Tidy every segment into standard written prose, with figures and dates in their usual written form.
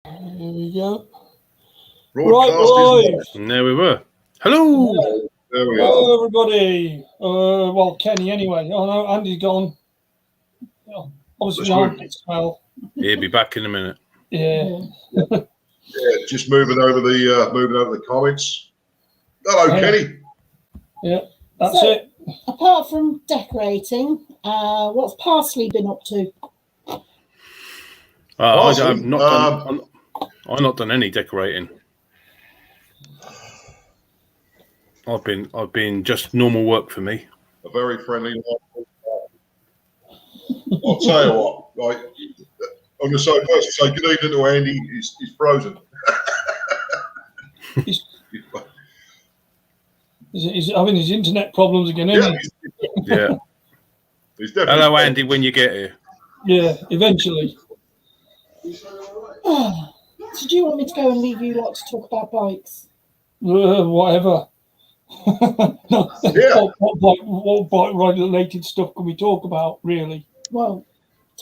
There we go. Broadcast is And there we were. Hello. There we Hello, are. everybody. Well, Kenny, anyway. Oh, no, Andy's gone. Oh, obviously, Let's the move. armpits smell. He'll be back in a minute. Yeah. Yeah, just moving over the comments. Hello, Yeah. Kenny. Yeah, that's So- it. Apart from decorating, what's Parsley been up to? I've not done any decorating. I've been just normal work for me. A very friendly one. I'll tell you what, right? I'm going to say good evening to Andy. He's frozen. He's having his internet problems again, isn't he? Yeah. He's definitely. Hello, Andy. When you get here. Yeah, eventually. So do you want me to go and leave you lot to talk about bikes? Whatever. No, Yeah. what bike-related stuff can we talk about, really? Well,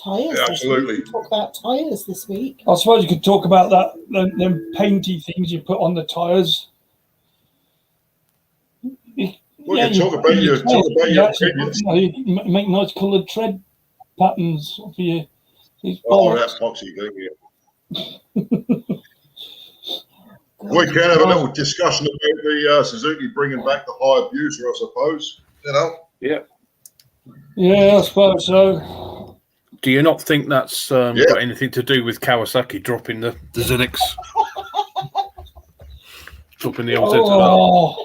tyres. Yeah, this absolutely. week. We talk about tyres this week. I suppose you could talk about them painty things you put on the tyres. Well, you talk about your opinions. You make nice coloured tread patterns for your. Oh, that epoxy thing, yeah. We can have a little discussion about the Suzuki bringing back the Hayabusa, I suppose. You know? Yeah. Yeah, I suppose so. Do you not think that's got anything to do with Kawasaki dropping the ZX? Dropping the old Oh,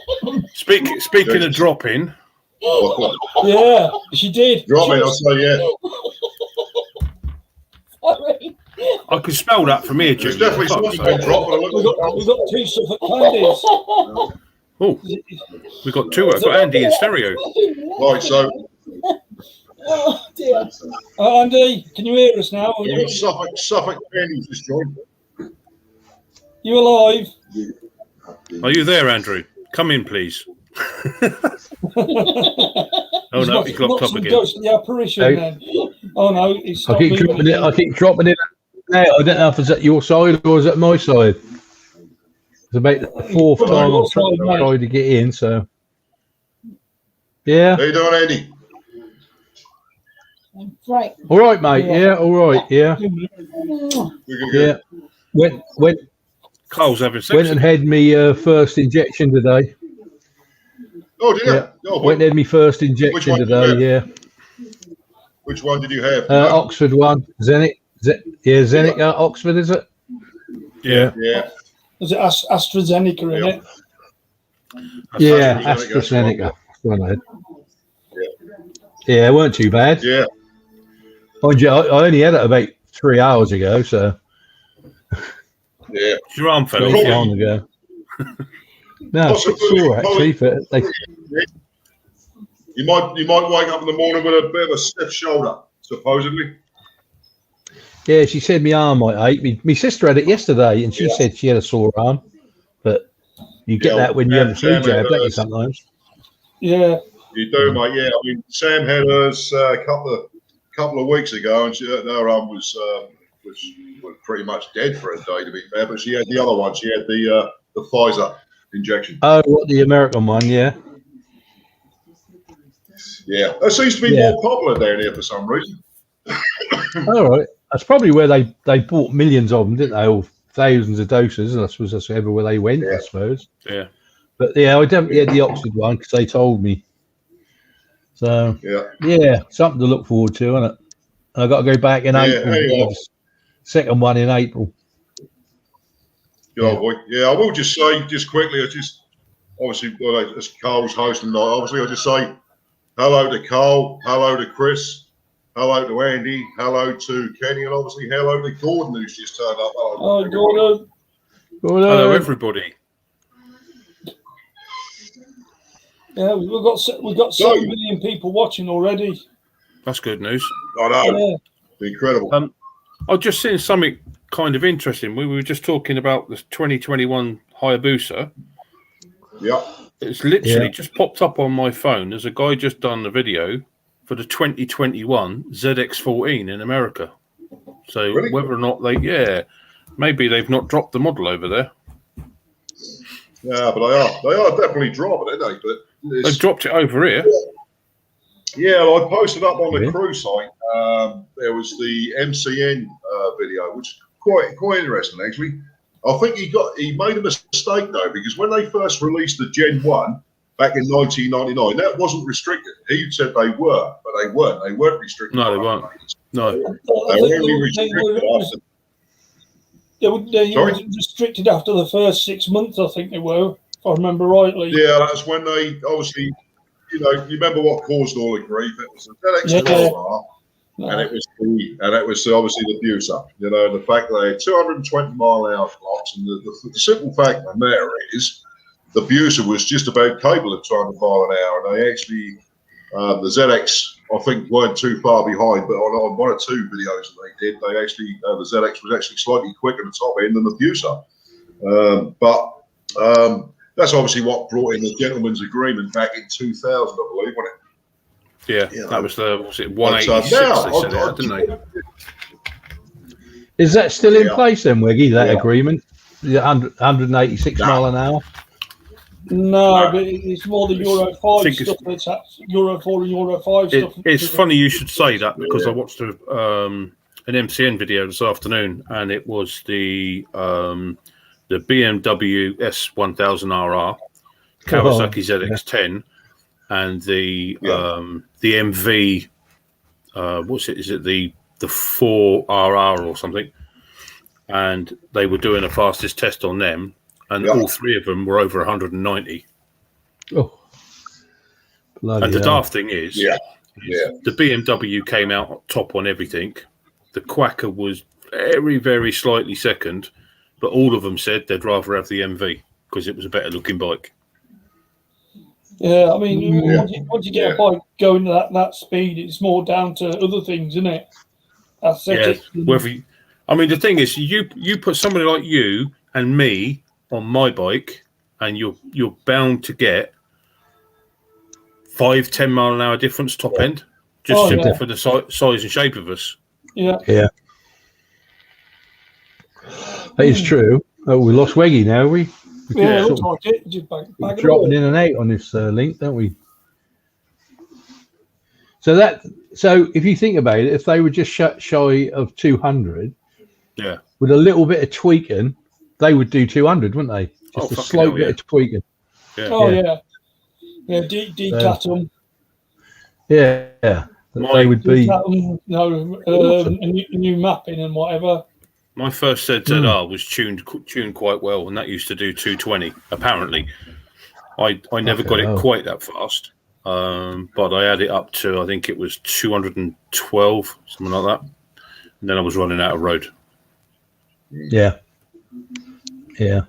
Speaking of dropping, yeah, she did. Drop it, I'll say yeah. Sorry. I could spell that from here, There's Julie. definitely For something fuck's been sake. dropped. We got two Suffolk candies. Oh, we got two. I've got Andy in stereo. Right, so Oh dear. Andy, can you hear us now? we've got Suffolk Candies just joined. You alive? Are you there, Andrew? Come in, please. Oh no, he clocked up again. Ghostly apparition Hey. then. Oh no, he's I keep dropping it. I keep dropping it. Now I don't know if it's at your side or is it my side. It's about the fourth Well, time your I've side, mate. tried to get in. So yeah, How you doing, Andy? Right. all right, mate. Yeah, all right. Yeah, We're yeah. Went Carl's having sex. went and had me first injection today. Oh, did you? Yeah. Oh, Went and had me first injection one did you today. have? Yeah, which one did you have? Oxford one. Zenit. Zenica. Oxford is it? Yeah. Yeah. Is it AstraZeneca in it? Yeah, AstraZeneca. AstraZeneca. That's what I had. Yeah, it weren't too bad. Yeah. Mind you, I only had it about 3 hours ago, so Yeah. Your arm fell not off. so Yeah. long ago. No, it's Possibly- sore actually. But You might wake up in the morning with a bit of a stiff shoulder, supposedly. yeah, she said my arm might ache. My sister had it yesterday, and she Yeah. said she had a sore arm. But you get Yeah, that when you have a flu Sam jab, had don't you? hers. Sometimes. Yeah. You do, mate. Yeah. I mean, Sam had hers a couple of weeks ago, and her arm was pretty much dead for a day, to be fair. But she had the other one. She had the Pfizer injection. Oh, what the American one? Yeah. Yeah. That seems to be Yeah. more popular down here for some reason. All right. That's probably where they bought millions of them, didn't they? Or thousands of doses. And I suppose that's everywhere they went. Yeah. I suppose. Yeah. But yeah, I definitely had the Oxford one because they told me. So Yeah. yeah, something to look forward to, isn't it? I got to go back in Yeah, April. anyway. Have the second one in April. Good old boy. Yeah, I will just say, just quickly, obviously, as Carl's hosting tonight, obviously, I'll just say hello to Carl, hello to Chris, hello to Andy, hello to Kenny, and obviously hello to Gordon, who's just turned up. Oh, Gordon. Hello, everybody. Yeah, we've got 7 million people watching already. That's good news. I know. Yeah. Incredible. I've just seen something kind of interesting. We were just talking about the 2021 Hayabusa. Yeah. It's literally just popped up on my phone. There's a guy just done a video for the 2021 ZX14 in America. So Really? whether or not Maybe they've not dropped the model over there. Yeah, but they are definitely dropping it, aren't they? But They've dropped it over here. yeah, I posted up on the Yeah. crew site. There was the MCN video, which is quite interesting actually. I think he made a mistake though, because when they first released the Gen 1 back in 1999, that wasn't restricted. He said they were, but they weren't. They weren't restricted. No, they weren't. No. They I were think only restricted after. they were restricted after the first 6 months, I think they were, if I remember rightly. Yeah, that's when they obviously, you remember what caused all the grief? It was the ZX Yeah. and it was obviously the Busa. The fact that they had 220 mile an hour clocks, and the simple fact of the matter is, the Busa was just about capable of 200 mile an hour, and they actually, the ZX, I think, weren't too far behind. But on one or two videos that they did, they actually, the ZX was actually slightly quicker at the top end than the Busa. But that's obviously what brought in the gentleman's agreement back in 2000, I believe, wasn't it? Yeah, that was it 186 they said it, didn't they? Is that still in Yeah. place then, Wiggy, that Yeah. agreement? The 186 No. mile an hour? No, but it's more the Euro 5 think it's- stuff that's Euro 4 and Euro 5 stuff. It's funny you should say that, because I watched an MCN video this afternoon, and it was the BMW S1000RR, Kawasaki ZX10, and the MV. What's it? Is it the 4RR or something? And they were doing a fastest test on them, and all three of them were over 190. Oh, bloody And the hell. daft thing is, Yeah. the BMW came out top on everything. The Quacker was very, very slightly second, but all of them said they'd rather have the MV because it was a better looking bike. Yeah, I mean, Yeah. once you get a bike going at that speed, it's more down to other things, isn't it? Aesthetics. The thing is, you put somebody like you and me on my bike, and you're bound to get 5-10 mile an hour difference top end, just simply for the size and shape of us. Yeah. That is true. Oh, we lost Weggy now, we? Yeah, it Sort looks like it. Just bag it dropping all. in and out on this link, don't we? So if you think about it, if they were just shy of 200, Yeah. with a little bit of tweaking, they would do 200, wouldn't they? Oh, Just a fucking slight hell, bit yeah. of tweaking. Oh, yeah. Yeah, decat them. Yeah. They would be. Decat them, a new mapping and whatever. My first ZZR was tuned quite well, and that used to do 220. Apparently, I never got it quite that fast, but I had it up to, I think it was 212, something like that, and then I was running out of road. Yeah. Had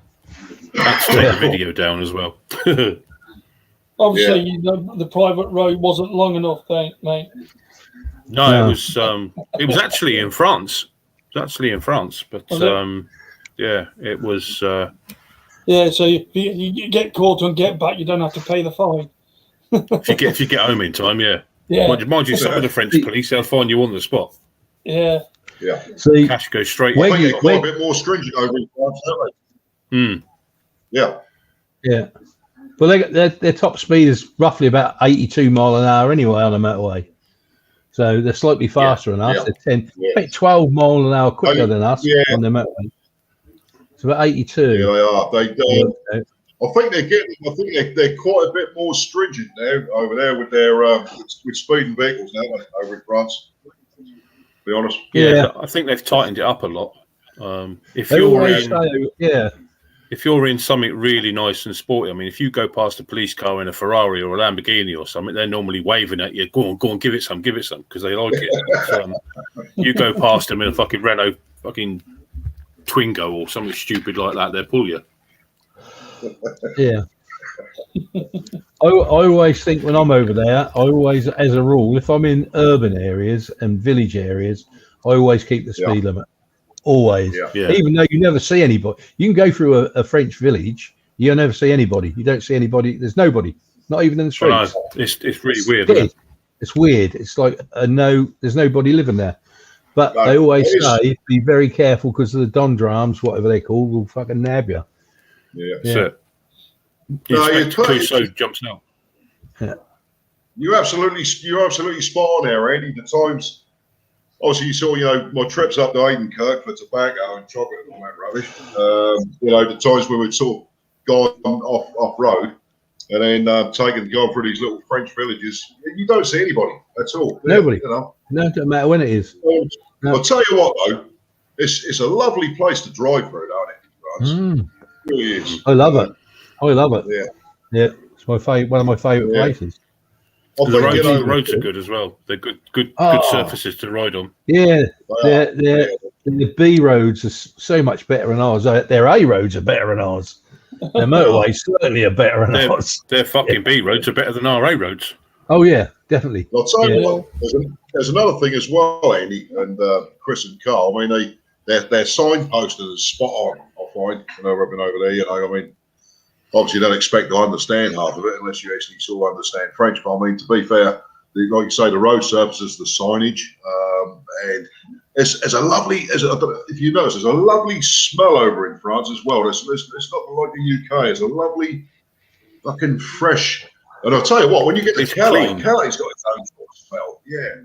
to take the video down as well. Obviously, the private road wasn't long enough, mate. No, it was actually in France. But it was. Yeah, so you get caught and get back, you don't have to pay the fine. If you get home in time, yeah. Yeah, Mind you, some of the French police, they'll find you on the spot. yeah. See, Cash goes straight. I think they're quite a bit more stringent over in France, aren't they? Yeah. yeah. Well, their top speed is roughly about 82 mile an hour anyway on a motorway. So they're slightly faster than us. Yeah. They're 12 mile an hour quicker than us Yeah. on their motorway. It's about 82. Yeah, they are. Yeah. I think they're quite a bit more stringent now over there with their with speeding vehicles now, aren't they, over in France. To be honest. Yeah, I think they've tightened it up a lot. If They you're always in, say, yeah. if you're in something really nice and sporty, I mean, if you go past a police car in a Ferrari or a Lamborghini or something, they're normally waving at you. Go on, give it some, because they like it. You go past them in a fucking Renault, fucking Twingo or something stupid like that, they'll pull you. Yeah. I always think when I'm over there, as a rule, if I'm in urban areas and village areas, I always keep the speed limit. Always. Yeah. Even though you never see anybody. You can go through a French village, you'll never see anybody. You don't see anybody. There's nobody. Not even in the streets. It's really weird. Isn't it? It's weird. It's like there's nobody living there. But No, they always it is. say be very careful because of the Don drums, whatever they're called, will fucking nab you. Yeah. That's it. No, Inspector Clouseau jumps out. You're absolutely spot on there, Andy. The times, obviously, you saw, my trips up to Aidenkirk for tobacco and chocolate and all that rubbish. The times where we'd sort of gone off road and then gone through these little French villages. You don't see anybody at all. Nobody. No, it doesn't matter when it is. I'll tell you what, though, it's a lovely place to drive through, don't it? France? It really is. I love it. Yeah. Yeah, it's my one of my favourite places. The roads are good as well. They're good surfaces to ride on. Yeah, the B roads are so much better than ours. Their A roads are better than ours. Their motorways certainly are better than ours. Their fucking B roads are better than our A roads. Oh yeah, definitely. I'll tell you what, there's another thing as well, Andy and Chris and Carl. I mean, their signposting is spot on. I find whenever I've been over there, obviously you don't expect to understand half of it unless you actually sort of understand French. But I mean, to be fair, like you say, the road surfaces, the signage, and it's a lovely. If you notice, there's a lovely smell over in France as well. It's not like the UK. It's a lovely, fucking fresh. And I'll tell you what, when you get to Calais, Calais' got its own sort of smell. Yeah.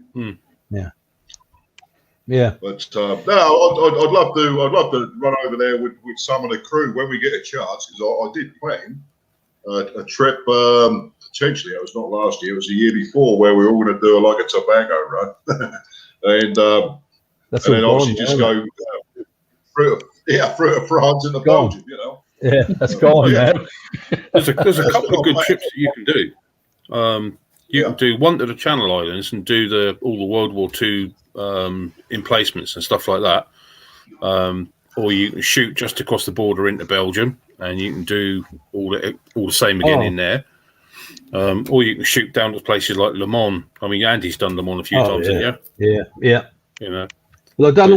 Yeah. But I'd love to run over there with some of the crew when we get a chance, because I did plan a trip. Potentially, it was not last year; it was the year before, where we were all going to do like a tobacco run, and then obviously just go through France into Belgium. Yeah, that's gone now. There's a couple of good trips that you can do. You can do one to the Channel Islands and do all the World War II emplacements and stuff like that. Or you can shoot just across the border into Belgium, and you can do all the same again in there. Or you can shoot down to places like Le Mans. I mean, Andy's done Le Mans a few times, haven't you? Yeah. Well, I've done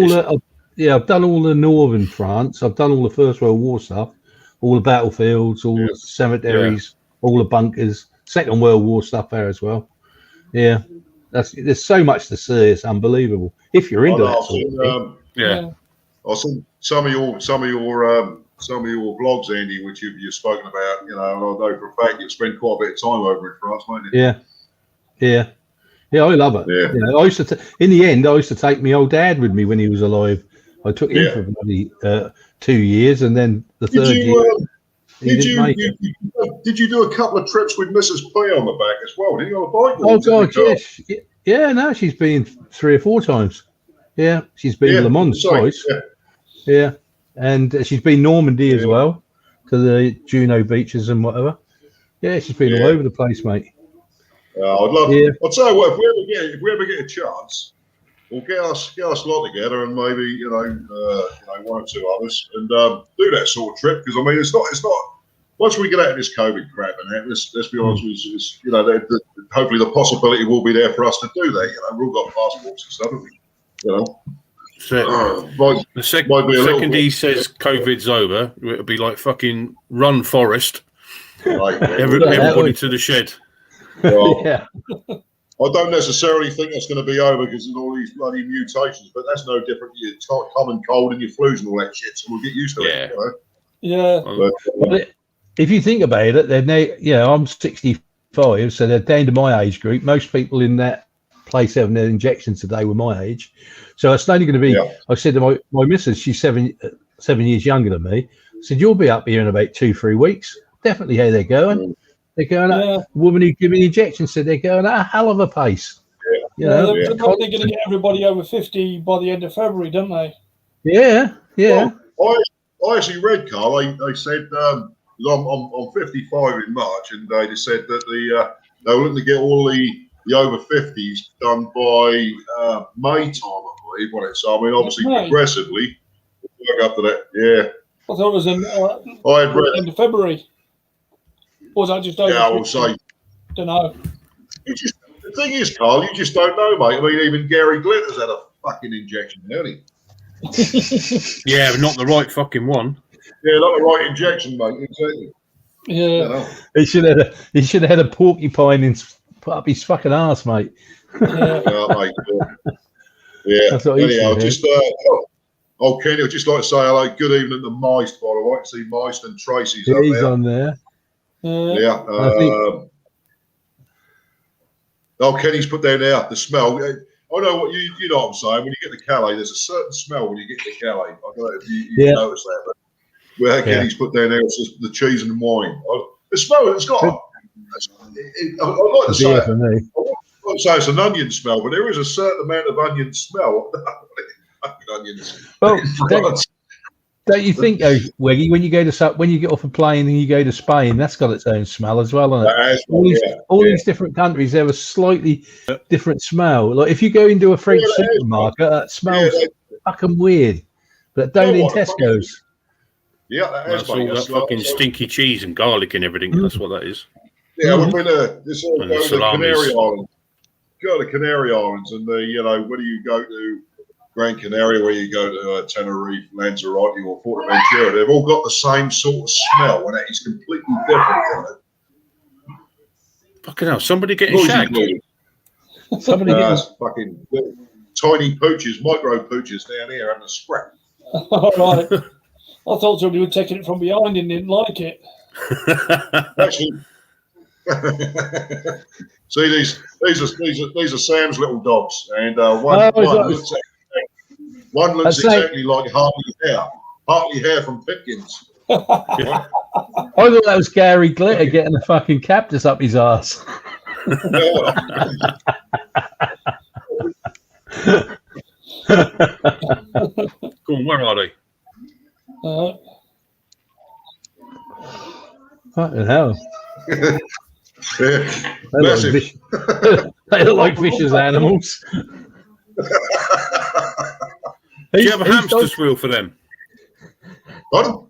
all the northern France. I've done all the First World War stuff, all the battlefields, all the cemeteries, all the bunkers. Second World War stuff there as well. Yeah, there's so much to see. It's unbelievable if you're into that sort of thing. I've seen some of your vlogs, Andy, which you've spoken about. And I know for a fact you've spent quite a bit of time over in France, won't you? Yeah. I love it. Yeah. I used to. In the end, I used to take my old dad with me when he was alive. I took him for bloody 2 years, and then the third year. Did you do a couple of trips with Mrs. P on the back as well? Did you on a bike? Oh God, yes. Yeah, no, she's been 3 or 4 times. Yeah, she's been Le Mans twice. Yeah, and she's been Normandy as well, to the Juno beaches and whatever. Yeah, she's been all over the place, mate. I'd love. Yeah. I'll tell you what, if we ever get a chance, we'll get us lot together, and maybe one or two others, and do that sort of trip. Because I mean, it's not. Once we get out of this COVID crap and that, let's be honest, hopefully the possibility will be there for us to do that. We've all got passports and stuff, haven't we? The second he says COVID's over, it'll be like fucking run Forest. Right, everybody to the shed. Well, I don't necessarily think that's going to be over because of all these bloody mutations, but that's no different to your common cold and your flus and all that shit. So we'll get used to it. But if you think about it, then I'm 65, so they're down to my age group. Most people in that place having their injections today were my age, so it's only going to be. I said to my missus, she's 7 years younger than me. I said, you'll be up here in about 2-3 weeks. Definitely how they're going. They're going. The woman who gave me the injection said they're going at a hell of a pace. They're going to get everybody over 50 by the end of February, don't they? Yeah. Well, I actually read, Carl. They said I'm 55 in March, and they just said that they were looking to get all the over 50s done by May time, I believe. So I mean, obviously, progressively work up to that. Yeah. I thought it was in end of February. Or was that just over? Yeah, I will say. Don't know. The thing is, Carl, you just don't know, mate. I mean, even Gary Glitter's had a fucking injection, hasn't he? Yeah, but not the right fucking one. Yeah, not the right injection, mate. Exactly. Yeah. He should have had a porcupine put up his fucking ass, mate. Yeah. Mate. Yeah. That's what he Anyhow, said, just Kenny, I'd just like to say hello. Good evening to Meist, by the way. I see Meist and Tracy's up he's there. on there. Yeah. I think- Kenny's put down there the smell. I know what you know what I'm saying. When you get to Calais, there's a certain smell when you get to Calais. I don't know if you noticed that, but where Kenny's put down there, it's just the cheese and the wine. The smell, it's got. I'd like to say, for me. I'd say it's an onion smell, but there is a certain amount of onion smell. Onions. Well, don't you think, though, Wiggy, when you get off a plane and you go to Spain, that's got its own smell as well, hasn't it? All these different countries have a slightly different smell. Like if you go into a French supermarket, that smells fucking weird, but don't in Tesco's. Yeah, that's all that fucking stinky cheese and garlic and everything. That's what that is. Yeah, we've been to the Canary Islands. Go to the Canary Islands, and whether you go to Gran Canaria, where you go to Tenerife, Lanzarote, or Fuerteventura, they've all got the same sort of smell, and it's completely different. Fucking hell! Somebody getting shagged. Somebody getting fucking tiny pooches, micro pooches down here having a scrap. All right. I thought somebody was taking it from behind and didn't like it. Actually, see these are Sam's little dogs, and one looks exactly like Hartley Hare from Pipkins. I thought that was Gary Glitter getting the fucking cactus up his ass. Go on, where are they? Fucking hell. Yeah. They look like vicious animals. Do you have a hamster's wheel for them? Pardon? Do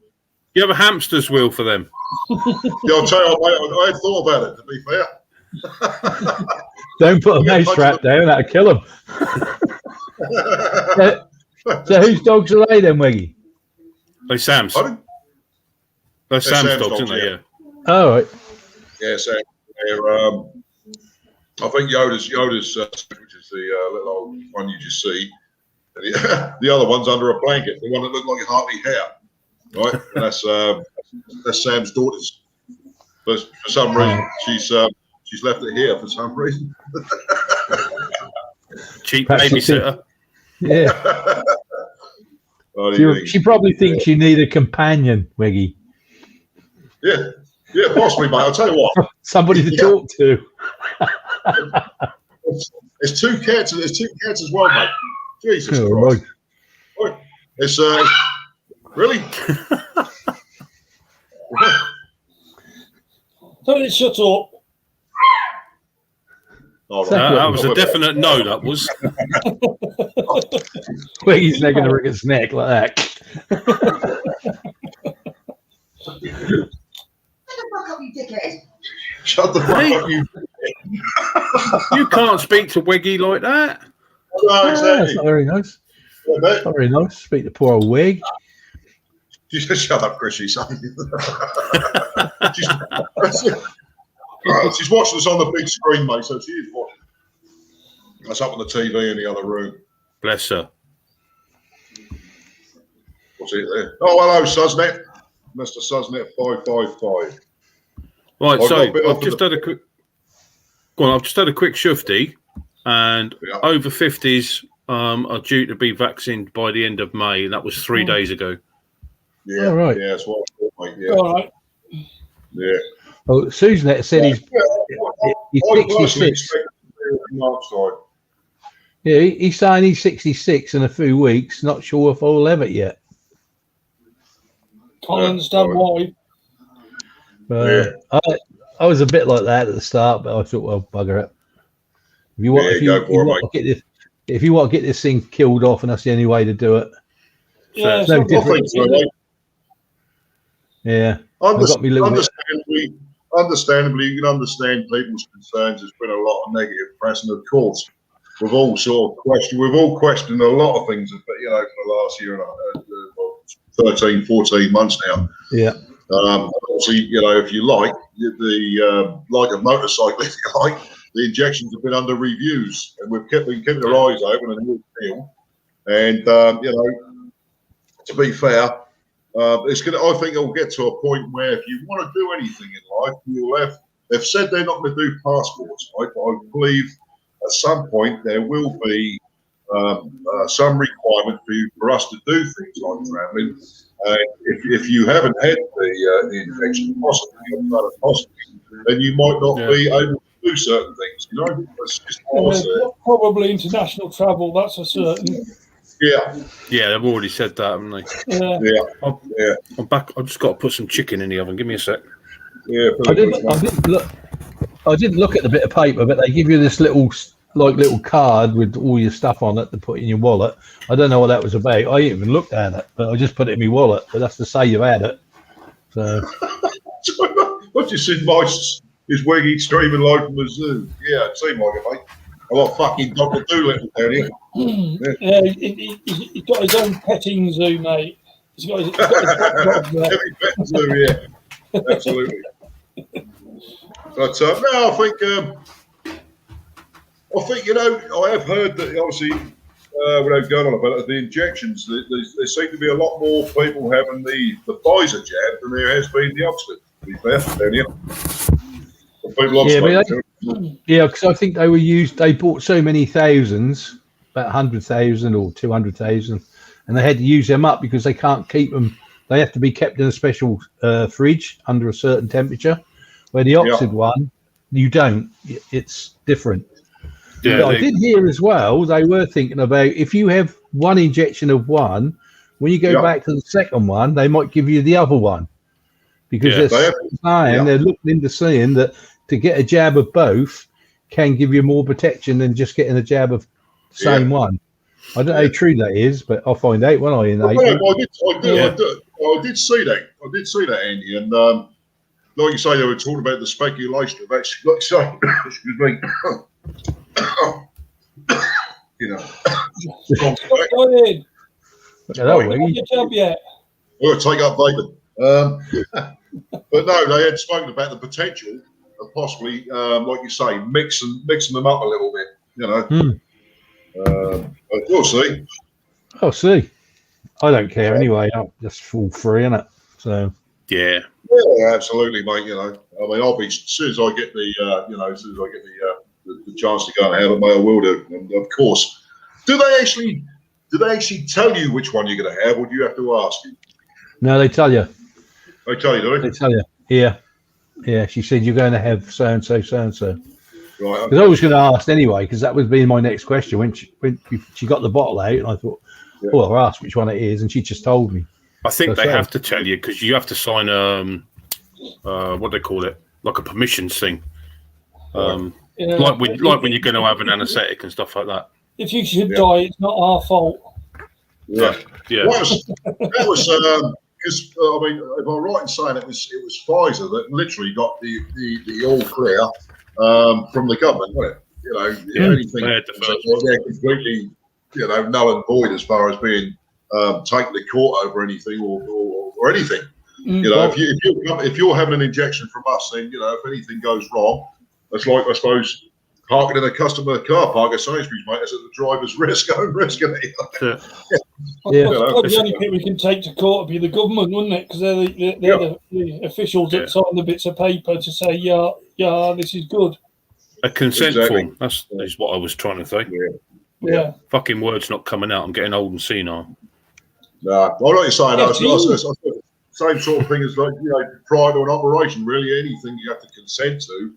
you have a hamster's wheel for them? Yeah, I'll tell you what, I had thought about it, to be fair. Don't put a mouse trap down, that'll kill them. So whose dogs are they then, Wiggy? They're Sam's. Pardon? They're Sam's dogs, aren't they? Yeah. Oh, right. Yeah, so I think Yoda's which is the little old one you just see. The other one's under a blanket, the one that looked like Hartley Hare, right? And that's Sam's daughter's. But for some reason, she's left it here for some reason. Cheap babysitter. Yeah. She probably thinks you need a companion, Wiggy. Yeah, possibly, mate. I'll tell you what. Somebody to talk to. There's two cats. There's two cats as well, mate. Jesus Christ. Right. It's really. Don't it shut up? Oh, right. That was a definite no. That was. Wiggy's not going to ring his neck like that. Shut the fuck up, you. You can't speak to Wiggy like that. No, exactly. That's not very nice. Not very nice. Speak to poor old Wig. Just shut up, Chris. She's watching us on the big screen, mate. So she is watching. That's up on the TV in the other room. Bless her. What's it there? Oh, hello, Susnet. Mr. Susnet 555. Right, so I've just had a quick. Go on, I've just had a quick shufty, and over 50s are due to be vaccinated by the end of May, and that was 3 days ago. Yeah, right. Yeah, that's what I thought, mate. Yeah. All right. Yeah. Oh, Susan said he's 66. Yeah, he's saying he's 66 in a few weeks. Not sure if I'll have it yet. Can't understand why. I was a bit like that at the start, but I thought, well, bugger it. If you want to get this thing killed off, and that's the only way to do it. Yeah, it's no different. Yeah. Understandably, you can understand people's concerns. There's been a lot of negative press, and of course, we've all questioned a lot of things, for the last year and 13, 14 months now. Yeah. Obviously, if you like a motorcycle, if you like, the injections have been under reviews, and we've been keeping our eyes open and deal. And you know, to be fair, it's going to. I think it'll get to a point where if you want to do anything in life, you'll have. They've said they're not going to do passports, right? But I believe at some point there will be some requirement for us to do things like travelling. If you haven't had the infection, possibly, then you might not be able to do certain things. You know, that's just probably international travel. That's a certain. Yeah, they've already said that, haven't they? Yeah. I'm back. I've just got to put some chicken in the oven. Give me a sec. Yeah, I didn't look at the bit of paper, but they give you this little card with all your stuff on it to put in your wallet. I don't know what that was about. I ain't even looked at it, but I just put it in my wallet. But that's to say you've had it. So I've just seen his wiggy streaming live from the zoo. Yeah, it seemed like it, mate. A lot of fucking Dr. Doolittle down here. Yeah, he's got his own petting zoo, mate. He's got his dog there. Every petting zoo, yeah, absolutely. But no, I think you know, I have heard that obviously without going on about it, the injections, there seem to be a lot more people having the Pfizer jab than there has been the Oxford. To be fair, down here. Yeah, because I think they bought so many thousands, about 100,000 or 200,000, and they had to use them up because they can't keep them. They have to be kept in a special fridge under a certain temperature. Where the Oxford one, you don't. It's different. Yeah, I did hear as well, they were thinking about if you have one injection of one, when you go back to the second one, they might give you the other one. Because they're looking into seeing that to get a jab of both can give you more protection than just getting a jab of the same one. I don't know how true that is, but I'll find out when I in April. I did see that. I did see that, Andy. And like you say, they were talking about the speculation of actually, like say, excuse me, you know. Go in. Your job yet? We'll take up vaping. But no, they had spoken about the potential of possibly, like you say, mixing them up a little bit. You know. But we'll see. I'll see. I don't care anyway. I'm just full free, innit? So. Yeah, absolutely, mate. You know, I mean, I'll be as soon as I get the chance to go and have it, mate, I will do. And of course, do they actually tell you which one you're going to have, or do you have to ask? No, they tell you. They tell you, do they? They tell you. Yeah. She said you're going to have so and so. Right. Because I was going to ask anyway, because that was being my next question when she got the bottle out, and I thought, I'll ask which one it is, and she just told me. I think they have to tell you because you have to sign what they call it, like a permissions thing. Like when you're going to have an anaesthetic and stuff like that. If you should die, it's not our fault. Yeah. That was because I mean, if I'm right in saying it was Pfizer that literally got the all clear from the government, wasn't it? You know, anything they're completely, you know, null and void as far as being taken to court over anything or anything. You know, if you're having an injection from us, then you know if anything goes wrong, that's like I suppose parking in a customer car park at Sainsbury's, mate. It's at the driver's risk, own risk, isn't it? The only people we can take to court would be the government, wouldn't it? Because they're the officials that sign the bits of paper to say, yeah, this is good. A consent form. That's what I was trying to say. Yeah. Fucking words not coming out. I'm getting old and senile. No, I'm not saying that. Same sort of thing as like, you know, prior to an operation. Really, anything you have to consent to.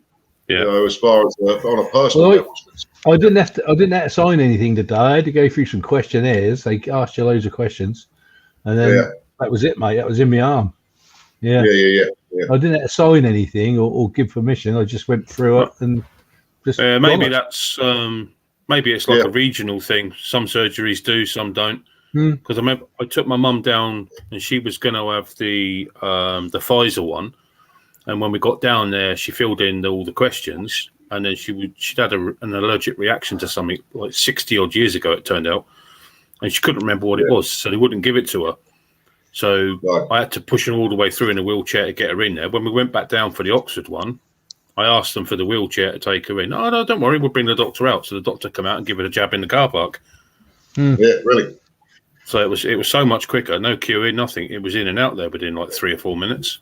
Yeah. You know, as far as on a personal level. I didn't have to sign anything today. I had to go through some questionnaires. They asked you loads of questions, and then that was it, mate. That was in my arm. Yeah. I didn't have to sign anything or give permission. I just went through it and just. Maybe that's maybe it's like a regional thing. Some surgeries do, some don't. Because I remember I took my mum down, and she was going to have the Pfizer one. And when we got down there, she filled in all the questions, and then she'd had an allergic reaction to something like 60 odd years ago, it turned out, and she couldn't remember what it was, so they wouldn't give it to her. So I had to push her all the way through in a wheelchair to get her in there. When we went back down for the Oxford one, I asked them for the wheelchair to take her in. Oh, no, don't worry, we'll bring the doctor out. So the doctor come out and give her a jab in the car park. Yeah, really. So it was so much quicker. No queuing, nothing. It was in and out there within like 3 or 4 minutes.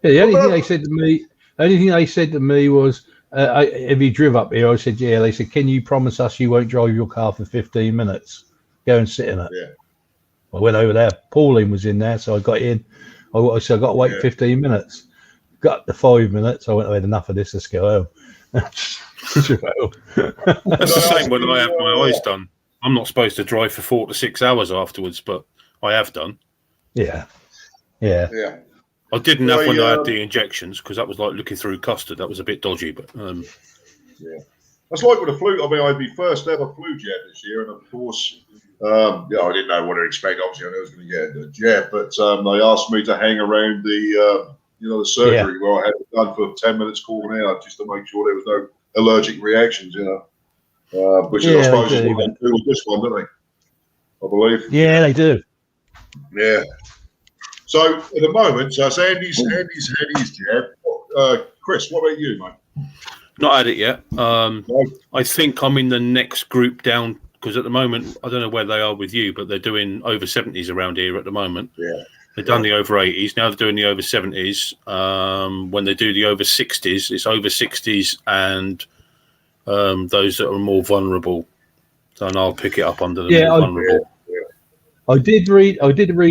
Yeah, the only thing they said to me was, have you driven up here? I said, yeah. They said, can you promise us you won't drive your car for 15 minutes? Go and sit in it. Yeah. I went over there. Pauline was in there, so I got in. I said, I got to wait 15 minutes. Got to 5 minutes. I went, I had enough of this. Let's go home. That's the same when I have my eyes done. I'm not supposed to drive for 4 to 6 hours afterwards, but I have done. Yeah. I didn't have when I had the injections because that was like looking through custard. That was a bit dodgy, but yeah. That's like with the flu. I mean, I had my first ever flu jab this year, and of course, I didn't know what to expect. Obviously, I knew I was going to get a jab, but they asked me to hang around the surgery where I had it done for 10 minutes, calling out just to make sure there was no allergic reactions, which is, I suppose, is what they do with this one, don't they? I believe. Yeah, they do. Yeah. So at the moment, so Andy's had his jab. Chris, what about you, mate? not had it yet. I think I'm in the next group down because at the moment, I don't know where they are with you, but they're doing over 70s around here at the moment. Yeah. They've done the over 80s. Now they're doing the over 70s. When they do the over 60s, it's over 60s and those that are more vulnerable. And I'll pick it up under the more vulnerable. I did read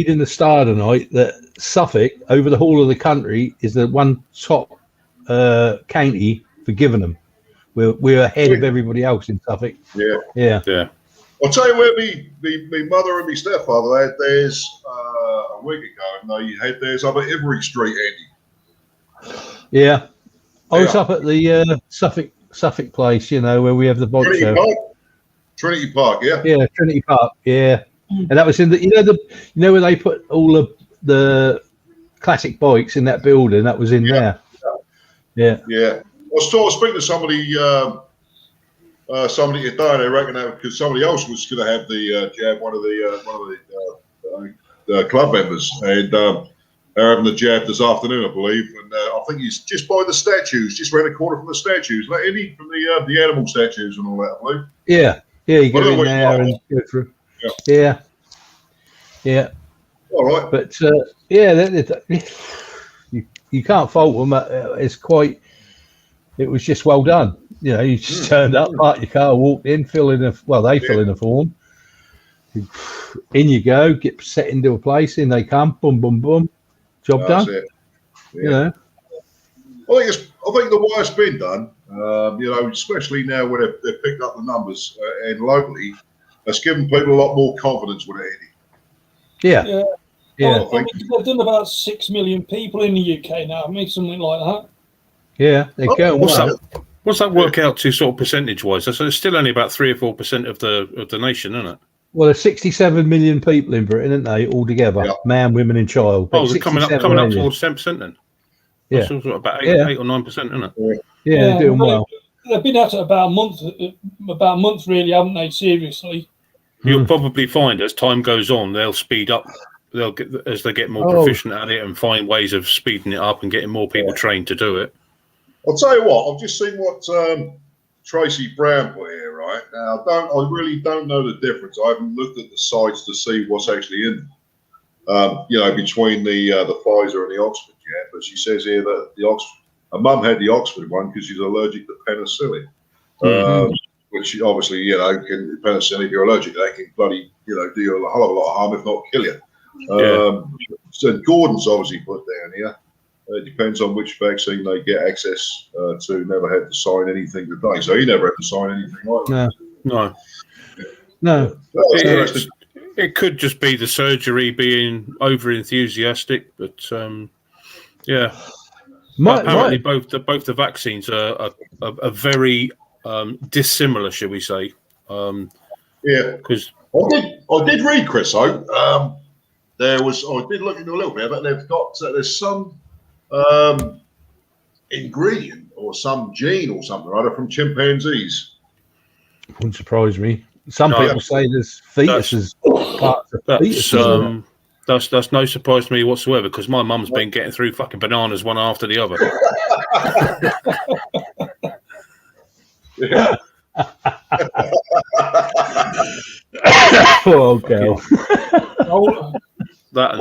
in the Star tonight that Suffolk, over the whole of the country, is the one top county for Givernham. We're ahead of everybody else in Suffolk. Yeah. I'll tell you where my mother and my stepfather had theirs a week ago, and they had theirs up at Every Street, Andy. Yeah. I was up at the Suffolk place, where we have the bike show. Trinity Park, yeah. Yeah, Trinity Park, yeah. And that was in the where they put all the classic bikes in that building. That was in there. Yeah. I was speaking to somebody today, and they reckon that because somebody else was going to have the jab, one of the club members, and they're having the jab this afternoon, I believe. And I think he's just by the statues, just around the corner from the statues, like any from the animal statues and all that, I believe. Yeah, you go in there and go through. Yeah. All right, but you can't fault them. It was just well done. You just turned up, parked your car, walked in, fill in a form. In you go, get set into a place, in they come, boom, boom, boom, job done. It. Yeah. I think the way it's been done, especially now when they've picked up the numbers and locally, it's given people a lot more confidence with it. Yeah. I think they've done about 6 million people in the UK now. I mean, something like that. Yeah, they go. What's that work out to, sort of percentage-wise? So it's still only about 3 or 4% of the nation, isn't it? Well, there's 67 million people in Britain, aren't they, altogether? Man, women, and child. Oh, they're coming up towards 10% then. Yeah, that's sort of about 8 or 9%, isn't it? Yeah, they're doing well. They've been at it about a month, really, haven't they? Seriously. You'll probably find as time goes on, they'll speed up. As they get more proficient at it and find ways of speeding it up and getting more people trained to do it. I'll tell you what. I've just seen what Tracy Brown put here. Right now, I really don't know the difference. I haven't looked at the sites to see what's actually in them. Between the Pfizer and the Oxford jab. But she says here that her mum had the Oxford one because she's allergic to penicillin. Which obviously, penicillin, if you're allergic, they can bloody, do you a hell of a lot of harm, if not kill you. So Gordon's obviously put down here. It depends on which vaccine they get access to. Never had to sign anything today, so he never had to sign anything either. No. It could just be the surgery being over enthusiastic, but apparently both the vaccines are very dissimilar, shall we say? Because I did read, Chris. I did look into a little bit, but they've got there's some ingredient or some gene or something or other from chimpanzees. Wouldn't surprise me. Some people say there's fetuses. That's no surprise to me whatsoever because my mum's been getting through fucking bananas one after the other. Yeah. Oh, girl. That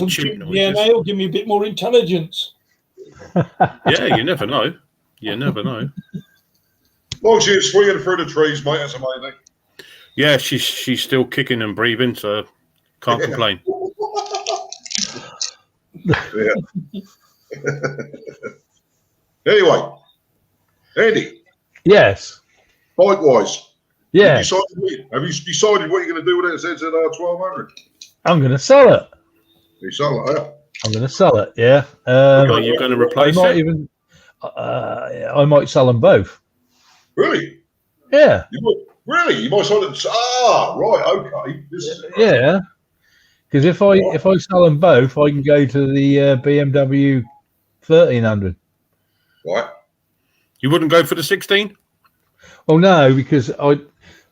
and tune noises. It'll give me a bit more intelligence. Yeah, you never know. You never know. Well, she's swinging through the trees, mate. That's amazing. Yeah, she's still kicking and breathing, so can't complain. Yeah. Anyway, Andy. Yes. Bike-wise. Yeah. Have you decided what you're going to do with it since at 1200? I'm going to sell it. You sell it, yeah? I'm going to sell it. Yeah. Are you going to replace I might it? even. I might sell them both. Really? Yeah. Really? You might sell it. Ah, right. Okay. Yeah. Because if I sell them both, I can go to the BMW 1300. Right. You wouldn't go for the 16? Oh no, because I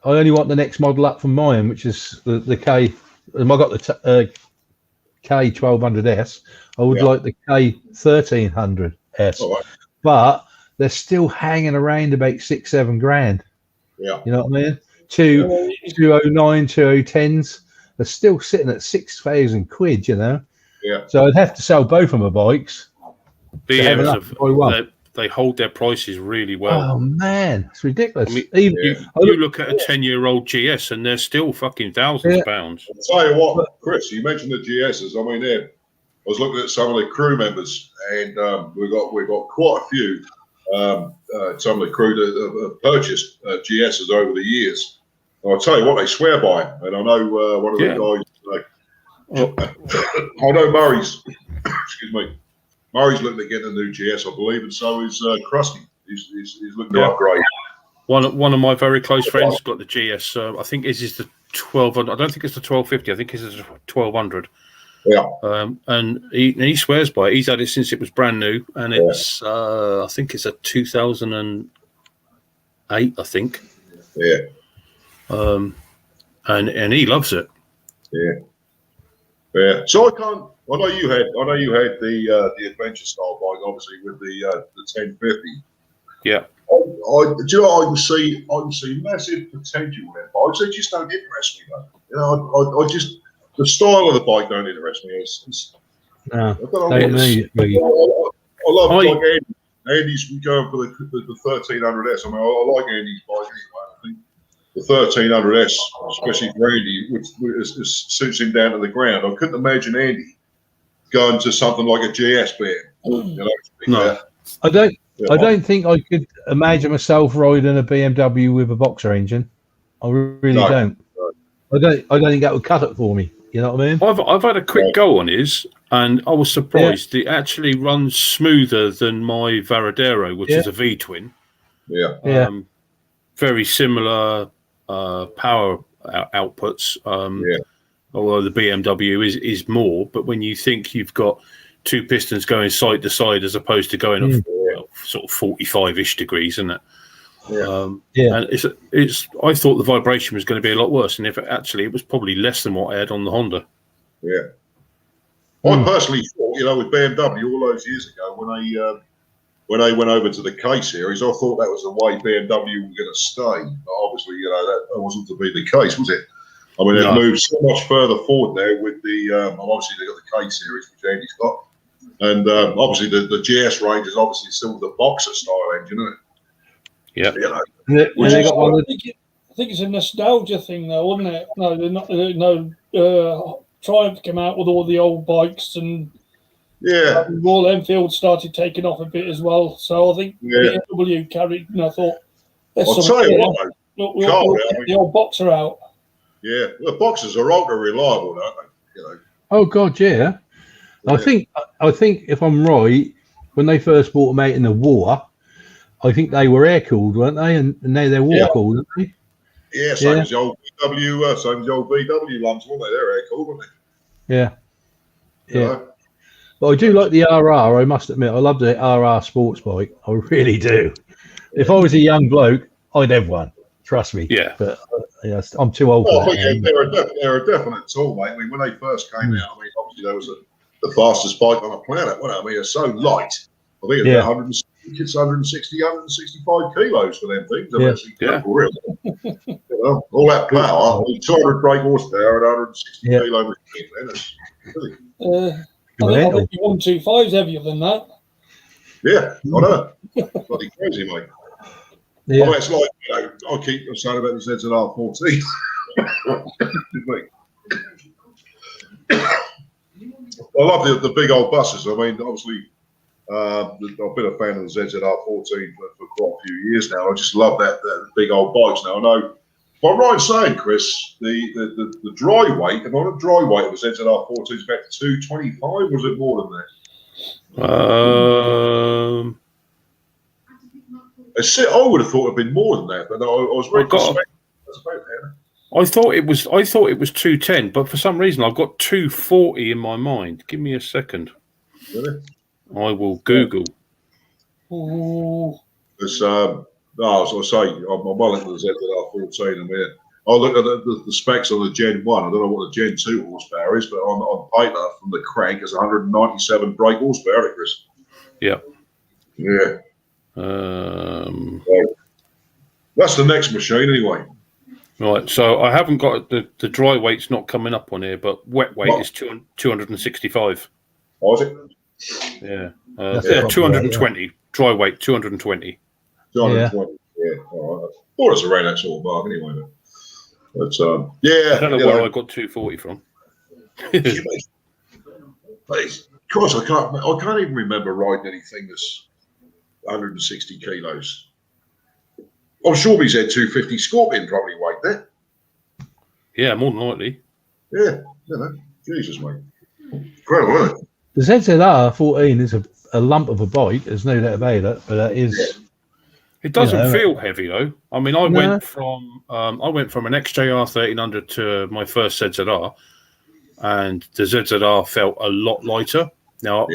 only want the next model up from mine, which is the K. I got the K1200S. I would like the K1300S, All right. but they're still hanging around about $6-7 grand. Yeah. You know what I mean? 209, 2010s. They're still sitting at 6,000 quid. You know. Yeah. So I'd have to sell both of my bikes. BMs they hold their prices really well. Oh man, it's ridiculous. I mean, Even you look at a 10-year-old GS and they're still fucking thousands of pounds. I'll tell you what, Chris, you mentioned the GSs. I mean, I was looking at some of the crew members, and we've got quite a few. Some of the crew that have purchased GSs over the years. And I'll tell you what, they swear by them. And I know one of the guys. I know Murray's. Excuse me. Murray's looking to get a new GS, I believe, and so is Krusty. He's looking to upgrade. One of my very close friends got the GS. I think this is the 1200. I don't think it's the 1250. I think it's the 1200. Yeah. And he swears by it. He's had it since it was brand new, and it's I think it's a 2008. I think. Yeah. And he loves it. Yeah. Yeah. So I know you had the adventure style bike, obviously with the 1050. Yeah. Do you know, I can see massive potential in it. Bikes. They just don't interest me though. You know, I just the style of the bike don't interest me. I love like Andy's going for the 1300S. I mean, I like Andy's bike anyway. I think the 1300S, especially for Andy, which suits him down to the ground. I couldn't imagine Andy going to something like a GS band. You know, no, I don't think I could imagine myself riding a BMW with a boxer engine. I really don't. I don't think that would cut it for me. You know what I mean? I've had a quick go on his, and I was surprised. It actually runs smoother than my Varadero, which is a V twin. Yeah. Very similar power outputs. Although the BMW is more, but when you think you've got two pistons going side to side as opposed to going off sort of 45-ish degrees, isn't it? And it's. I thought the vibration was going to be a lot worse, and it was probably less than what I had on the Honda. Yeah. I personally thought, with BMW all those years ago when they went over to the K series, I thought that was the way BMW were going to stay. But obviously, that wasn't to be the case, was it? I mean, they've moved so much further forward there with the. Obviously, they got the K series, which Andy's got, and obviously the GS range is obviously still the boxer style engine, isn't it? Yeah. I think it's a nostalgia thing, though, isn't it? No, they're not. Triumph came out with all the old bikes, and Royal Enfield started taking off a bit as well. So I think BMW carried. And I thought, I'll tell you what, we'll get the old boxer out. Yeah, the boxers are ultra reliable, don't they? Oh God, yeah. I think if I'm right, when they first brought them out in the war, I think they were air cooled, weren't they? And now they're water cooled, aren't they? Yeah, same as the old VW, same as the old VW lumps, weren't they? They're air cooled, weren't they? Yeah. But I do like the RR. I must admit, I love the RR sports bike. I really do. If I was a young bloke, I'd have one. Trust me. Yeah. But yes, I'm too old Well, for I think that. they're a definite tool, mate. I mean, when they first came out, I mean, obviously there was the fastest bike on the planet. Well, I mean, it's so light. I think it's about 160, 165 kilos for them things. I mean, it's incredible, really. You know, all that power, 200 brake horsepower and 160 kilo machine. It's really, I think your 125 is heavier than that. yeah, I know. Bloody crazy, mate. Yeah. I mean, it's like, you know, I keep saying about the ZZR 14. I love the big old buses. I mean, obviously, I've been a fan of the ZZR 14 for quite a few years now. I just love that big old bikes. Now, I know, if I'm right in saying, Chris, the dry weight, if I'm a dry weight of the ZZR 14 is about 225, or was it more than that? I would have thought it'd been more than that, but I was really I thought it was 210, but for some reason I've got 240 in my mind. Give me a second. Really? I will Google. It's as I say, I'm well into the ZZR 14, and I look at the specs on the Gen 1. I don't know what the Gen 2 horsepower is, but on paper from the crank, it's 197 brake horsepower, Chris. Yeah. Yeah. That's the next machine, anyway. Right, so I haven't got the dry weight's not coming up on here, but wet weight is 265. Oh, is it? Yeah. 220. Dry weight, 220. 220. Yeah. All right. I thought it was around that sort of mark anyway. But yeah. I don't know where I got 240 from. Christ, I can't even remember riding anything that's 160 kilos. I'm sure my Z250 Scorpion probably weighed that. Yeah, more than likely. Yeah, you know, Jesus, mate. Incredible, isn't it? The ZZR 14 is a lump of a bike. There's no doubt about it, but that is. It doesn't feel heavy though. I mean, I went from an XJR 1300 to my first ZZR, and the ZZR felt a lot lighter. Now,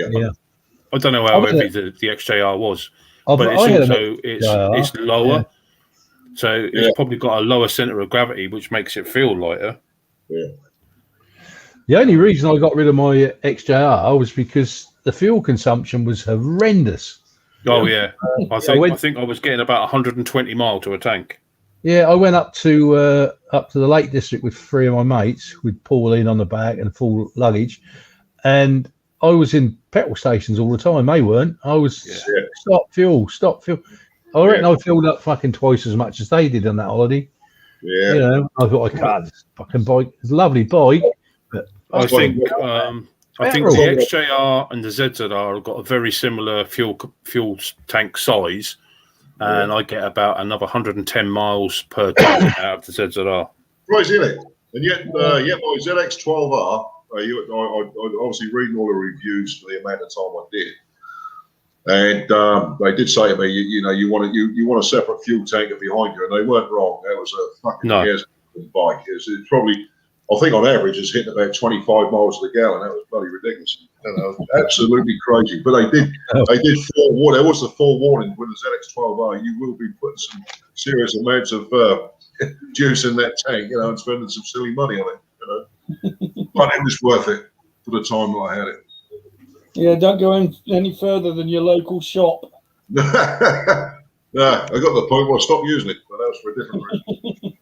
I don't know how heavy the XJR was, but it's lower. Yeah. So it's probably got a lower center of gravity, which makes it feel lighter. Yeah. The only reason I got rid of my XJR was because the fuel consumption was horrendous. Oh yeah, I think I was getting about 120 mile to a tank. Yeah, I went up to the Lake District with 3 of my mates, with Pauline on the back and full luggage, and I was in petrol stations all the time. They weren't. I was stop fuel. I reckon I filled up fucking twice as much as they did on that holiday. Yeah. You know, I thought I can't. This fucking bike. It's a lovely bike. But I think the XJR and the ZZR have got a very similar fuel tank size, and I get about another 110 miles per tank out of the ZZR. Crazy, isn't it? And yet my ZX12R, I obviously reading all the reviews for the amount of time I did. And they did say to me, you want a separate fuel tanker behind you, and they weren't wrong. That was a fucking bike. It's probably, I think on average, it's hitting about 25 miles to the gallon. That was bloody ridiculous. Absolutely crazy. But they did forewarn. There was the forewarning with the ZX12R. You will be putting some serious amounts of juice in that tank, and spending some silly money on it. But it was worth it for the time that I had it. Yeah, don't go any further than your local shop. No, I got the point where I stopped using it, but that was for a different reason.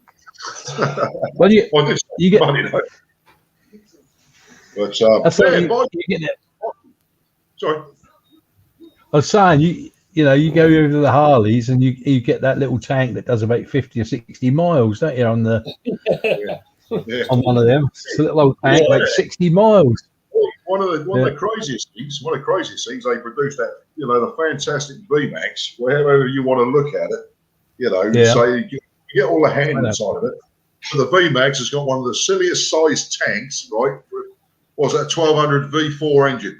Well, you get money, though. But you get it. Sorry, I was saying you go over to the Harleys and you get that little tank that does about 50 or 60 miles, don't you? On the on one of them, it's a little old tank, like 60 miles. One of the craziest things they produced that, the fantastic VMAX, wherever you want to look at it, so you get all the hand inside of it. So the VMAX has got one of the silliest sized tanks, right? Was that 1200 V4 engine?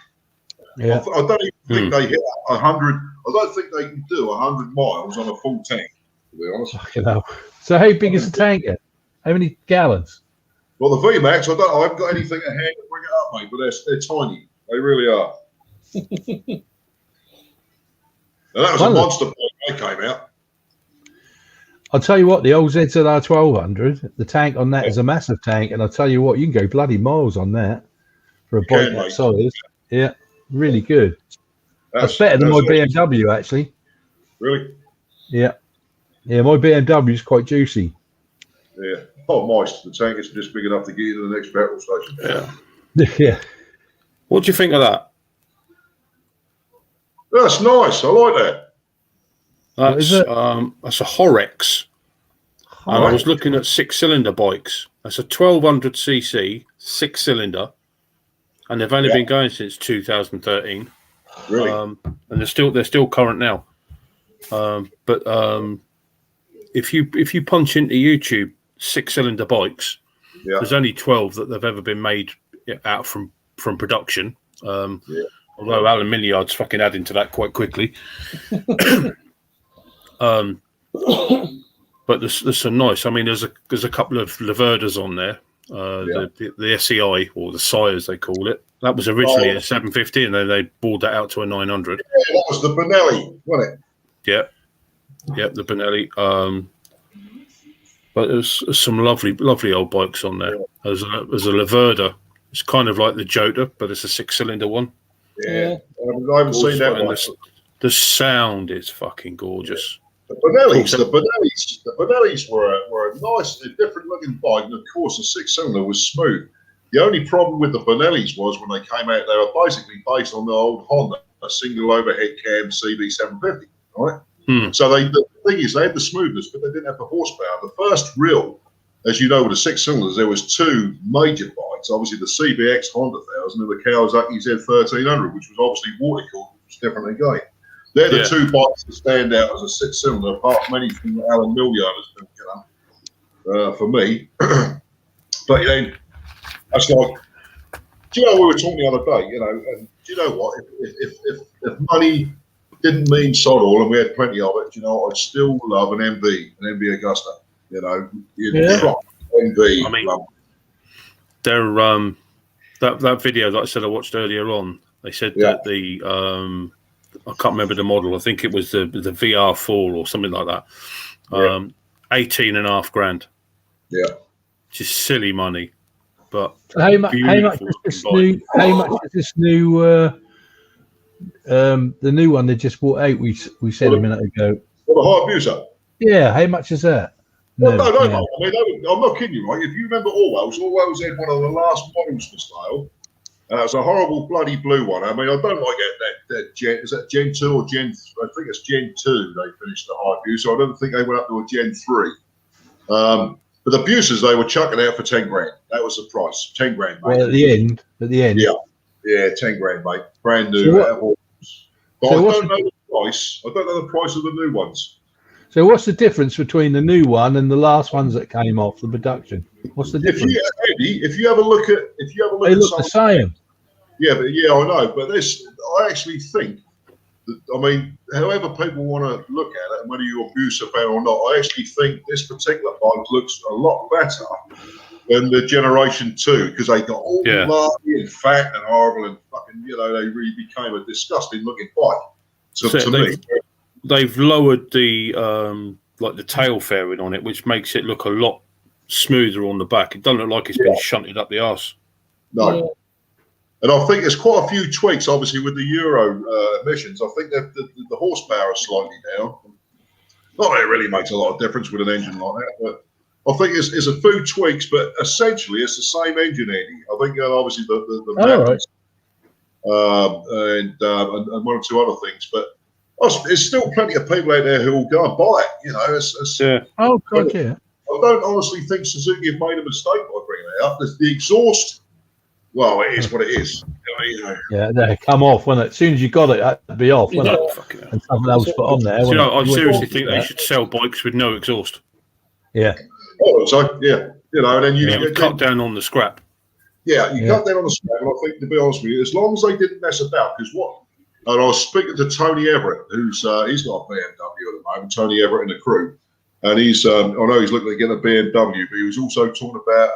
Yeah. I don't even think they hit 100. I don't think they can do 100 miles on a full tank, to be honest. So how big is the tank? How many gallons? Well, the VMAX, I haven't got anything at hand to bring it up, mate, but they're tiny. They really are. And that was a monster bike when they came out. I'll tell you what, the old ZZR 1200, the tank on that is a massive tank, and I'll tell you what, you can go bloody miles on that for a bike that size. Yeah, really good. That's better than my BMW, actually. Really? Yeah. Yeah, my BMW is quite juicy. Yeah. Oh, moist. The tank is just big enough to get you to the next petrol station. Yeah. Yeah. What do you think of that? That's nice. I like that. That's a Horex. And I was looking at 6-cylinder bikes. That's a 1200cc 6-cylinder, and they've only been going since 2013. Really? And they're still current now. But if you punch into YouTube 6-cylinder bikes, there's only 12 that they've ever been made out from production. Although Alan Milliard's fucking adding to that quite quickly. But there's some nice. I mean, there's a couple of Laverdas on there. The SEI, or the SI as they call it. That was originally a 750, and then they bought that out to a 900. Yeah, that was the Benelli, wasn't it? Yeah, the Benelli. But there's some lovely old bikes on there. There's a Laverda. It's kind of like the Jota, but it's a 6-cylinder one. Yeah. I haven't seen that one. The sound is fucking gorgeous. The Benellis were a nice, different looking bike, and of course the 6-cylinder was smooth. The only problem with the Benellis was when they came out, they were basically based on the old Honda, a single overhead cam CB750, right? So the thing is, they had the smoothness, but they didn't have the horsepower. The first real, as you know, with the 6-cylinders, there was two major bikes. Obviously, the CBX Honda 1000 and the Kawasaki Z1300, which was obviously water cooled, which was different again. They're the two bikes that stand out as a 6-cylinder, apart from anything that Alan Milliard has been, for me. But then, that's like, do you know, we were talking the other day, and do you know what? If money didn't mean sod all and we had plenty of it, I'd still love an MV Augusta, MV. I mean, they're, that video that I said I watched earlier on, they said that the, I can't remember the model. I think it was the VR4 or something like that. 18.5 grand. Yeah. Just silly money. But how much is this new? How much is this new? The new one they just brought out. We said a minute ago. Well, the Hayabusa. Yeah. How much is that? No. I mean, I'm not kidding you, right? If you remember Orwell's had one of the last models for sale. It's a horrible bloody blue one. I mean, I don't like that Gen. Is that Gen 2 or Gen? I think it's Gen 2. They finished the Hayabusa, so I don't think they went up to a Gen 3. But the Busas they were chucking out for 10 grand. That was the price. 10 grand, mate. Well, at the end. Yeah, 10 grand, mate. Brand new. So but I don't know the price. I don't know the price of the new ones. So what's the difference between the new one and the last ones that came off the production? What's the difference? If you have a look at, they look the same. Yeah, I know. But I actually think that, I mean, however people want to look at it, and whether you're a Busa fan or not, I actually think this particular bike looks a lot better than the Generation 2 because they got all lardy and fat and horrible and fucking, they really became a disgusting looking bike. To me. They've lowered the the tail fairing on it, which makes it look a lot smoother on the back. It doesn't look like it's been shunted up the arse. No. And I think there's quite a few tweaks, obviously, with the Euro emissions. I think that the horsepower is slightly down. Not that it really makes a lot of difference with an engine like that, but I think it's a few tweaks, but essentially it's the same engine, Andy. I think obviously the mappings, and one or two other things, but there's still plenty of people out there who will go and buy it. Oh, God, yeah. I don't honestly think Suzuki have made a mistake by bringing it up. The exhaust, well, it is what it is. Yeah, they come off, wouldn't it? As soon as you got it, that'd be off, wouldn't it? And something else put on there. I seriously think they should sell bikes with no exhaust. Yeah. Oh, so yeah, and then you cut down on the scrap. Yeah, you cut down on the scrap, and I think, to be honest with you, as long as they didn't mess about, because and I was speaking to Tony Everett, who's he's got a BMW at the moment, Tony Everett in the crew, and he's I know he's looking at getting a BMW, but he was also talking about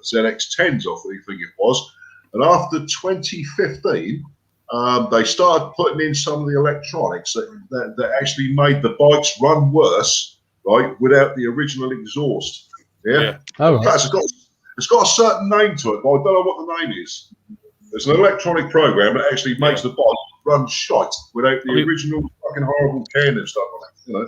ZX10s, I think it was, and after 2015, they started putting in some of the electronics that actually made the bikes run worse right, without the original exhaust. Yeah. Oh, right. It's got a certain name to it, but I don't know what the name is. It's an electronic program that actually makes the bike run shite without the original fucking horrible can and stuff on it. You know.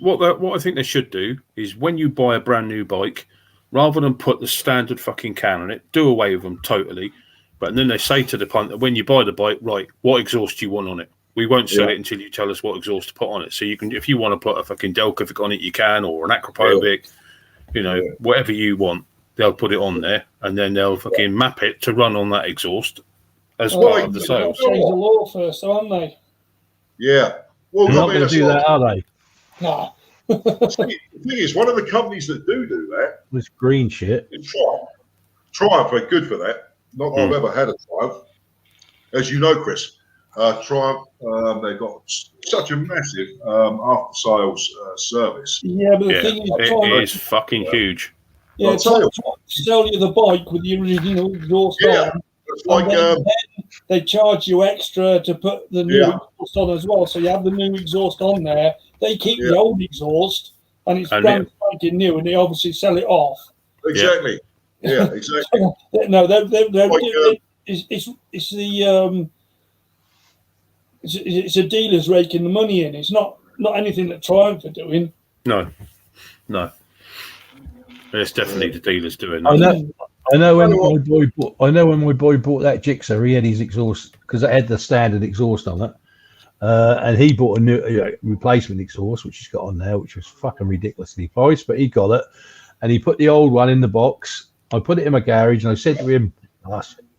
What I think they should do is when you buy a brand new bike, rather than put the standard fucking can on it, do away with them totally. But then they say to the punter, when you buy the bike, right, what exhaust do you want on it? We won't sell it until you tell us what exhaust to put on it. So you can, if you want to put a fucking Delcovic on it, you can, or an Akrapovic, you know, whatever you want, they'll put it on there, and then they'll fucking map it to run on that exhaust as part of the sales. Change the law first, aren't they? Yeah. Well, They're not going to do that, are they? Nah. The thing is, one of the companies that do that, This green shit. is Triumph. Triumph are good for that. Not that I've ever had a Triumph. As you know, Chris, Triumph, they've got such a massive after-sales service. Yeah, but the thing is, it is fucking huge. Yeah, try to sell you the bike with the original exhaust on. It's like then they charge you extra to put the new exhaust on as well. So you have the new exhaust on there. They keep the old exhaust, and it's brand spanking new, and they obviously sell it off. Exactly. Yeah, exactly. No, it's a dealer's raking the money in. It's not anything that Triumph are doing. No. It's definitely the dealers doing that. I know when my boy bought that Gixxer, he had his exhaust because it had the standard exhaust on it, and he bought a new replacement exhaust, which he's got on there, which was fucking ridiculously priced, but he got it, and he put the old one in the box. I put it in my garage, and I said to him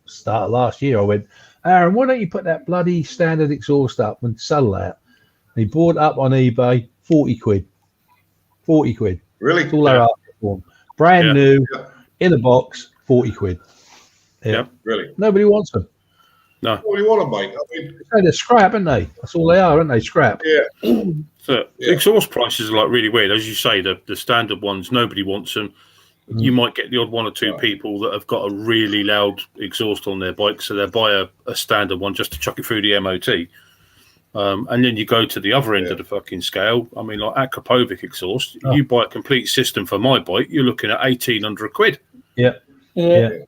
start of last year, I went, Aaron, why don't you put that bloody standard exhaust up and sell that? And he bought it up on eBay, 40 quid. 40 quid. Really? That's all they're after for. Brand new, in a box, 40 quid. Yeah. Really? Nobody wants them. No. What do you want to make? I mean, they're scrap, aren't they? That's all they are, aren't they? Scrap. Yeah. So exhaust prices are like really weird. As you say, the standard ones, nobody wants them. You might get the odd one or two people that have got a really loud exhaust on their bike, so they'll buy a standard one just to chuck it through the MOT. And then you go to the other end of the fucking scale. I mean, like Akrapovic exhaust, you buy a complete system for my bike, you're looking at 1,800 quid. Yeah. I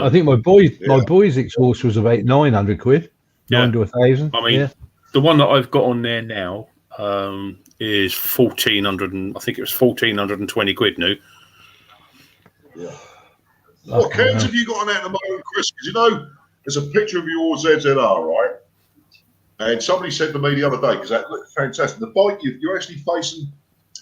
think my boy's exhaust was about 900 quid. 9 to 1,000. I mean, the one that I've got on there now is 1,400, and I think it was 1,420 quid new. Yeah. What cans have you got on there at the moment, Chris? Because you know, there's a picture of your ZZR, right? And somebody said to me the other day, because that looked fantastic. The bike you're actually facing,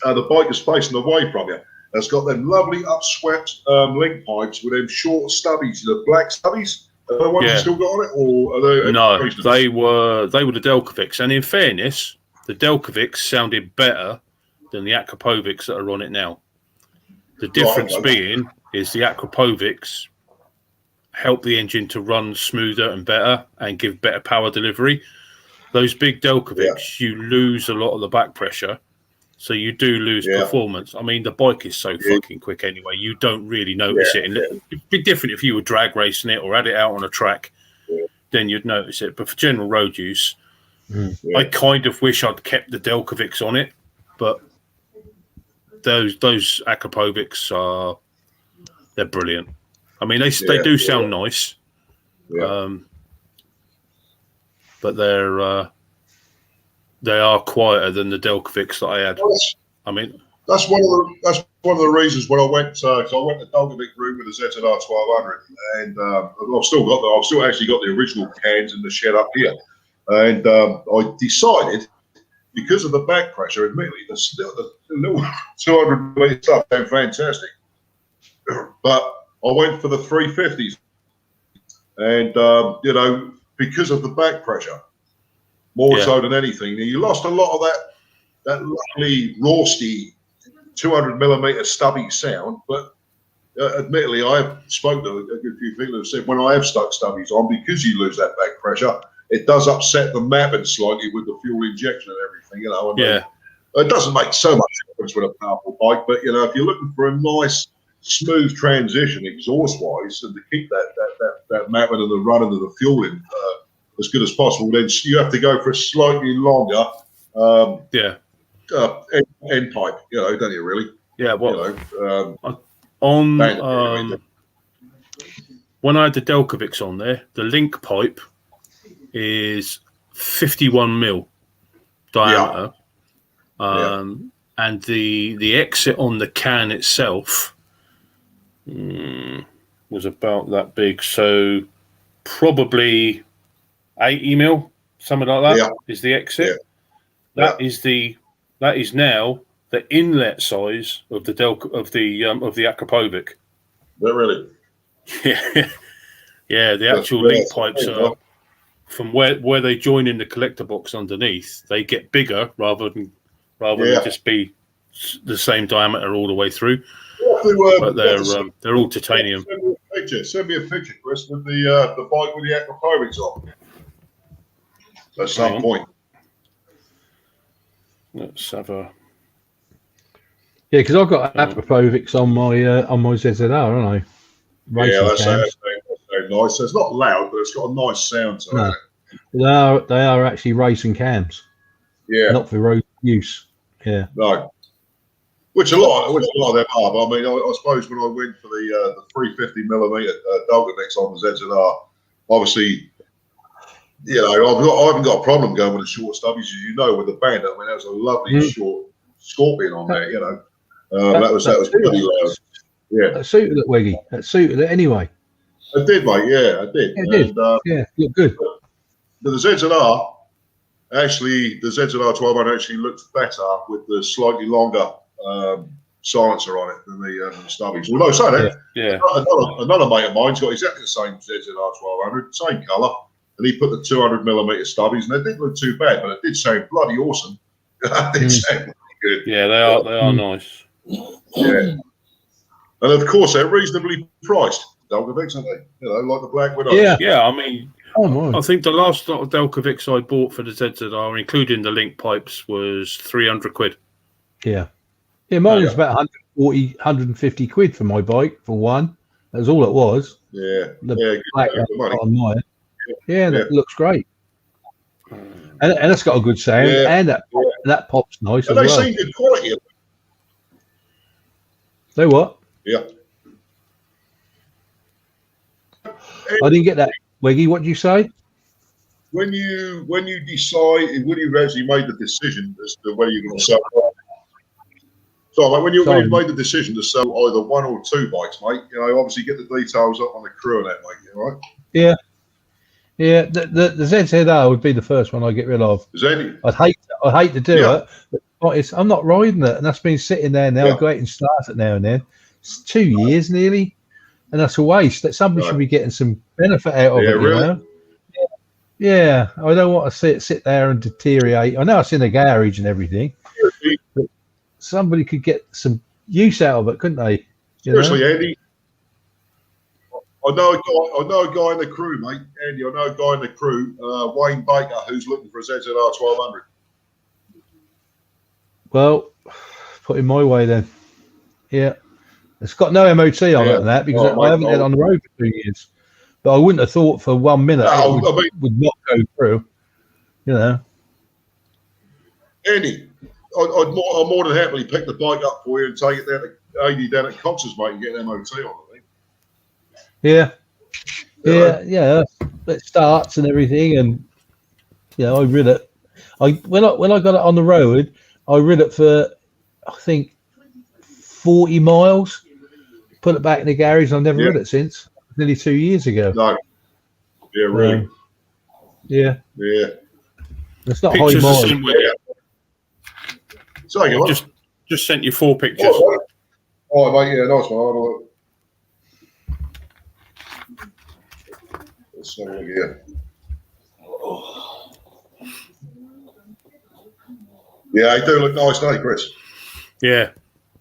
the bike is facing away from you. It's got them lovely upswept link pipes with them short stubbies, the black stubbies. Are the ones you still got on it, or are they? No, they were the Delcovics, and in fairness, the Delcovics sounded better than the Akrapovics that are on it now. The difference being is the Akrapovics help the engine to run smoother and better and give better power delivery. Those big Delcovics, you lose a lot of the back pressure, so you do lose performance. I mean, the bike is so fucking quick anyway, you don't really notice it. And it'd be different if you were drag racing it or had it out on a track, then you'd notice it. But for general road use, I kind of wish I'd kept the Delcovics on it, but those Akrapovics they're brilliant. I mean, they do sound nice, but they are quieter than the Delcovics that I had. I mean, that's one of the reasons when I went. Because I went to Delcovic route with the ZZR 1200, and I've still actually got the original cans in the shed up here, and I decided, because of the back pressure, admittedly, the little 200 litre stuff sound fantastic, but I went for the 350s, and you know, because of the back pressure, more so than anything, you lost a lot of that lovely Rorsty 200mm stubby sound. But admittedly, I've spoken to a good few people who said when I have stuck stubbies on, because you lose that back pressure, it does upset the mapping slightly with the fuel injection and everything. You know, it doesn't make so much difference with a powerful bike, but you know, if you're looking for a nice, smooth transition exhaust-wise, and to keep that mapping and the running of the fuel in as good as possible, then you have to go for a slightly longer end pipe, don't you really? Yeah, well, On when I had the Delcovics on there, the link pipe is 51 mil diameter, and the exit on the can itself was about that big. So probably 80 mil, something like that, is the exit. That is now the inlet size of the Akrapovic. Really? Yeah. The actual link pipes are from where they join in the collector box underneath. They get bigger rather than just be the same diameter all the way through. But they're all titanium. Send me a picture, Chris, with the bike with the Akrapovics on. At some point. Let's have a. Yeah, because I've got Akrapovics on my ZZR, haven't I? That's nice. So it's not loud, but it's got a nice sound to it. They are actually racing cams. Yeah. Not for road use. Yeah. No. Which a lot of them are. But I mean, I suppose when I went for the 350mm Delcovics on the ZZR, obviously, I haven't got a problem going with the short stubbies, as you know, with the Bandit. I mean, that was a lovely short Scorpion on there. That was pretty loud. Yeah, that suited it, Wiggy. That suited it anyway. It did, mate. Yeah, it did. It did. Looked good. But the ZZR, actually, the ZZR 1200 actually looks better with the slightly longer silencer on it than the stubbies. Although, so that, another mate of mine's got exactly the same ZZR 1200, same colour, and he put the 200mm stubbies, and they didn't look too bad, but it did sound bloody awesome. It did sound pretty good. Yeah, they are nice. Yeah. And of course, they're reasonably priced. Delcovics, aren't they? Like the Black Widow. Yeah. I mean, I think the last lot of Delcovics I bought for the ZZR, including the link pipes, was 300 quid. Yeah. Yeah, mine was about 140, 150 quid for my bike for one. That's all it was. Yeah. The black on mine. Yeah, that looks great. And it's got a good sound, and that pop's nice as well. They seem good quality. Say what? Yeah. I didn't get that, Wiggy. What did you say? When you decide, when you actually made the decision as to whether you're going to sell, when you made the decision to sell either one or two bikes, mate, obviously get the details up on the crew and that, mate. All right? Yeah. Yeah, the ZZR would be the first one I get rid of. I'd hate to do it, but I'm not riding it, and that's been sitting there now. I go out and start it now and then. It's 2 years nearly, and that's a waste. That somebody should be getting some benefit out of it. Really? Yeah, I don't want to see it sit there and deteriorate. I know it's in a garage and everything, but somebody could get some use out of it, couldn't they? Seriously, Andy. I know a guy in the crew, mate. Andy, I know a guy in the crew, Wayne Baker, who's looking for a ZZR 1200. Well, put it my way then. Yeah. It's got no MOT on it and that, because I haven't had it on the road for 2 years. But I wouldn't have thought for 1 minute it would not go through. Andy, I'd more than happily pick the bike up for you and take it down at Cox's, mate, and get an MOT on it. Yeah. It starts and everything, and I rid it. When I got it on the road, I rid it for I think 40 miles. Put it back in the garage, and I've never rid it since. Nearly 2 years ago. No. Yeah, really. Yeah. It's not pictures high miles. So just sent you 4 pictures. Oh, mate, yeah, nice one. Let's have a look here. Yeah, they do look nice, don't they, Chris? Yeah.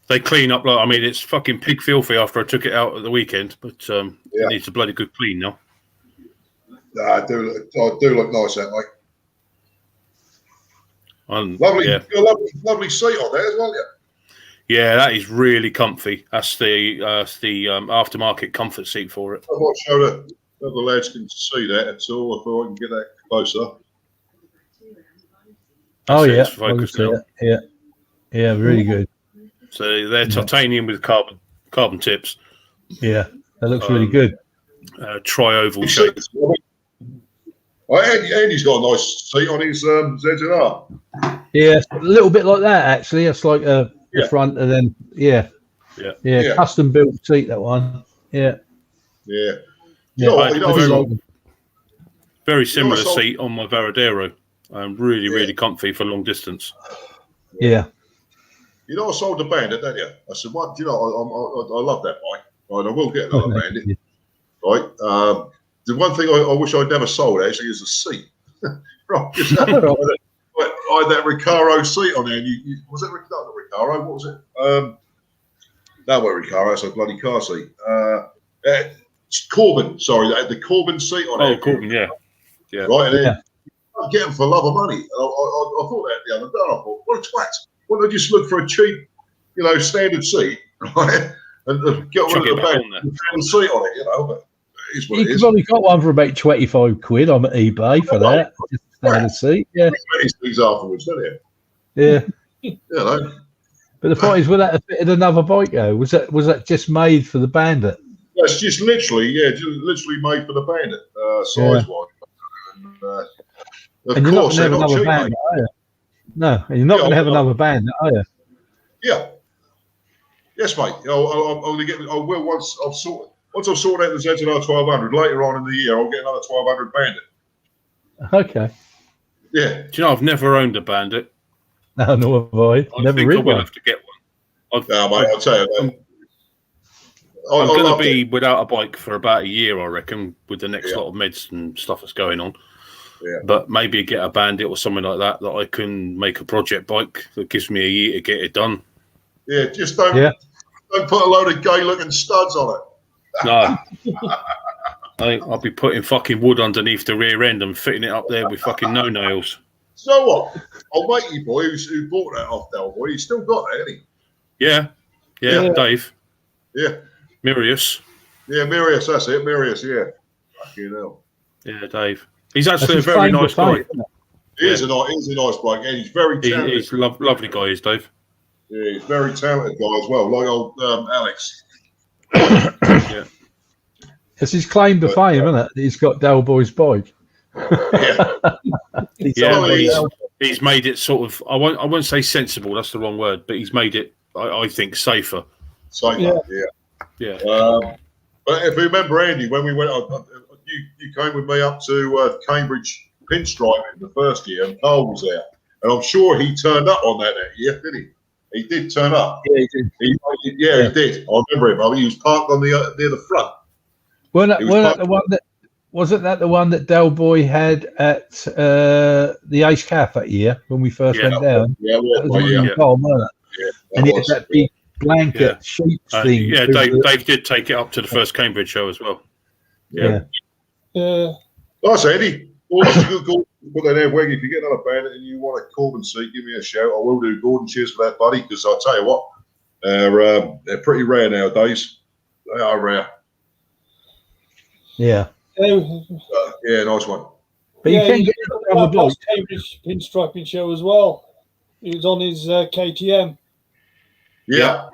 They clean up it's fucking pig filthy after I took it out at the weekend, but it needs a bloody good clean now. I do look nice, that mate. Lovely seat on there as well, Yeah, that is really comfy. That's the aftermarket comfort seat for it. I'm not sure that the lads can see that at all. I thought I can get that closer. Oh, yeah. Focus now. Yeah. Yeah, really good. So they're titanium with carbon tips. Yeah, that looks really good. Tri-oval shape. Andy's got a nice seat on his ZZR. Yeah, a little bit like that actually. It's like the front, and then custom built seat, that one. Yeah. Very similar seat on my Varadero. Really comfy for long distance. Yeah. You know, I sold the Bandit, didn't you? I said, "What? You know, I love that bike. Right, I will get another Bandit." Right. The one thing I wish I'd never sold actually is a seat. Right. I had that Recaro seat on there. And was it not the Recaro? What was it? No, what Recaro? That's a bloody car seat. Corbin. Sorry, they had the Corbin seat on there. Oh, Corbin, yeah. Right, and then I get them for love of money. And I thought that the other day. I thought, what a twat! Why don't I just look for a cheap, standard seat, right? And get one of the back and seat on it, But it is what it is. You've probably got one for about 25 quid on eBay for that. Just standard seat, yeah. These things afterwards, don't you? Yeah. But the point is, would that have fitted another bike though? Was that just made for the Bandit? That's just literally made for the Bandit, size wise. And you're not going to have another Bandit, are you? No, and you're not going to have another Bandit, are you? Yeah. Yes, mate. I'm going to get. I will once I've sorted out the ZZR 1200 later on in the year. I'll get another 1200 Bandit. Okay. Yeah. Do you know I've never owned a Bandit? No, nor have I. I think I will have to get one. Mate, I'll tell you. I'm going to be without a bike for about a year, I reckon, with the next lot of meds and stuff that's going on. Yeah. But maybe get a Bandit or something like that I can make a project bike that gives me a year to get it done. Yeah, just don't put a load of gay-looking studs on it. No. I think I'll be putting fucking wood underneath the rear end and fitting it up there with fucking no nails. So what? Old matey boy who bought that off Del Boy, he's still got it, hasn't he? Yeah, Dave. Yeah. Mirius. Yeah, Mirius, that's it. Mirius, yeah. Fucking hell. Yeah, Dave. He's actually a very nice guy. He is a nice bloke, and he's very talented. He's a lovely guy, is Dave. Yeah, he's a very talented guy as well, like old Alex. Yeah. It's his claim to fame, isn't it? He's got Del Boy's bike. He's made it sort of. I won't say sensible. That's the wrong word, but he's made it. I think safer. Safer, yeah. But if you remember, Andy, when we went, you came with me up to Cambridge pinstriping the first year, and Carl was there, and I'm sure he turned up on that year, didn't he? He did turn up. Yeah, he did. He did. I remember him. I mean, he was parked on near the front. Wasn't that the one that? Wasn't that the one that Del Boy had at the Ace Cafe that year when we first went down? Yeah, and he had that big blanket sheep thing. Yeah, Dave did take it up to the first Cambridge show as well. Yeah. Nice, Eddie. Always a good call. Put that there, Weggy. If you get another Bandit and you want a Corbin seat, give me a shout. I will do. Gordon, cheers for that, buddy, because I'll tell you what, they're pretty rare nowadays. They are rare. Yeah. Yeah, nice one. But you can get another bloke. Cambridge pinstriping show as well. He was on his KTM. Yeah.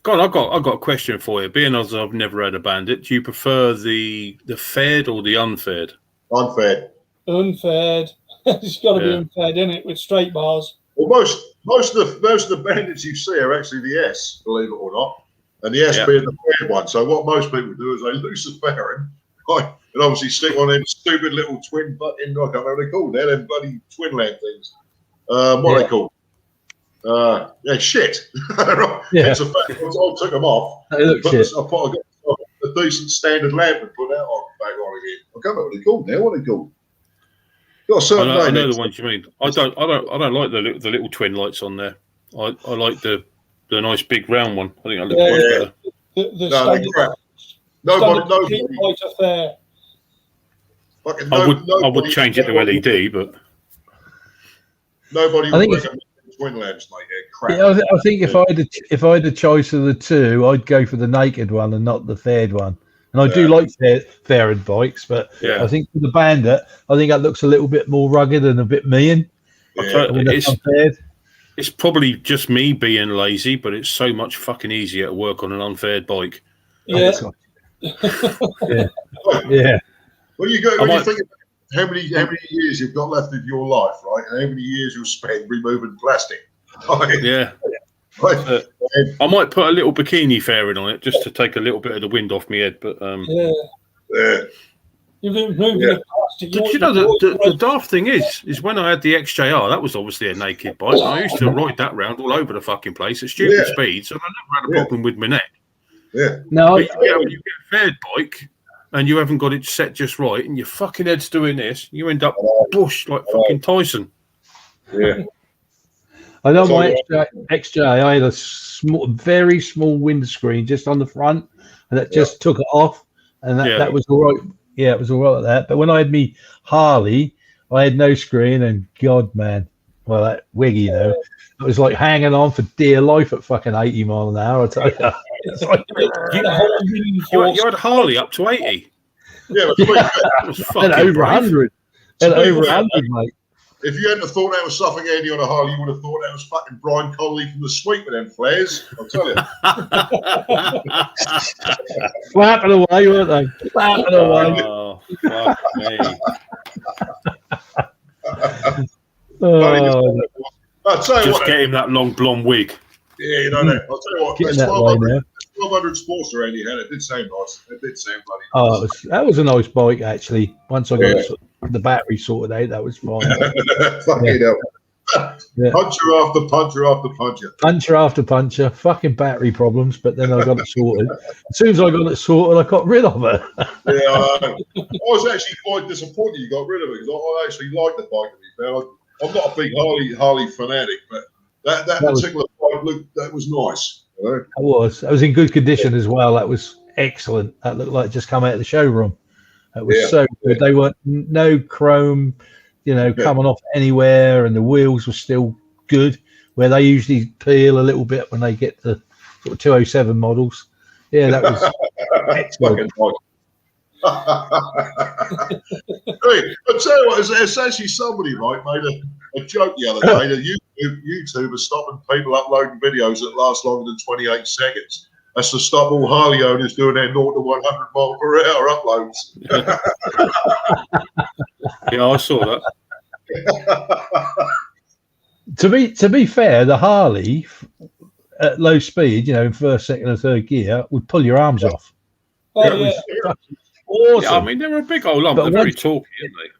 God, I've got a question for you. Being as I've never had a Bandit, do you prefer the faired or the unfaired? Unfaired. Unfaired. It's got to be unfaired, isn't it? With straight bars. Well, most of the Bandits you see are actually the S, believe it or not, and the S being the faired one. So what most people do is they loose the fairing, right, and obviously stick on them stupid little twin button. I can't remember what they're called. They're them bloody twin lamp things. What are they called? Shit. It's a fact. I took them off. They look shit. I got a decent standard lamp and put that on back on again. I can't remember what they're called now. What are they called? Got a certain I know the ones you mean. I don't like the little twin lights on there. I like the nice big round one. I think I look much better. The standard, crap. Nobody light affair. I would change it to LED, but nobody would recommend twin lamps, mate. Crap. Yeah, I think if I had a choice of the two, I'd go for the naked one and not the faired one. And I do like faired bikes, but I think for the Bandit, I think that looks a little bit more rugged and a bit mean. It's It's probably just me being lazy, but it's so much fucking easier to work on an unfaired bike. Yeah. Yeah. When you think about how many years you've got left of your life, right, and how many years you'll spend removing plastic. Right? Yeah. Right. I might put a little bikini fairing on it just to take a little bit of the wind off my head. But yeah. You've been moving the plastic. You know, the daft thing is when I had the XJR, that was obviously a naked bike. I used to ride that round all over the fucking place at stupid speeds, and I never had a problem with my neck. Yeah. No, when you get a faired bike and you haven't got it set just right, and your fucking head's doing this, you end up bushed like fucking Tyson. Yeah. I know my XJ, I had a very small windscreen just on the front, and that just took it off, and that was all right. Yeah, it was all right with that. But when I had me Harley, I had no screen, and God, man, well, that wiggy though, it was like hanging on for dear life at fucking 80 mile an hour. I tell you, you had Harley up to 80. Yeah, it was fucking over 100. And over 100, mate. If you hadn't have thought that was something Andy on a Harley, you would have thought that was fucking Brian Connolly from The Sweep with them flares. I'll tell you. Flapping away, weren't they? Flapping away. Oh, fuck me. I'll tell you Just what, get him that long blonde wig. Yeah, you know that. I'll tell you what, Getting that way now. 1200 Sportster Andy had. It did sound nice. It did sound bloody nice. Oh, that was a nice bike, actually. Once I got the battery sorted out, that was fine. Fucking hell. Puncher after puncher after puncher. Puncher after puncher. Fucking battery problems, but then I got it sorted. As soon as I got it sorted, I got rid of it. I was actually quite disappointed you got rid of it, because I actually like the bike, to be fair. I'm not a big Harley fanatic, but that particular bike looked, that was nice. You know? It was in good condition as well. That was excellent. That looked like it just come out of the showroom. It was so good. They weren't no chrome, coming off anywhere, and the wheels were still good, where they usually peel a little bit when they get the sort of 207 models. Yeah, that was excellent. Hey, I'll tell you what, it's actually somebody, right, made a joke the other day that YouTube is stopping people uploading videos that last longer than 28 seconds. That's to stop all Harley owners doing their 0 to 100 mile per hour uploads. Yeah, I saw that. To be fair, the Harley at low speed, in first, second, and third gear, would pull your arms off. Oh, Awesome. Yeah, I mean, they're a big old lump. They're very talky, aren't they?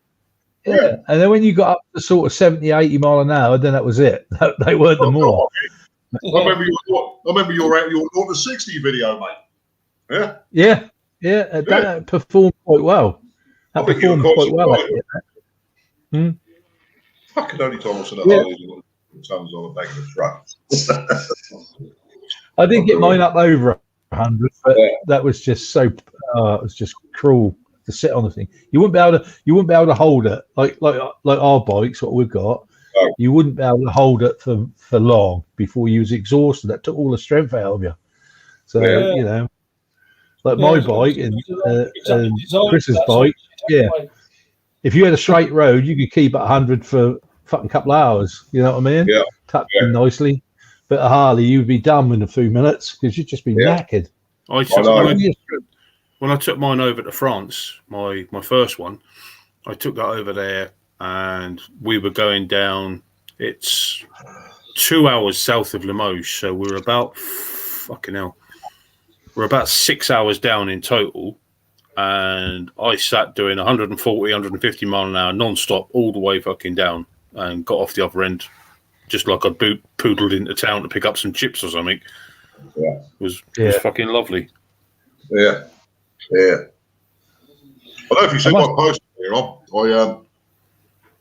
Yeah, and then when you got up to sort of 70, 80 mile an hour, then that was it. They weren't the more. I remember your 0 to 60 video, mate. Yeah. That performed quite well. That performed quite well. Fucking only time I said that Harley on the back of the truck. I did get mine up over 100, but that was just so. It was just cruel to sit on the thing. You wouldn't be able to hold it like our bikes. What we've got, you wouldn't be able to hold it for long before you was exhausted. That took all the strength out of you. So like my bike and Chris's bike. Yeah, if you had a straight road, you could keep at 100 for fucking couple of hours. You know what I mean? Yeah. Tucked in nicely. But a Harley, you'd be done in a few minutes because you'd just be knackered. When I took mine over to France, my first one, I took that over there, and we were going down. It's 2 hours south of Limoges, so we're about 6 hours down in total. And I sat doing 140, 150 mile an hour non-stop all the way fucking down, and got off the other end just like I poodled into town to pick up some chips or something. Yeah. It was fucking lovely. Yeah. I don't know if you see my post here. I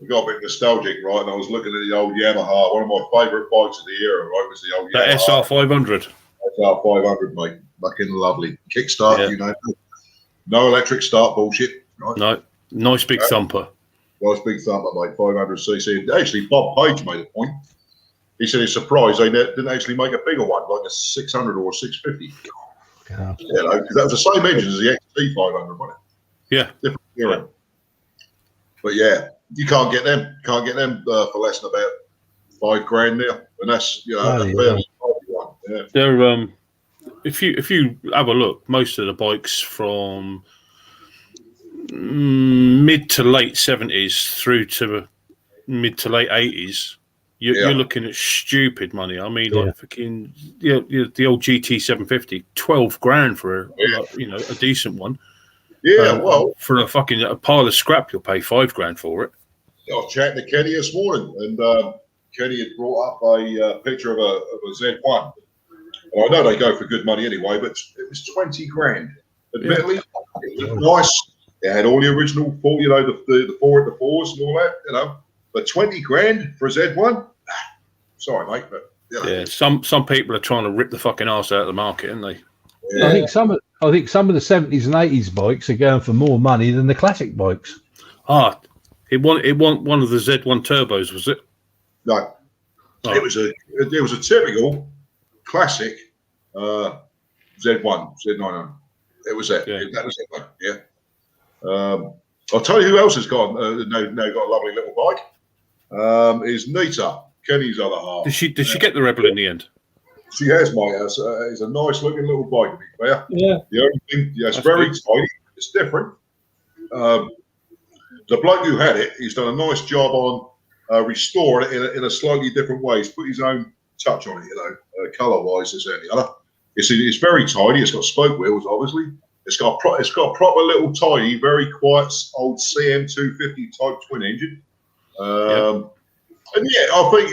got a bit nostalgic, right? And I was looking at the old Yamaha. One of my favourite bikes of the era, right, was the old Yamaha. SR500. SR500, mate. Fucking lovely. Kickstart, no electric start bullshit. Right? No, nice big thumper. Nice big thumper, mate. 500cc. Actually, Bob Page made a point. He said he's surprised they didn't actually make a bigger one, like a 600 or a 650. Yeah. Because that was the same engine as the XT500, wasn't it? Yeah. Different era. But yeah, you can't get them. For less than about 5 grand now, and that's a fairly pricey one. Yeah. They're if you have a look, most of the bikes from mid to late 70s through to mid to late 80s, you're looking at stupid money. I mean, like fucking the old GT 750, 12 grand for a decent one. Yeah, well, for a pile of scrap, you'll pay 5 grand for it. I was chatting to Kenny this morning, and Kenny had brought up a picture of a Z1. Well, I know they go for good money anyway, but it was 20 grand. Admittedly, it looked nice. It had all the original, the 4x4s and all that, But 20 grand for a Z1? Sorry, mate, but some people are trying to rip the fucking arse out of the market, aren't they? Yeah. I think some of the 70s and 80s bikes are going for more money than the classic bikes. It want one of the Z1 turbos, was it? No, it was a typical classic Z1, Z900. It was it. That was it. Yeah. I'll tell you who else has got got a lovely little bike. Is Nita, Kenny's other half. Did she get the Rebel in the end? She has, mate. It's a nice looking little bike, to be fair. Yeah. The only thing, it's very tidy. It's different. The bloke who had it, he's done a nice job on restoring it in a slightly different way. He's put his own touch on it, colour-wise, this and the other. It's very tidy. It's got spoke wheels, obviously. It's got a proper little tiny, very quiet old CM250 type twin engine. And I think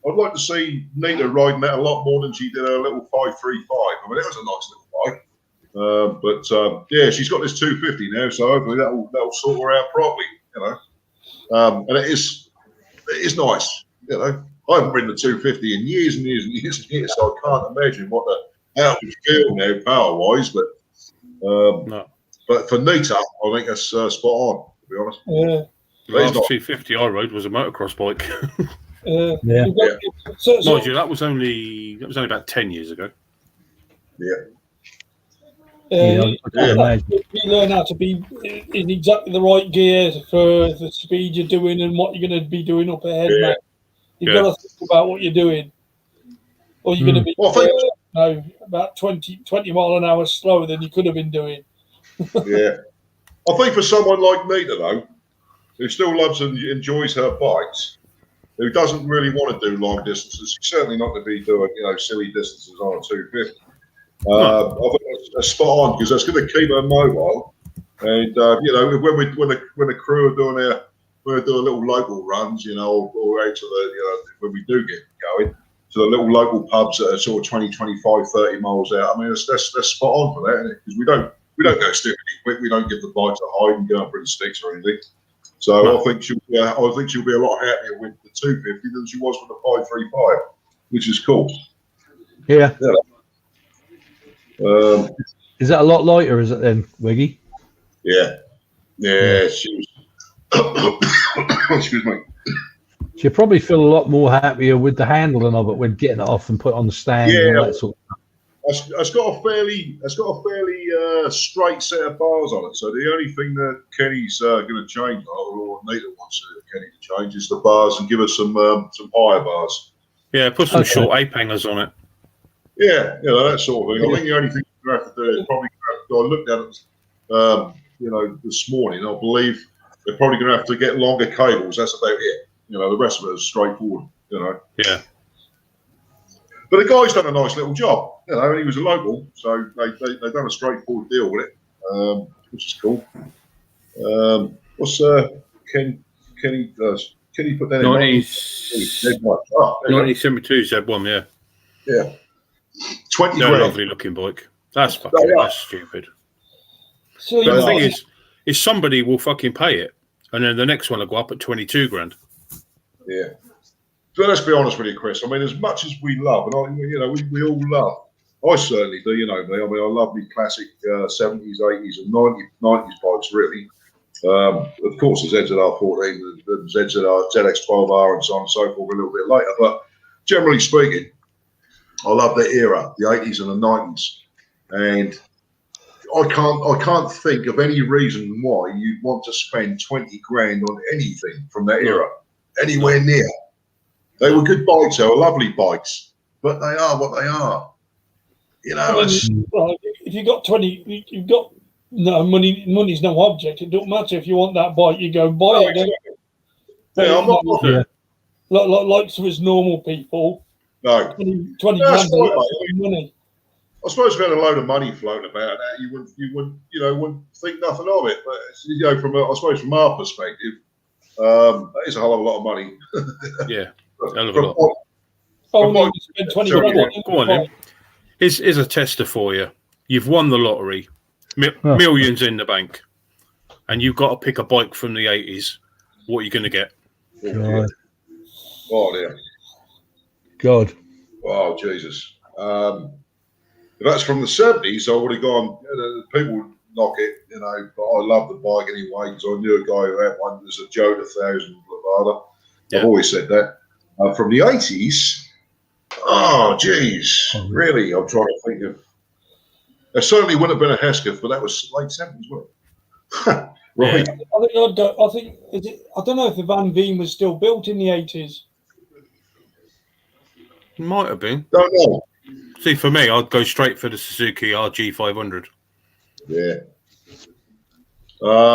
I'd like to see Nita riding that a lot more than she did her little 535. I mean, it was a nice little bike. She's got this 250 now, so hopefully that'll sort her out properly, And it is nice, I haven't ridden the 250 in years and years and years and years, so I can't imagine how it would feel now power-wise. But but for Nita, I think that's spot on, to be honest. Yeah. The last 250 I rode was a motocross bike. Mind you, that was only about 10 years ago. You learn how to be in exactly the right gear for the speed you're doing and what you're going to be doing up ahead, mate. You've got to think about what you're doing, or you're going to be about 20 mile an hour slower than you could have been doing. I think for someone like Nita, though, who still loves and enjoys her bikes, who doesn't really want to do long distances, she's certainly not going to be doing silly distances on a 250. I think that's spot on, because that's going to keep her mobile. And when the crew are doing we're doing little local runs, or out to when we do get going to the little local pubs that are sort of 20, 25, 30 miles out. I mean, that's spot on for that, isn't it? Because we don't go stupidly quick. We don't give the bikes a hide and go and bring sticks or anything. So I think she'll be a lot happier with the 250 than she was with the 535, which is cool. Yeah. Is that a lot lighter? Is it then, Wiggy? Yeah. She was. Excuse me. She'll probably feel a lot more happier with the handling of it when getting it off and put it on the stand. And all that sort of stuff. It's got a fairly straight set of bars on it. So the only thing that Kenny's going to change, or Nita wants Kenny to change, is the bars and give us some higher bars. Yeah, put some short ape hangers on it. Yeah, that sort of thing. I think the only thing you have to do is probably I looked at it, this morning. I believe they're probably going to have to get longer cables. That's about it. The rest of it is straightforward. Yeah. But the guy's done a nice little job. And he was a local, so they've done a straightforward deal with it, which is cool. What's Kenny does? Can you put that in? 1972 Z1, yeah. 20 They're grand. a lovely looking bike. That's stupid. So the thing is somebody will fucking pay it, and then the next one will go up at 22 grand. Yeah. But let's be honest with you, Chris. I mean, as much as we love, and we all love. I certainly do. I love me classic 70s, 80s, and 90s bikes. Really. Of course, the ZZR14, the ZZR ZX12R, and so on and so forth a little bit later. But generally speaking, I love that era, the 80s and the 90s, and I can't think of any reason why you'd want to spend 20 grand on anything from that era, anywhere near. They were good bikes. They were lovely bikes, but they are what they are. You know, well, if you got 20, you've got no money. Money's no object. It don't matter if you want that bike, you go and buy it. exactly. Yeah, I'm not. Like for us normal people. No, 20 that's grand right, money. I suppose if you had a load of money floating about, you wouldn't think nothing of it. But I suppose from our perspective, that is a hell of a lot of money. Yeah, hell of a lot. Oh no, you spend 20 grand. Go on, then. Here's a tester for you. You've won the lottery, millions in the bank, and you've got to pick a bike from the 80s. What are you going to get? Oh dear. God. Oh Jesus. If that's from the 70s, I would have gone. People would knock it, but I love the bike anyway because I knew a guy who had one. There's a Joe 1000 Levada. I've always said that. From the 80s. Oh, geez. Really? I'm trying to think of. It certainly wouldn't have been a Hesketh, but that was late 70s, wasn't it? Right. I don't know if the Van Veen was still built in the 80s. Might have been. Don't know. See, for me, I'd go straight for the Suzuki RG500. Yeah.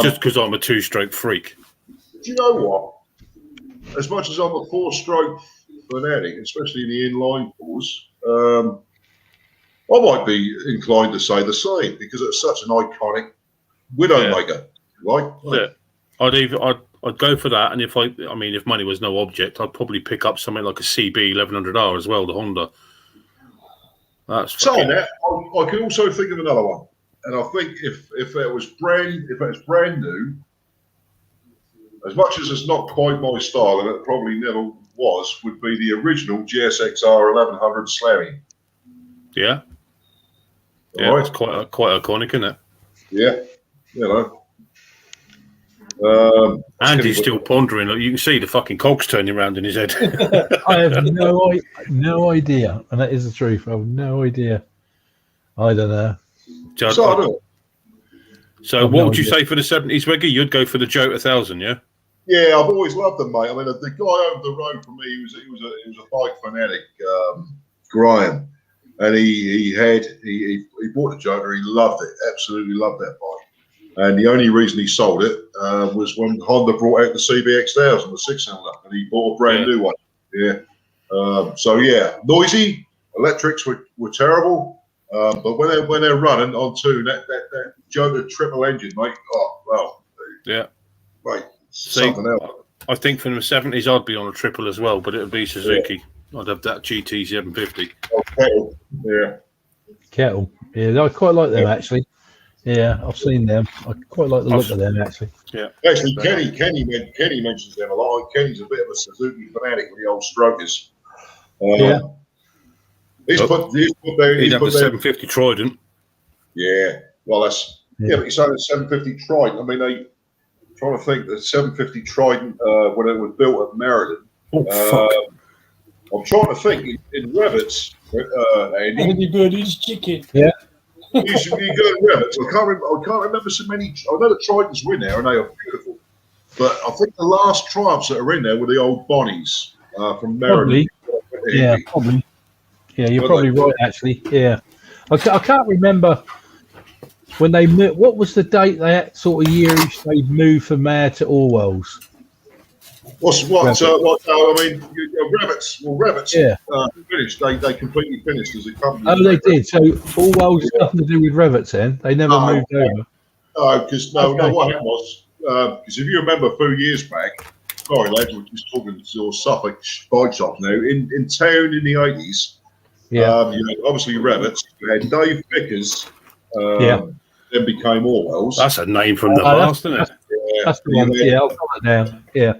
Just because I'm a two-stroke freak. Do you know what? As much as I'm a four-stroke fanatic, especially in the inline fours, I might be inclined to say the same because it's such an iconic Widowmaker, right? Yeah. I'd go for that, and if money was no object, I'd probably pick up something like a CB 1100R as well, the Honda. So now, I can also think of another one, and I think if it was brand new, as much as it's not quite my style, and it probably never was, would be the original GSXR 1100 Slammy. Yeah. Yeah, right. It's quite iconic, isn't it? Yeah, Andy's still pondering. You can see the fucking cogs turning around in his head. I have no idea, and that is the truth. I have no idea. I don't know. So what would you say for the 70s, Reggie? You'd go for the Joe 1000, yeah? Yeah, I've always loved them, mate. I mean, the guy over the road from me, he was a bike fanatic, Graham, and he bought the Joker. He loved it, absolutely loved that bike. And the only reason he sold it was when Honda brought out the CBX1000, the 6-cylinder, and he bought a brand new one. Yeah. Noisy. Electrics were terrible, but when they're running on tune, that Joker triple engine, mate. Oh well. Yeah. Right. Something else. I think from the 70s, I'd be on a triple as well, but it would be Suzuki. Yeah. I'd have that GT 750. Oh, Kettle. Yeah. Kettle. Yeah, I quite like them actually. Yeah, I've seen them. I quite like the look of them, actually. Yeah. Actually, Kenny mentions them a lot. Kenny's a bit of a Suzuki fanatic with the old Strokers. He'd have the 750 Trident. Yeah. Well, that's... Yeah, but he's saying the 750 Trident. I mean, I'm trying to think, the 750 Trident, when it was built at Meriden. I'm trying to think, in Revits, Andy Birdie's chicken. Yeah. You go to Revits. I can't remember so many. I know the Tridents were in there, and they are beautiful. But I think the last Triumphs that are in there were the old Bonnies from Meriden. Yeah, probably. Yeah, you're probably right, actually. Yeah. I can't remember when they moved. What was the date that sort of year each they moved from there to Orwell's? Revits. Well, Revits finished. They completely finished as a company. Oh, they did. So Orwell's nothing to do with Revits then? They never moved over? No, because what happened was, because if you remember a few years back, sorry lads, we're just talking to Suffolk bike shops now, in town in the 80s, you had obviously Revits, you had Dave Vickers, then became Orwell's. That's a name from the past, isn't it? That's the one. I'll put it down. Yeah.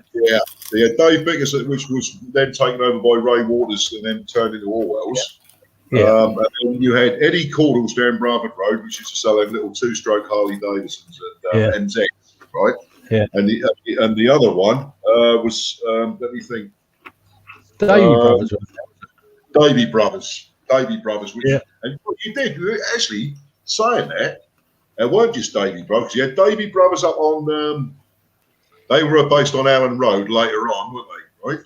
They had Dave Vickers, which was then taken over by Ray Waters and then turned into Orwell's. And then you had Eddie Caudle's down Bradford Road, which used to sell them little two-stroke Harley Davidsons and MZ, right? Yeah. And the other one was let me think. Davy Brothers. Which, and what you did actually saying that. It weren't just Davy Brothers. You had Davy Brothers up on. They were based on Allen Road later on, weren't they? Right.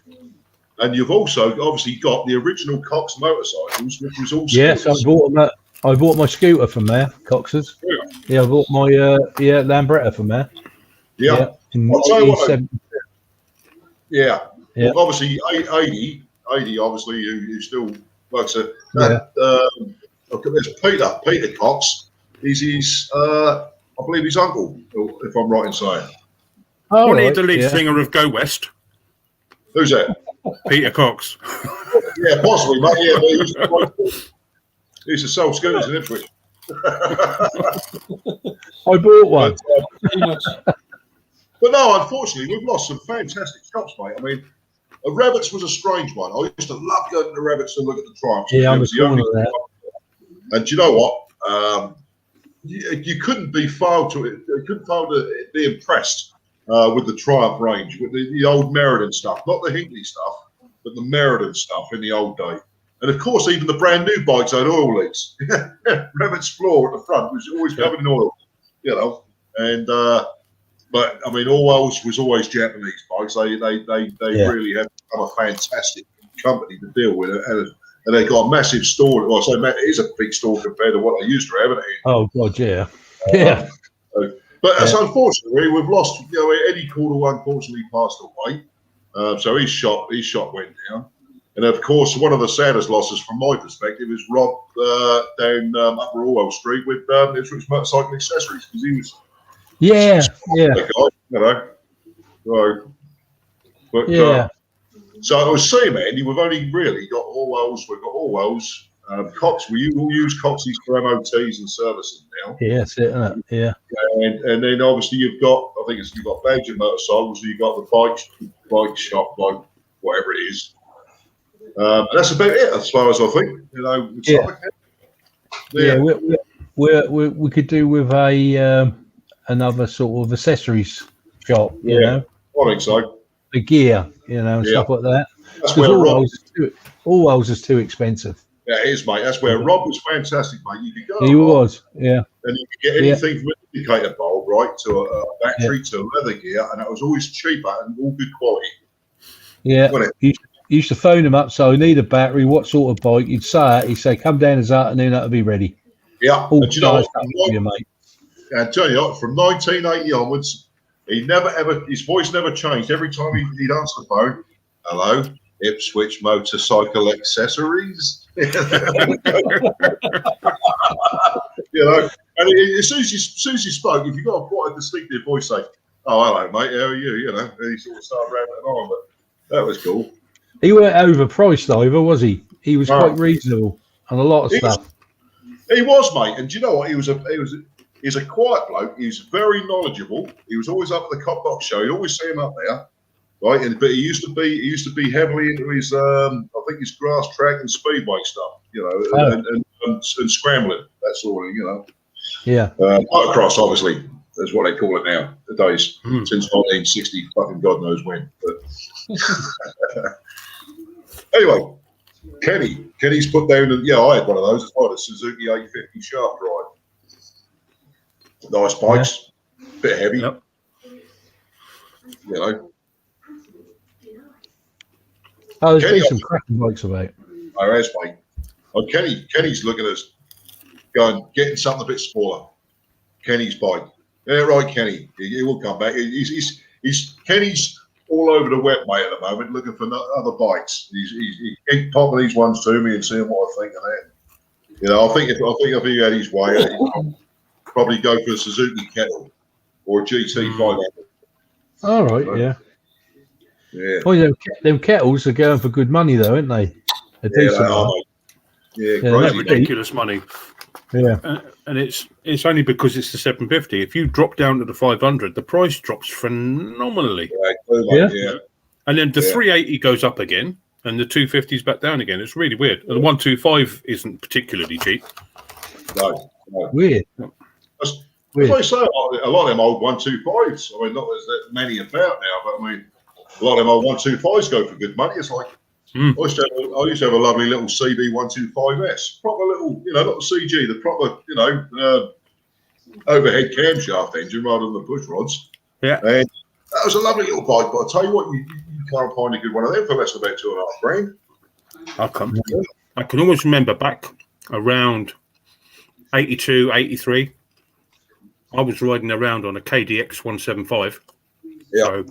And you've also obviously got the original Cox motorcycles, which was all Yes, I bought my scooter from there, Cox's. Yeah, I bought my Lambretta from there. Yeah. In I'll tell you what, 87. Yeah. Yeah. Well, obviously, 80, obviously, who still works at there's Peter Cox. He's his, I believe, his uncle, if I'm right in saying. Oh, Wasn't he the lead singer of Go West? Who's that? Peter Cox. Yeah, possibly, mate. Yeah, but he used to sell scooters in Ipswich. I bought one. But no, unfortunately, we've lost some fantastic shops, mate. I mean, Rabbits was a strange one. I used to love going to Rabbits to look at the Triumphs. Yeah, I'm the only that. And do you know what? You couldn't be failed to be impressed with the Triumph range, with the old Meriden stuff, not the Hinkley stuff, but the Meriden stuff in the old day. And of course, even the brand new bikes had oil leaks. Rabbit's floor at the front was always covered in oil, you know. And but I mean, Orwell's was always Japanese bikes. They really have become a fantastic company to deal with, and they got a massive store. Well, so it is a big store compared to what they used to have, isn't it? Oh God, yeah, yeah. But that's unfortunately we've lost. You know, Eddie Caldwell unfortunately passed away, so his shop went down. And of course, one of the saddest losses from my perspective is Rob down Upper Orwell Street with Ipswich Motorcycle Accessories, because he was yeah. guy, you know. So it was C-Man. We've only really got Orwells. We've got Orwells. Cox. We all use Coxes for MOTs and servicing now. Yeah, that's it, isn't it? Yeah. And then obviously you've got Badger Motorcycles. You've got the bike shop, like whatever it is. That's about it as far as I think. You know. We could do with a another sort of accessories shop. You know, I think so. The gear, you know, and stuff like that. That's where Orwell's is too expensive. Yeah, it is, mate. That's where Rob was fantastic, mate. You could go. He was, yeah. And you could get anything from an indicator bulb, right, to a battery, to leather gear, and that was always cheaper and all good quality. Yeah. You used to phone him up, so I need a battery. What sort of bike? You'd say it. He'd say, "Come down this afternoon, that'll be ready." Yeah. And you know, mate. I tell you what, from 1980 onwards, his voice never changed. Every time he'd answer the phone, "Hello, Ipswich Motorcycle Accessories." You know, and as soon as you spoke, if you got quite a distinctive voice, say, "Oh, hello, mate, how are you?" You know, and he sort of started rambling on, but that was cool. He weren't overpriced either, was he? He was quite reasonable on a lot of stuff. He was, mate, and do you know what? He's a quiet bloke. He's very knowledgeable. He was always up at the Cop Box show. You always see him up there, right? But he used to be heavily into his I think his grass track and speed bike stuff, you know, and scrambling, that sort of, you know. Yeah. Motocross, obviously, is what they call it now nowadays, since 1960, fucking God knows when. But anyway, Kenny's put down, and I had one of those as well, the Suzuki 850 Sharp Drive. Nice bikes, bit heavy, you know. Oh, there's been some cracking bikes about. Oh, has, mate. Oh, Kenny's looking at us, getting something a bit smaller. Kenny's bike. Yeah, right, Kenny. He will come back. Kenny's all over the web, mate, at the moment, looking for other bikes. He's popping these ones to me and seeing what I think of that. You know, I think if he had his way, he'd probably go for a Suzuki Kettle or a GT 500. All right, yeah. Yeah. Well, them kettles are going for good money, though, aren't they? Crazy ridiculous money. Yeah. And it's only because it's the 750. If you drop down to the 500, the price drops phenomenally. Yeah. And then the 380 goes up again, and the 250 is back down again. It's really weird. And the 125 isn't particularly cheap. No. Weird. As I say, a lot of them old 125s. I mean, not there's that many about now, but I mean, a lot of them old 125s go for good money. It's like I used to have a lovely little CB 125S, proper little, not the CG, the proper, overhead camshaft engine rather than the push rods. Yeah, and that was a lovely little bike. But I tell you what, you can't find a good one of them for less than about $2.5 grand. I can always remember back around 82, 83. I was riding around on a KDX 175. Yeah. So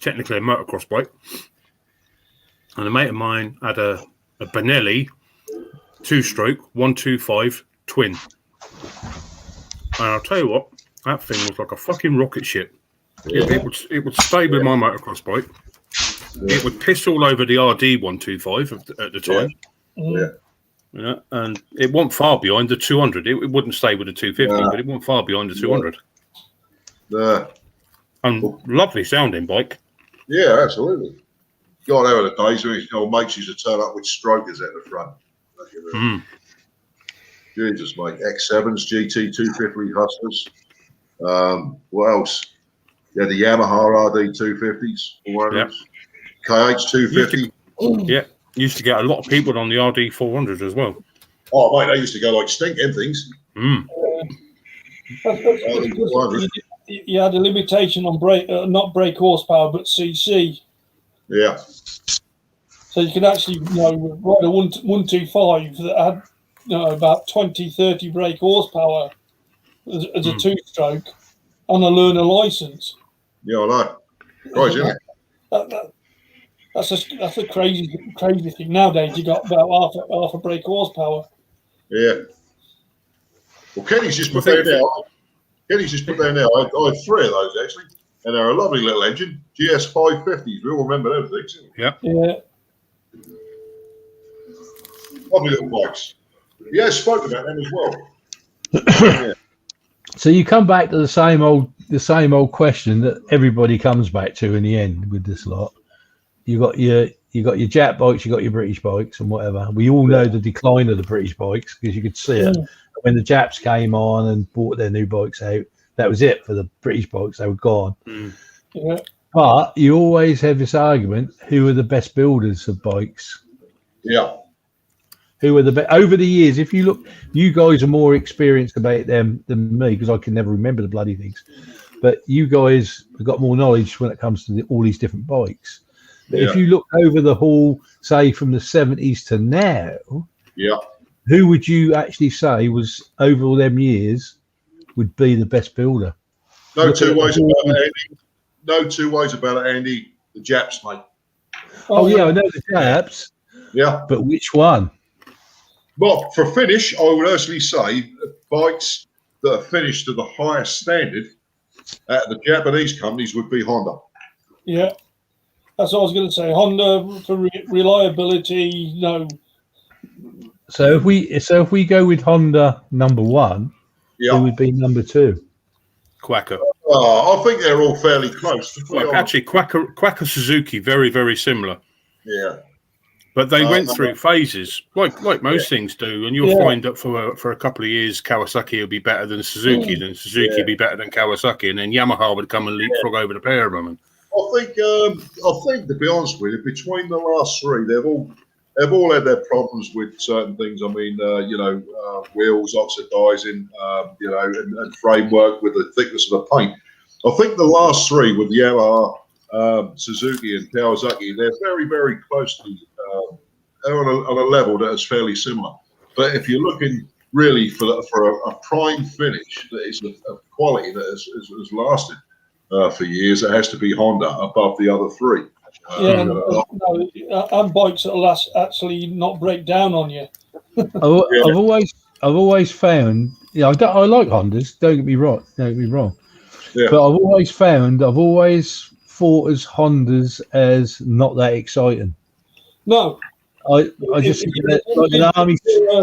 technically a motocross bike. And a mate of mine had a Benelli 2-stroke 125 twin. And I'll tell you what, that thing was like a fucking rocket ship. It would stay with my motocross bike. It would piss all over the RD 125 at the time. Yeah. You know, and it wasn't far behind the 200. It wouldn't stay with the 250, but it wasn't far behind the 200. And lovely sounding bike. Yeah, absolutely. God, there were the days when old mates used to turn up with strokers at the front. Jesus, mate. X7s, GT 250 Hustlers. What else? Yeah, the Yamaha RD 250s. Yep. KH 250. Yeah, used to get a lot of people on the RD 400 as well. Oh, mate, they used to go like stinking things. You had a limitation on brake, not brake horsepower, but CC. Yeah. So you could actually, ride a 125 that had, about 20, 30 brake horsepower as a 2-stroke on a learner license. Yeah, I know. Crazy, isn't it? That's a crazy thing. Nowadays, you got about half a brake horsepower. Yeah. Well, Kenny's just put down now. I had 3 of those actually, and they're a lovely little engine. GS 550s. We all remember those things. Yeah. Lovely little bikes. Yeah, spoke about them as well. Yeah. So you come back to the same old question that everybody comes back to in the end with this lot. You got your Jap bikes, you got your British bikes, and whatever. We all know the decline of the British bikes because you could see it when the Japs came on and bought their new bikes out. That was it for the British bikes; they were gone. Yeah. But you always have this argument: who are the best builders of bikes? Yeah. Who are the best over the years? If you look, you guys are more experienced about them than me because I can never remember the bloody things. But you guys have got more knowledge when it comes to all these different bikes. But if you look over the whole, say from the 70s to now, who would you actually say was over all them years would be the best builder? No two ways about it, Andy. No two ways about it, Andy. The Japs, mate. Oh yeah, I know the Japs. Yeah. But which one? Well, for finish, I would actually say bikes that are finished to the highest standard at the Japanese companies would be Honda. Yeah. That's what I was going to say. Honda for reliability, no. So if we go with Honda number 1, who would be number 2? Quacker. I think they're all fairly close. Actually, Quacker Suzuki, very, very similar. Yeah. But they went through phases, like most things do, and you'll find that for a couple of years, Kawasaki will be better than Suzuki, then Suzuki will be better than Kawasaki, and then Yamaha would come and leapfrog over the pair of them. I think, to be honest with you, between the last 3, they've all had their problems with certain things. I mean, wheels oxidizing, and framework with the thickness of the paint. I think the last 3 with Yamaha, Suzuki, and Kawasaki, they're very, very close to. They're on a level that is fairly similar. But if you're looking really for a prime finish that is of quality that has lasted for years, it has to be Honda above the other 3. And bikes that will actually not break down on you. I've always found, I like Hondas. Don't get me wrong. Yeah. But I've always thought as Hondas as not that exciting. No. I just think they're like an army,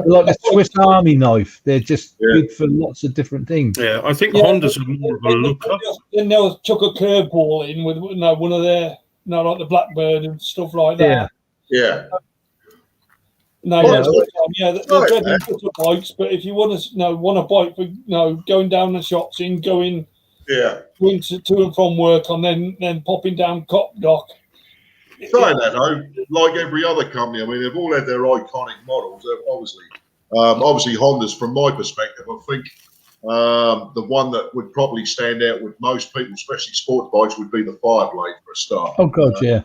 like a Swiss Army knife. They're just good for lots of different things. Yeah, I think Hondas are more of a looker. Then they'll chuck a curveball in with one of their, like the Blackbird and stuff like that. Yeah. They're dreading bikes. But if you want a bike for going down the shops going to and from work, and then popping down Cop Dock. Saying that though, like every other company, I mean, they've all had their iconic models. Obviously, Honda's, from my perspective, I think The one that would probably stand out with most people, especially sports bikes, would be the Fireblade for a start. Oh God, yeah.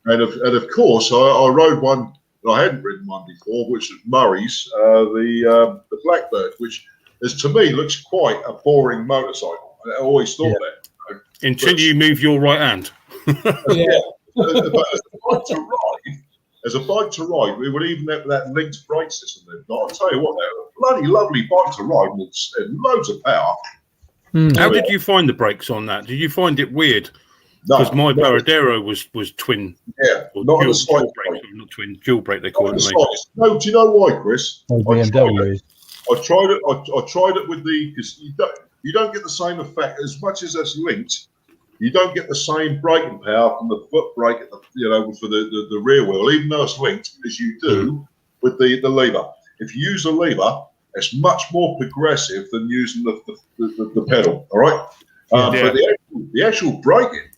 And of course, I rode one. I hadn't ridden one before, which was Murray's, the Blackbird, which to me looks quite a boring motorcycle. I always thought that. Until you move your right hand. Yeah. But as a bike to ride, we would even have that linked brake system. I'll tell you what, they're a bloody lovely bike to ride with loads of power. How did you find the brakes on that? Did you find it weird? Because my Paradero was twin. Yeah, not dual, dual brake, not twin, dual brake. They call it. No, do you know why, Chris? BMW. I tried it with because you don't get the same effect as much as that's linked. You don't get the same braking power from the foot brake, for the rear wheel, even though it's linked, as you do with the lever. If you use a lever, it's much more progressive than using the pedal. All right, but the actual braking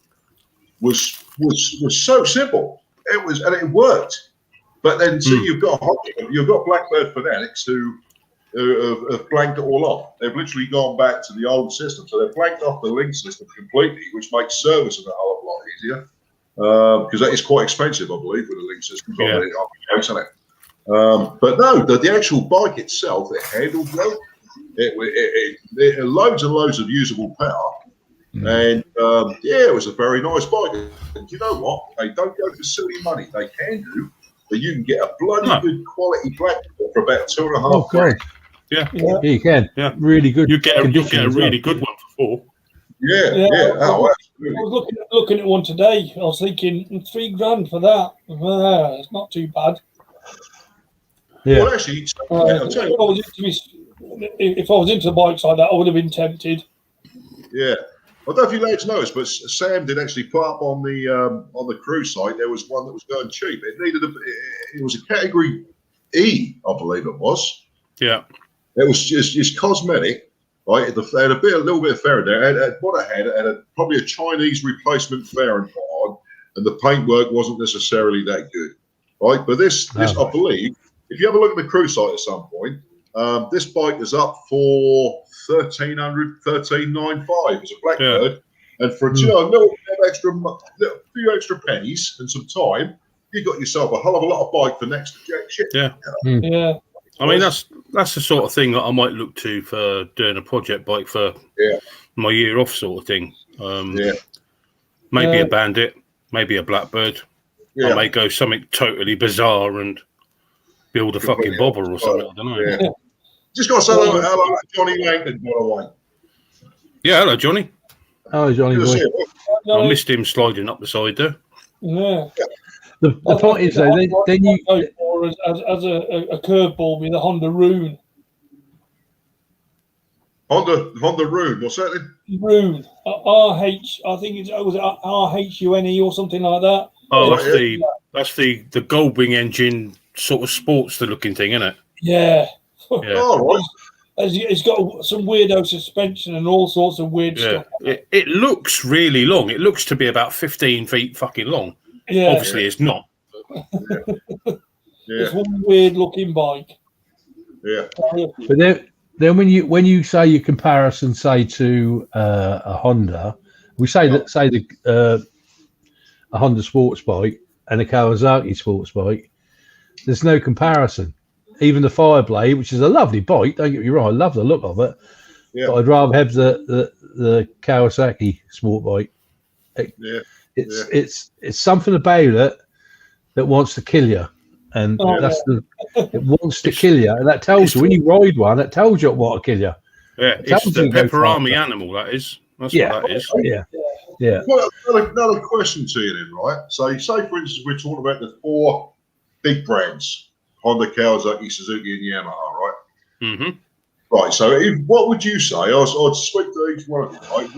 was so simple. It worked. But then you've got Blackbird fanatics who have blanked it all off. They've literally gone back to the old system. So they've blanked off the link system completely, which makes servicing a hell of a lot easier. Because that is quite expensive, I believe, with the link system. But no, the actual bike itself, it handled well. It had loads and loads of usable power. And it was a very nice bike. And you know what? They don't go for silly money. They can do, but you can get a bloody good quality Blackbird for about $2.5 grand. Yeah, you can. Yeah, really good. You get a really good one for $4. Yeah. I was looking at one today. I was thinking $3 grand for that. It's not too bad. Yeah. Well, actually, if I was into bikes like that, I would have been tempted. Yeah. I don't know if you lads noticed, but Sam did actually put up on the crew site. There was one that was going cheap. It was a category E, I believe it was. Yeah. It was just cosmetic, right? It had a little bit of Faraday. What it had probably a Chinese replacement fairing on, and the paintwork wasn't necessarily that good, right? But this I believe, if you have a look at the crew site at some point, this bike is up for $1,395 as a Blackbird, and for a few extra pennies and some time, you got yourself a hell of a lot of bike for next to jack shit. Yeah. Yeah. I mean, that's the sort of thing that I might look to for doing a project bike for my year off sort of thing. Maybe a Bandit, maybe a Blackbird. I may go something totally bizarre and build a fucking bobber or something. I don't know. Yeah. Just got to say hello to Johnny Langton, by the way. Yeah, hello, Johnny. Oh, Johnny boy. I missed him sliding up the side there. Yeah. The point is, though, then you as a curveball with a Honda Rune. Honda Rune, what's that then? Rune, RH. I think it was RHUNE or something like that. Oh, that's the Goldwing engine sort of Sportster looking thing, isn't it? Yeah. Oh, right. It's got some weirdo suspension and all sorts of weird stuff. It looks really long. It looks to be about 15 feet fucking long. Yeah. Obviously, it's not. It's one weird looking bike. Yeah. But then when you say your comparison, say to a Honda, we say a Honda sports bike and a Kawasaki sports bike, there's no comparison. Even the Fireblade, which is a lovely bike, don't get me wrong, I love the look of it. Yeah. But I'd rather have the Kawasaki sport bike. It's something about it that wants to kill you, and it wants to kill you, and that tells you when you ride one. That tells you what will kill you. Yeah, it's the Pepperami animal. That is. That's what that is. Yeah. Well, another question to you then, right? So, say for instance, we're talking about the 4 big brands: Honda, Kawasaki, Suzuki, and Yamaha, right? Mm-hmm. Right. So, what would you say? I'd speak to each one of you. Like,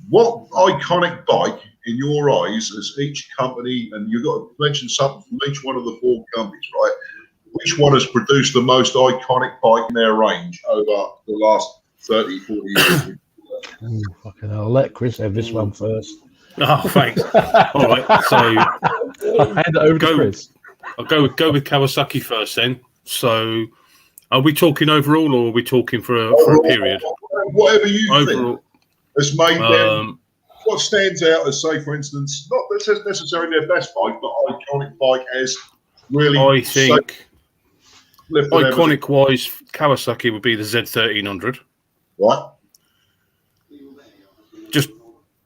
what iconic bike in your eyes as each company, and you've got to mention something from each one of the 4 companies, right? Which one has produced the most iconic bike in their range over the last 30, 40 years? Fucking hell, I'll let Chris have this one first. Oh, thanks. All right, so I'll hand it over to Chris. I'll go with Kawasaki first then. So Are we talking overall, or are we talking for a period? Whatever you think Overall, has made them. What stands out as, say, for instance, not necessarily their best bike, but iconic bike as really. I think iconic iconic-wise, Kawasaki would be the Z1300. Right. Just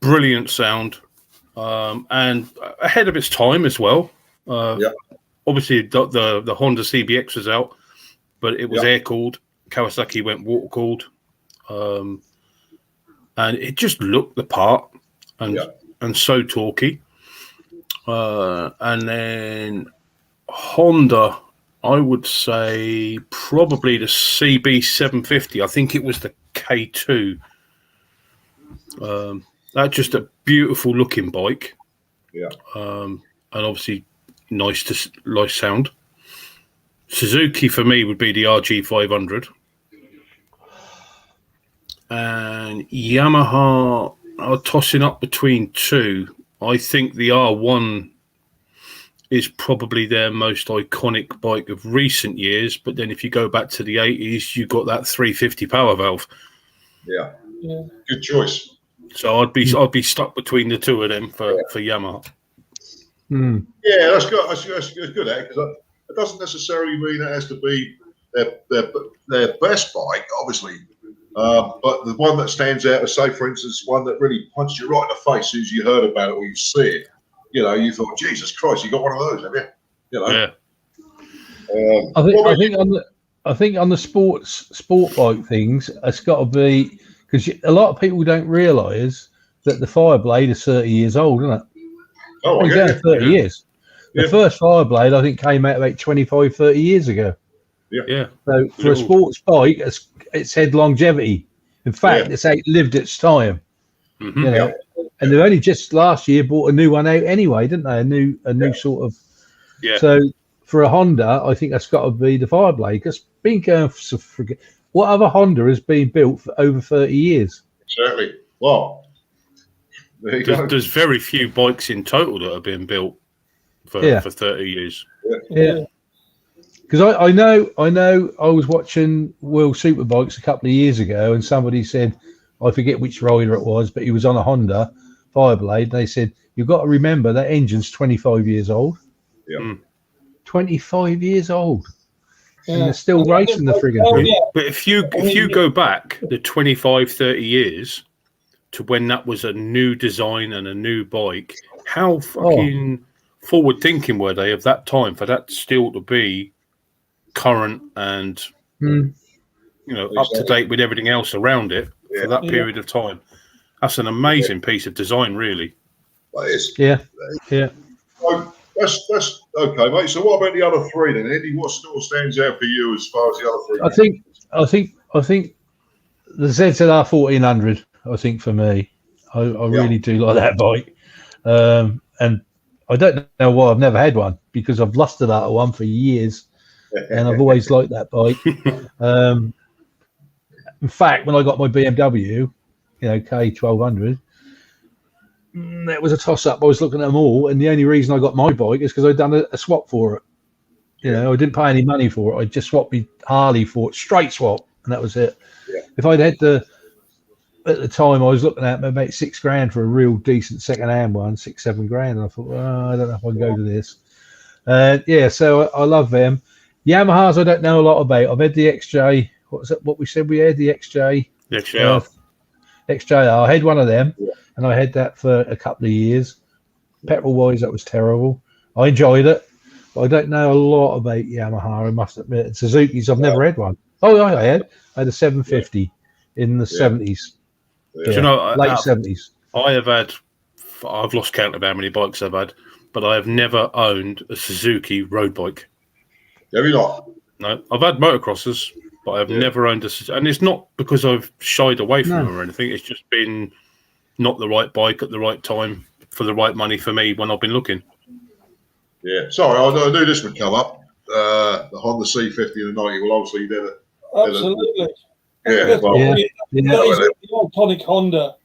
brilliant sound, and ahead of its time as well. Obviously, the Honda CBX was out, but it was air-cooled. Kawasaki went water-cooled. And it just looked the part and so torquey. And then Honda, I would say probably the CB750. I think it was the K2. That's just a beautiful looking bike. Yeah. And obviously nice sound. Suzuki for me would be the RG500. And Yamaha are tossing up between two. I think the R1 is probably their most iconic bike of recent years. But then if you go back to the 80s, you've got that 350 power valve. Yeah. Good choice. So I'd be stuck between the two of them for Yamaha. Yeah, that's good. That's good, because it doesn't necessarily mean it has to be their best bike, obviously. But the one that stands out, say, for instance, one that really punched you right in the face as soon as you heard about it or you see it. You know, you thought, Jesus Christ, you got one of those, have you? You know. Yeah. I think on the sport bike things, it's got to be, because a lot of people don't realise that the Fireblade is 30 years old, isn't it? Oh, yeah. 30 years. The first Fireblade, I think, came out about 25, 30 years ago. Yeah. So for a sports bike, it's had longevity. In fact, it's outlived its time. Mm-hmm. You know, and they only just last year bought a new one out anyway, didn't they? A new sort of. Yeah. So for a Honda, I think that's got to be the Fireblade. Because been going for what other Honda has been built for over 30 years? Certainly. Well, there's very few bikes in total that have been built for 30 years. Yeah. Because I know I was watching World Superbikes a couple of years ago, and somebody said, I forget which rider it was, but he was on a Honda Fireblade. They said, you've got to remember that engine's 25 years old. Yeah. 25 years old. And they're still racing the friggin' thing. But if you go back the 25, 30 years to when that was a new design and a new bike, how fucking forward thinking were they of that time for that still to be current and up to date with everything else around it for that period of time? That's an amazing piece of design, really. That is. Yeah. So that's okay, mate. So what about the other three then, Andy? What still stands out for you as far as the other three? I think the ZZR 1400. I think for me, I really do like that bike, and I don't know why I've never had one, because I've lusted after one for years. And I've always liked that bike. In fact, when I got my BMW, K1200, it was a toss-up. I was looking at them all, and the only reason I got my bike is because I'd done a swap for it. I didn't pay any money for it. I just swapped my Harley for it, straight swap, and that was it. Yeah. If I'd had at the time, I was looking at about $6,000 for a real decent second-hand one, $6-7 grand, and I thought, I don't know if I can go to this. So I love them. Yamahas, I don't know a lot about. I've had the XJ. What was it? What we said we had? The XJ. The XJR. XJR. I had one of them, and I had that for a couple of years. Petrol-wise, that was terrible. I enjoyed it, but I don't know a lot about Yamaha, I must admit. And Suzuki's, I've never had one. Oh, I had a 750 in the 70s. Do you know, late 70s. I've lost count of how many bikes I've had, but I have never owned a Suzuki road bike. Have you not? No, I've had motocrossers, but I've never owned and it's not because I've shied away from them or anything. It's just been not the right bike at the right time for the right money for me when I've been looking. Yeah, sorry, I knew this would come up. The Honda C50 and the 90. Well, obviously you did it. Absolutely. Yeah, the iconic Honda.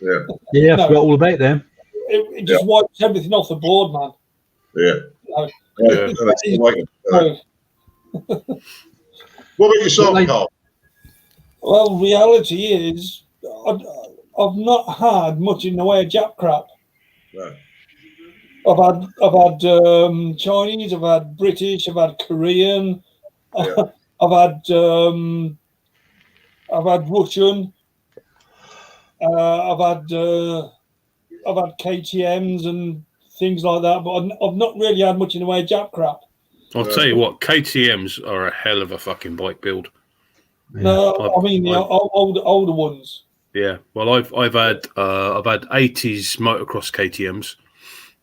Yeah, I forgot all about them. It just wipes everything off the board, man. What about yourself, Carl? Well, reality is, I've not had much in the way of Jap crap. No. I've had Chinese, I've had British, I've had Korean, Yeah. I've had Russian, I've had KTM's and things like that, but I've not really had much in the way of Jap crap. I'll tell you what, KTM's are a hell of a fucking bike build. Yeah. No, I mean the older ones. Yeah, well, I've had 80s motocross KTM's,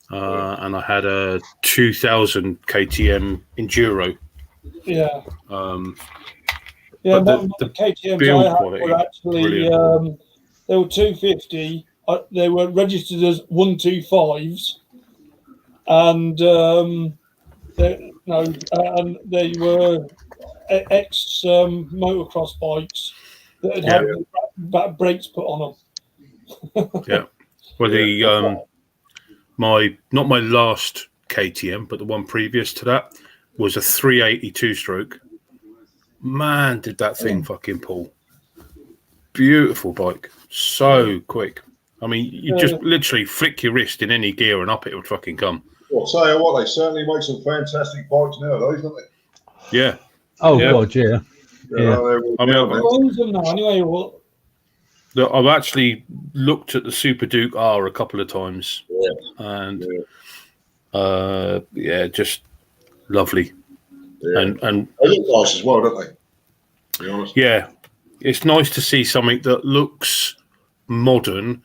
and I had a 2000 KTM Enduro. Yeah. But the KTM's build I had quality, were actually brilliant. they were 250. They were registered as 125s, and they were ex motocross bikes that had had the brakes put on them. Yeah. Well, not my last KTM, but the one previous to that was a 382 stroke. Man, did that thing fucking pull. Beautiful bike. So quick. I mean, you just literally flick your wrist in any gear and up it would fucking come. Well, I'll tell you what, they certainly make some fantastic bikes nowadays, don't they? Yeah. Oh, God, yeah. Yeah. I mean, anyway, I've actually looked at the Super Duke R a couple of times, and just lovely. Yeah. And they look nice as well, don't they? To be honest. Yeah, it's nice to see something that looks modern,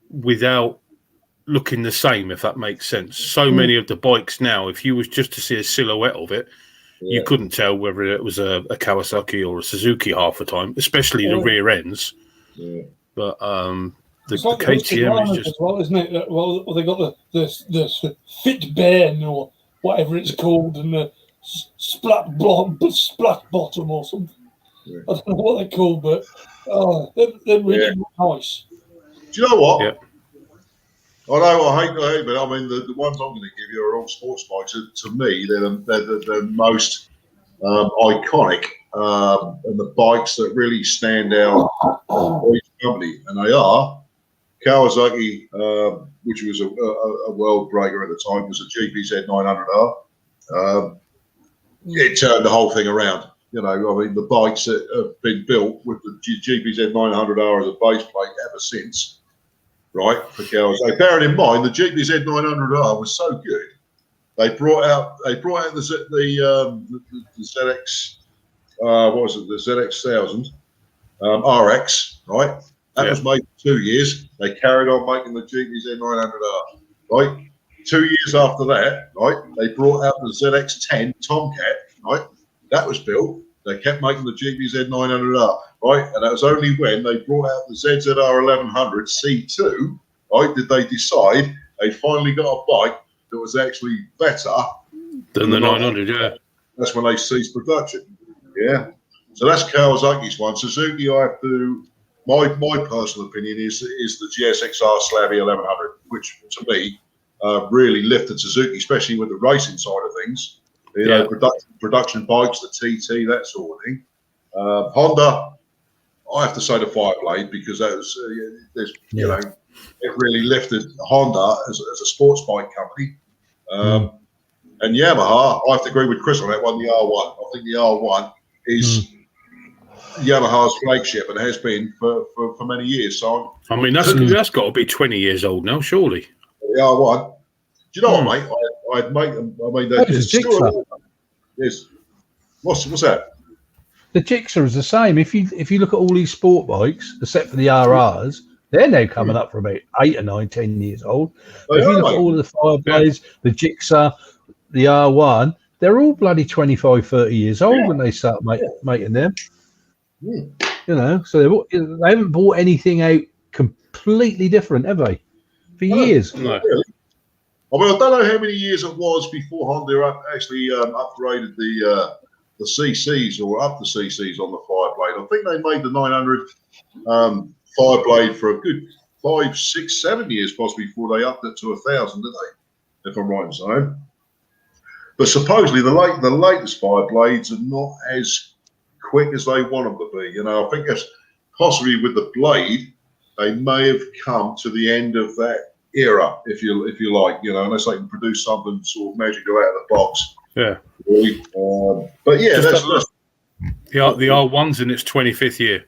without looking the same, if that makes sense. So many of the bikes now, if you was just to see a silhouette of it, you couldn't tell whether it was a Kawasaki or a Suzuki half the time, especially the rear ends. Yeah. But the KTM is just well, isn't it? Well, they got the Fit Ben or whatever it's called, and the splat bottom or something. Yeah. I don't know what they're called, but they're really nice. Do you know what? Yeah. I know I hate, but I mean the ones I'm going to give you are all sports bikes. To me, they're the most iconic and the bikes that really stand out for each company, and they are Kawasaki, which was a world breaker at the time, was a GPZ 900R. It turned the whole thing around. You know, I mean, the bikes that have been built with the GPZ 900R as a base plate ever since. Right, for Kawasaki. Bearing in mind, the GPZ 900R was so good, they brought out the ZX. What was it? The ZX1000 RX. Right, that was made for 2 years. They carried on making the GPZ 900R. Right, 2 years after that, right, they brought out the ZX10 Tomcat. Right, that was built. They kept making the GPZ 900R. Right, and that was only when they brought out the ZZR 1100 C2, right, did they decide they finally got a bike that was actually better than the 900. Yeah, that's when they ceased production. Yeah, so that's Kawasaki's one. Suzuki, I have to. My personal opinion is the GSXR Slavy 1100, which to me really lifted Suzuki, especially with the racing side of things. You know, production bikes, the TT, that sort of thing. Honda. I have to say the Fireblade because that was, you know, it really lifted Honda as a sports bike company. And Yamaha, I have to agree with Chris on that one, the R1. I think the R1 is Yamaha's flagship and has been for many years. So I mean, that's got to be 20 years old now, surely. The R1. Do you know what, mate? I'd make them. I mean, yes. What's that? The Gixxer is the same. If you look at all these sport bikes, except for the RRs, they're now coming up for about 8 or 9, 10 years old. If you look at all the Fireblades, the Gixxer, the R1, they're all bloody 25, 30 years old when they start making them. You know, so they haven't bought anything out completely different, have they? For years. No. Really? I mean, I don't know how many years it was before Honda actually upgraded the CCs or up the CCs on the Fireblade. I think they made the 900 Fireblade for a good 5, 6, 7 years possibly before they upped it to 1,000, didn't they? If I'm right in saying. But supposedly the latest Fireblades are not as quick as they want them to be. You know, I think that's possibly with the Blade, they may have come to the end of that era, if you like, you know, unless they can produce something sort of magical out of the box. Yeah. Really. But yeah, Just that's the R1's in its 25th year.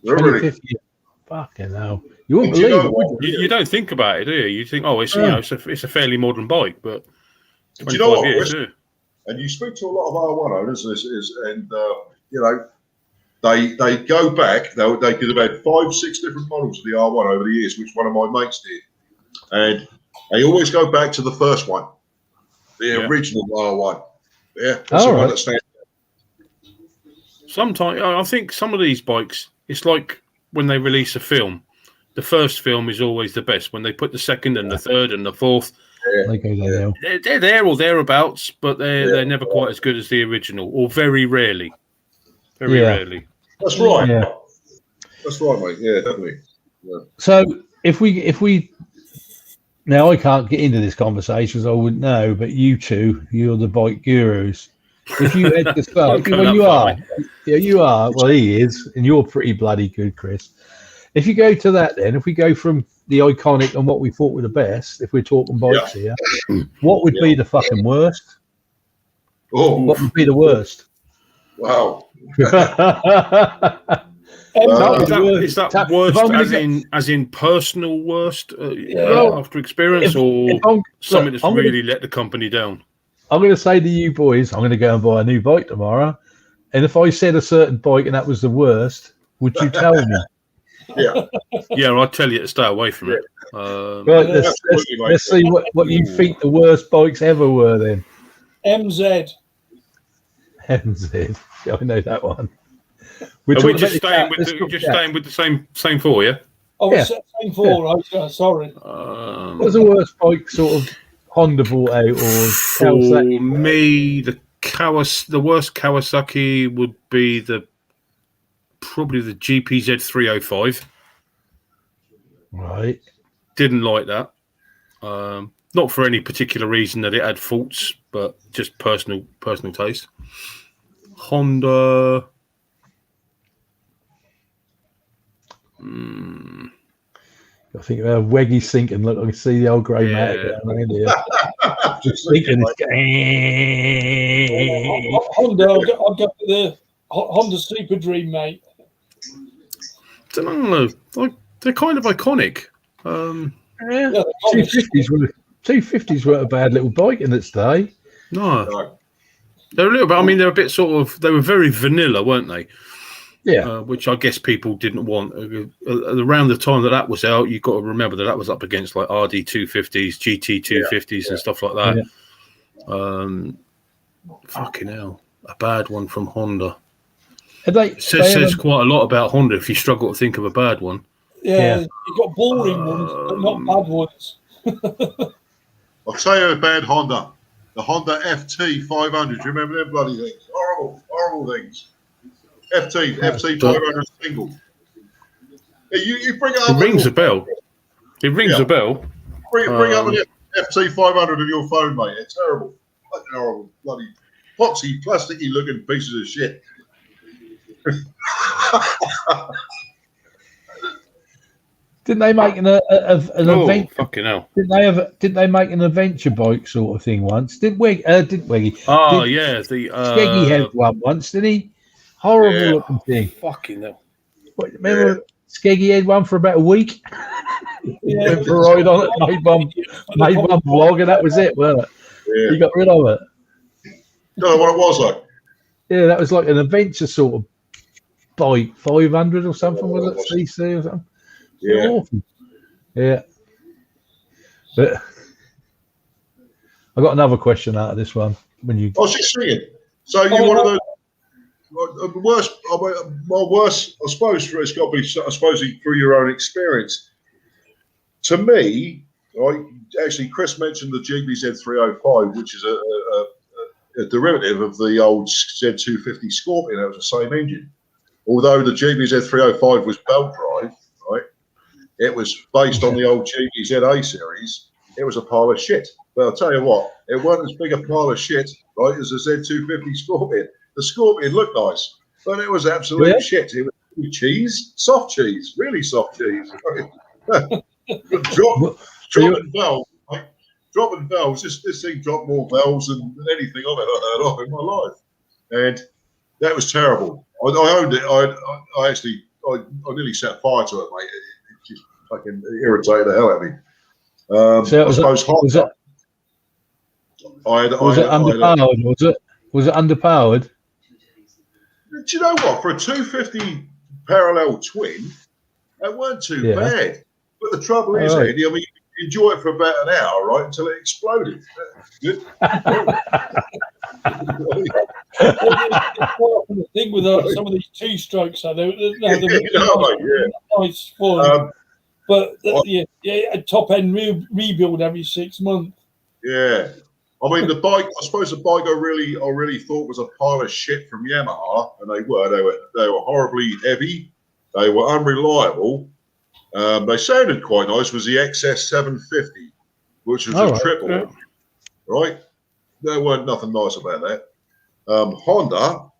really. 25th year. Fucking hell. You wouldn't And do you believe know it, what? would you? You don't think about it, do you? You think, oh, it's you know, it's a fairly modern bike, but Do 25 you know what, years. Chris? Yeah. And you speak to a lot of R1 owners, and you know, they go back. They could have had 5-6 different models of the R1 over the years, which one of my mates did, and they always go back to the first one, the original R1. Yeah, that's the one that stands. Sometimes I think some of these bikes, it's like when they release a film. The first film is always the best. When they put the second and the third and the fourth, They go downhill. they're there or thereabouts, but they're never quite as good as the original, or very rarely. Very rarely. That's right. Yeah. That's right, mate. Yeah, definitely. Yeah. So if we now, I can't get into this conversation, so I wouldn't know, but you're the bike gurus. If you had to start, well, you are. Well, he is, and you're pretty bloody good, Chris. If you go to that, then if we go from the iconic and what we thought were the best, if we're talking bikes here, what would be the fucking worst? Oh, What would be the worst? wow. Is that worst as in personal worst after experience, or something that's really let the company down? I'm going to say to you boys, I'm going to go and buy a new bike tomorrow. And if I said a certain bike and that was the worst, would you tell me? Yeah, I'd tell you to stay away from it. Right, let's see what you think the worst bikes ever were then. MZ. MZ. I know that one. Are we just staying with the same four, yeah? Oh, yeah. Same four, right? Sorry. What was the worst bike sort of Honda bought out, or for me, the worst Kawasaki would be probably the GPZ 305. Right. Didn't like that. Not for any particular reason that it had faults, but just personal taste. Honda. I think Weggy sinking. Look, I can see the old grey matter down here. Just thinking Honda, I'll go with the Honda Super Dream, mate. Don't know. They're kind of iconic. 250s weren't a bad little bike in its day. No. They're a little bit. I mean, they're a bit sort of. They were very vanilla, weren't they? Yeah. Which I guess people didn't want. Around the time that was out, you've got to remember that was up against like RD 250s, GT 250s, and stuff like that. Yeah. Fucking hell, a bad one from Honda. It says quite a lot about Honda if you struggle to think of a bad one. Yeah. You've got boring ones, but not bad ones. I'll tell you a bad Honda. The Honda FT 500. Do you remember them bloody things? Horrible things. FT 500 single. Yeah, you bring it up. It rings a bell. It rings a bell. Bring up an FT 500 on your phone, mate. It's terrible. Fucking horrible. Bloody poxy, plasticky looking pieces of shit. Didn't they make an adventure? Fucking hell! Didn't they make an adventure bike sort of thing once? Didn't Weggy? Yeah, the Skeggy had one once, didn't he? Horrible looking thing. Fucking hell! Remember Skeggy had one for about a week. Went for a ride on it, made one vlog, and that was it, wasn't it? Yeah. He got rid of it. Don't know what it was like. Yeah, that was like an adventure sort of bike, 500 or something, was it? CC or something. Yeah. Awful. Yeah. But I got another question out of this one. I was just saying. So you're one of those worst. My worst, I suppose, it's got to be. I suppose through your own experience. To me, actually, Chris mentioned the GBZ 305, which is a derivative of the old Z250 Scorpion. That was the same engine. Although the GBZ 305 was belt drive, right? It was based on the old GBZ A series. It was a pile of shit. But I'll tell you what, it wasn't as big a pile of shit, right, as the Z250 Scorpion. The Scorpion looked nice. But it was absolute shit. It was cheese, soft cheese, really soft cheese. Dropping valves, like, dropping valves. This thing dropped more valves than anything I've ever heard of in my life, and that was terrible. I owned it. I nearly set fire to it, mate. It just fucking irritated the hell out of me. So I suppose was it underpowered? Was it underpowered? Do you know what? For a 250 parallel twin, that weren't too bad. But the trouble is, Eddie, I mean, you enjoy it for about an hour, right, until it exploded. Good. The thing with some of these two-strokes, they're nice fun, but a top-end rebuild every 6 months. Yeah. I mean, the bike. I suppose the bike I really thought was a pile of shit from Yamaha, and they were horribly heavy. They were unreliable. They sounded quite nice. Was the XS 750, which was a triple, right? There weren't nothing nice about that. Honda,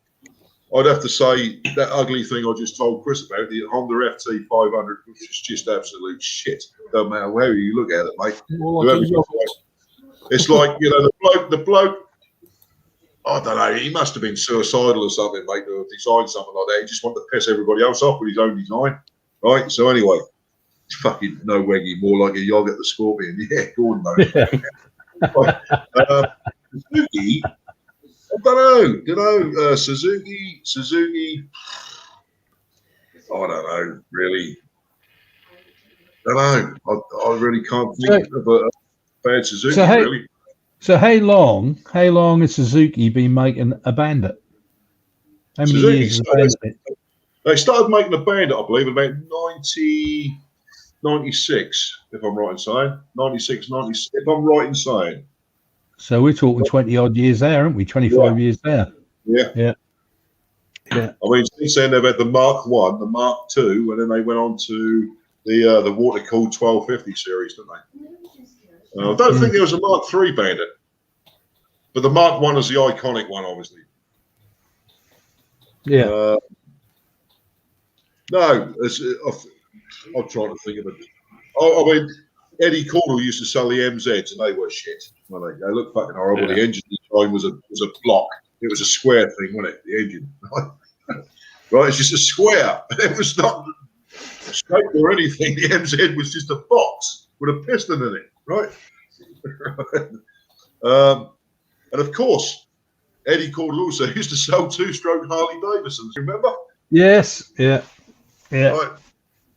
I'd have to say that ugly thing I just told Chris about, the Honda FT 500, which is just absolute shit. Don't matter where you look at it, mate. It's like, you know, the bloke, I don't know, he must have been suicidal or something, mate, to have designed something like that. He just wanted to piss everybody else off with his own design, right? So anyway, fucking no weggy, more like a Yoggurt the Scorpion. Yeah, Gordon knows. Suzuki, I don't know, Suzuki, I don't know, really. I don't know. I really can't think of a bad Suzuki, really. So how long has Suzuki been making a Bandit? How many years has Bandit? They started making a Bandit, I believe, in about 96, if I'm right in saying. 96, if I'm right in saying. So we're talking 20 odd years there, aren't we? 25 years there. Yeah. I mean, since then they've had the Mark 1, the Mark 2, and then they went on to the water-cooled 1250 series, didn't they? I don't think there was a Mark 3 Bandit, but the Mark 1 is the iconic one, obviously. Yeah. No, I'm trying to think of it. I mean, Eddie Cordell used to sell the MZs, and they were shit. Well, they looked fucking horrible. The engine design was a block. It was a square thing, wasn't it? The engine, right? It's just a square. It was not straight or anything. The MZ was just a box with a piston in it, right? And of course, Eddie Cordell also used to sell two-stroke Harley Davidsons. Remember? Yes. Yeah. Right.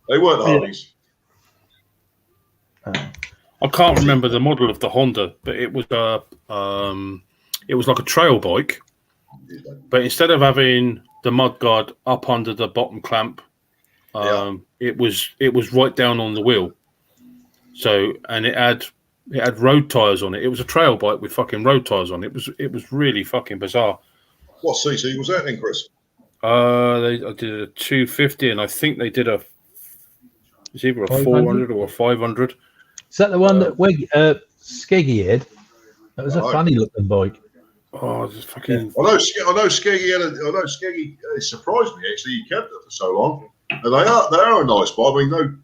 They weren't Harleys. I can't remember the model of the Honda, but it was like a trail bike. But instead of having the mudguard up under the bottom clamp, it was right down on the wheel. So, and it had road tires on it. It was a trail bike with fucking road tires on it. It was really fucking bizarre. What CC was that then, Chris? I did a 250, and I think they did it's either a 400 or a 500. Is that the one that Skeggy had? That was a funny looking bike. Oh, just fucking. I know Skeggy Skeggy surprised me actually. He kept it for so long, and they are a nice bike. I mean, no,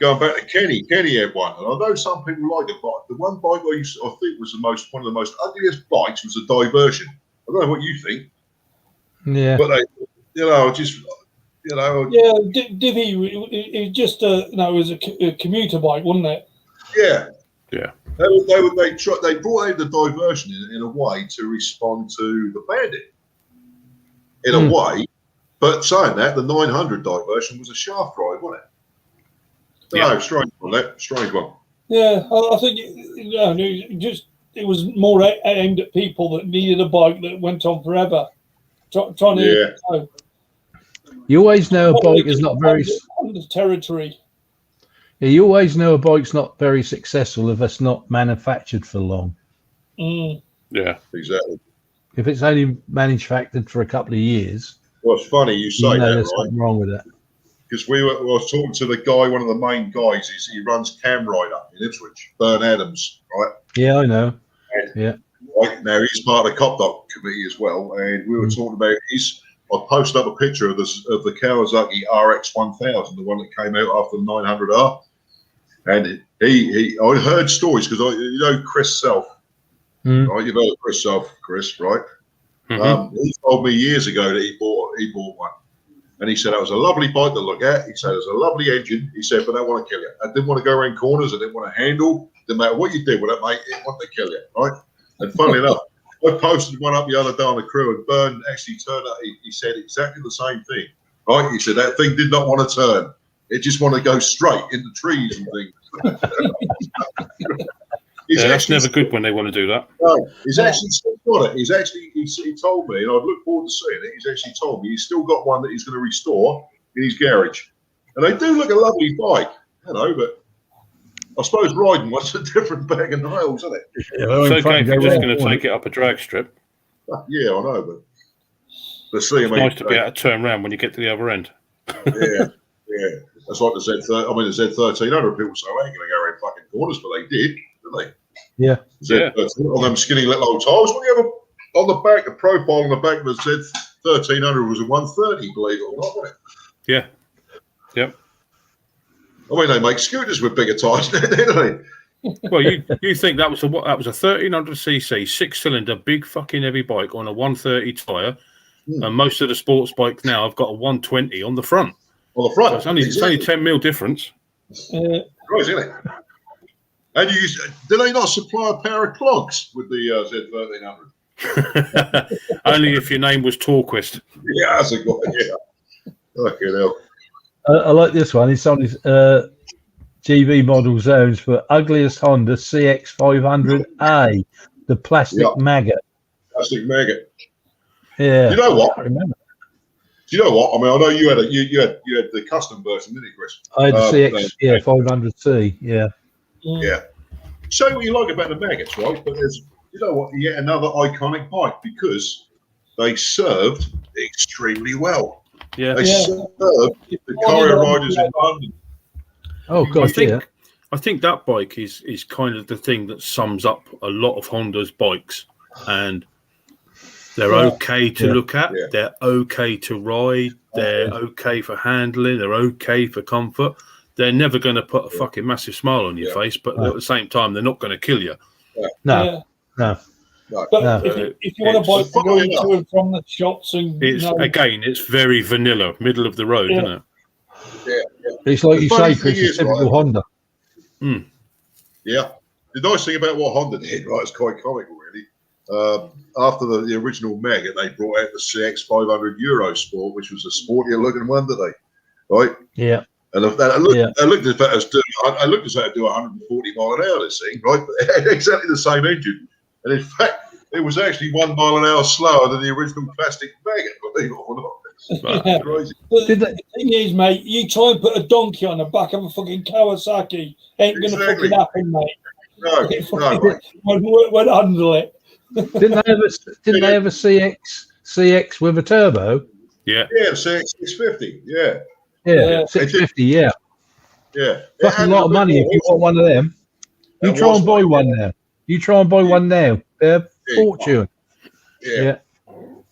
going back to Kenny had one, and I know some people like it, but the one bike I think was one of the most ugliest bikes was a Diversion. I don't know what you think. Yeah, but they, Yeah, Divvy. It was just it was a commuter bike, wasn't it? Yeah. They brought out the Diversion in a way to respond to the Bandit. In a way, but saying that, the 900 Diversion was a shaft drive, wasn't it? No, strange one. Yeah, I think it was more aimed at people that needed a bike that went on forever. Trying to. You always know a bike is not very under territory. Yeah, you always know a bike's not very successful if it's not manufactured for long. Yeah, exactly. If it's only manufactured for a couple of years. Well, it's funny you say that, there's right? something wrong with that. Because I was talking to the guy, one of the main guys. He runs Cam Rider in Ipswich, Bern Adams, right? Yeah, I know. Right, now he's part of the Cop Dog committee as well, and we were talking about his I posted up a picture of the Kawasaki RX 1000, the one that came out after the 900R, and I heard stories because you know Chris Self, right? You know Chris Self, Chris, right? He told me years ago that he bought one, and he said it was a lovely bike to look at. He said it was a lovely engine. He said, but I don't want to kill you. I didn't want to go around corners. I didn't want to handle. Didn't matter what you did with it, mate. It wanted to kill you, right? And funnily enough, I posted one up the other day on the crew, and Byrne actually turned up. He said exactly the same thing, right? He said that thing did not want to turn; it just wanted to go straight into trees and things. That's never good when they want to do that. No, he's actually still got it. He told me, and I look forward to seeing it. He's actually told me he's still got one that he's going to restore in his garage, and they do look a lovely bike, you know. But I suppose riding was a different bag of nails, isn't it? Yeah, it's okay if you're just going to take it up a drag strip. Yeah, I know, but let's see. It's nice to be able to turn around when you get to the other end. Yeah. That's like the Z13. I mean, the Z1300. People say, "I ain't going to go around fucking corners," but they did, didn't they? Yeah. Z13 on them skinny little old tires. What do you have on the back? The profile on the back of the Z1300 was a 130, believe it or not, wasn't it? Yeah. Yep. I mean, they make scooters with bigger tires, don't they? Well, you think that was a 1300cc 6-cylinder big fucking heavy bike on a 130 tire, and most of the sports bikes now have got a 120 on the front. On the front, so it's only 10 mil difference. Right, isn't it? And do they not supply a pair of clogs with the Z1300? Only if your name was Torquist. Yeah, that's a good one. Yeah. Fucking hell. I like this one. It's on his GB model zones for ugliest Honda CX500A, the plastic maggot. Plastic maggot. Yeah. You know what? I remember. Do you know what? I mean, I know you had you had the custom version, didn't you, Chris? I had the CX 500C. Yeah. Yeah. Show what you like about the maggots, right? But there's, you know what, yet another iconic bike because they served extremely well. Yeah. They served the courier riders in London. Oh, God, I think that bike is kind of the thing that sums up a lot of Honda's bikes, and they're okay to look at. Yeah. They're okay to ride. They're okay for handling. They're okay for comfort. They're never going to put a fucking massive smile on your face, but at the same time, they're not going to kill you. No. But if you want a bike to go into and from the shops, and again, it's very vanilla, middle of the road, isn't it? Yeah. It's like you say, Chris, it's typical Honda. Yeah. The nice thing about what Honda did, right, it's quite comical, really. After the original Maggot, they brought out the CX500 Euro Sport, which was a sportier looking one, did they? Right? Yeah. And I looked as though it would do 140 mile an hour, this thing, right? But exactly the same engine. And in fact, it was actually 1 mile an hour slower than the original plastic Maggot, believe it or not. Crazy. The thing is, mate, you try and put a donkey on the back of a fucking Kawasaki, ain't going to fucking happen, mate. No, won't handle it. Didn't they have a CX with a turbo? Yeah. Yeah, CX650. Yeah. Yeah, 650. Yeah. Yeah. That's a lot of money if you want one of them. You try and buy one now. They're fortune. Yeah.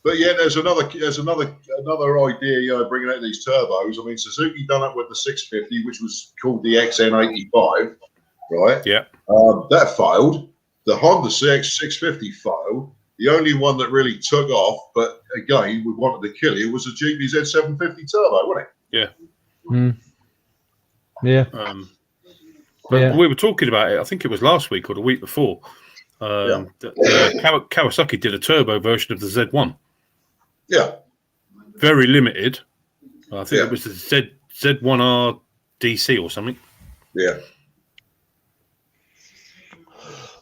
But yeah, there's another idea, bringing out these turbos. I mean, Suzuki done it with the 650, which was called the XN85, right? Yeah. That failed. The Honda CX650 failed. The only one that really took off, but again, we wanted to kill you, was the GBZ 750 turbo, wasn't it? Yeah. Yeah. But we were talking about it. I think it was last week or the week before. Kawasaki did a turbo version of the Z1. Yeah. Very limited. I think it was the Z1R DC or something. Yeah.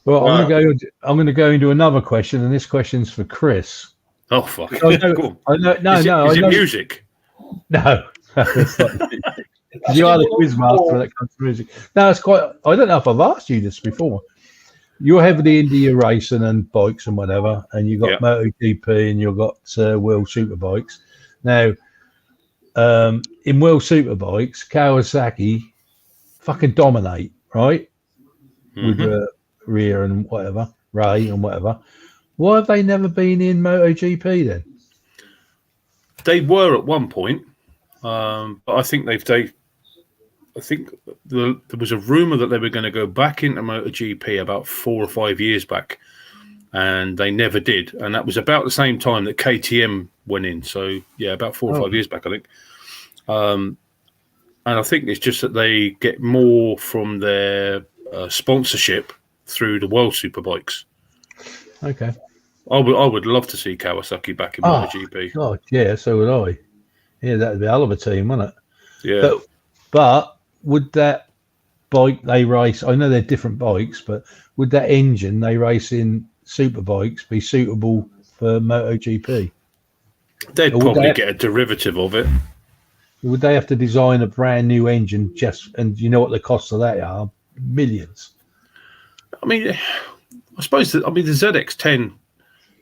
Well, I'm going to go into another question, and this question's for Chris. Oh fuck! Is it music? No. You are the quiz master when it comes to music. No, it's quite. I don't know if I've asked you this before. You're heavily into your racing and bikes and whatever, and you've got MotoGP and you've got World Superbikes. Now, in World Superbikes, Kawasaki fucking dominate, right? Mm-hmm. With Rear and whatever, Ray and whatever. Why have they never been in MotoGP then? They were at one point, but I think there was a rumor that they were going to go back into MotoGP about 4 or 5 years back, and they never did. And that was about the same time that KTM went in. So yeah, about 4 or 5 years back, I think. And I think it's just that they get more from their sponsorship through the World Superbikes. Okay. I would love to see Kawasaki back in MotoGP. God, yeah, so would I. Yeah, that'd be a hell of a team, wouldn't it? Yeah. But would that bike they race? I know they're different bikes, but would that engine they race in Superbikes be suitable for MotoGP? They'd probably get a derivative of it. Would they have to design a brand new engine and you know what the costs of that are? Millions. I mean, I suppose the ZX10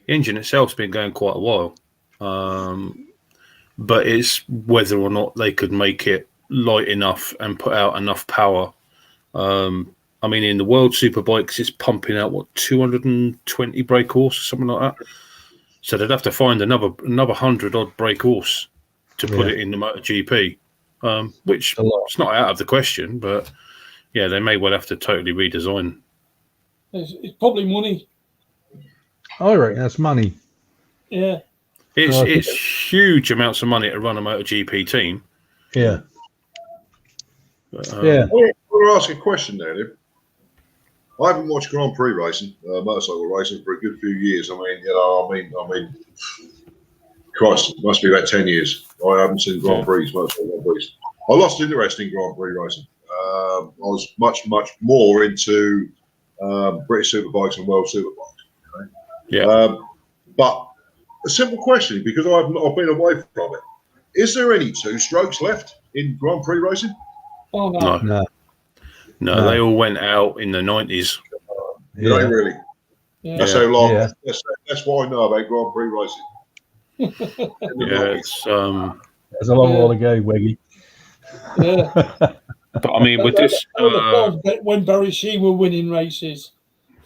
engine itself's been going quite a while. But it's whether or not they could make it light enough and put out enough power. I mean, in the World Superbikes, it's pumping out, 220 brake horse or something like that? So they'd have to find another 100-odd brake horse to put it in the MotoGP, which it's not out of the question, but yeah, they may well have to totally redesign. It's probably money. I reckon that's money. Yeah. It's huge amounts of money to run a MotoGP team. Yeah. I want to ask a question there, Liv. I haven't watched Grand Prix racing, motorcycle racing, for a good few years. I mean, Christ, it must be about 10 years. I haven't seen Grand Prix, motorcycle Grand Prix. I lost interest in Grand Prix racing. I was much more into British Superbikes and World Superbikes. Okay? Yeah. But a simple question, because I've been away from it. Is there any two-strokes left in Grand Prix racing? Oh, no. No, they all went out in the 90s. Yeah, really. Yeah. That's how long. Yeah. That's what I know about Grand Prix racing. It's That's a long while ago, Weggy. Yeah. but I mean, with this, when Barry Sheen were winning races.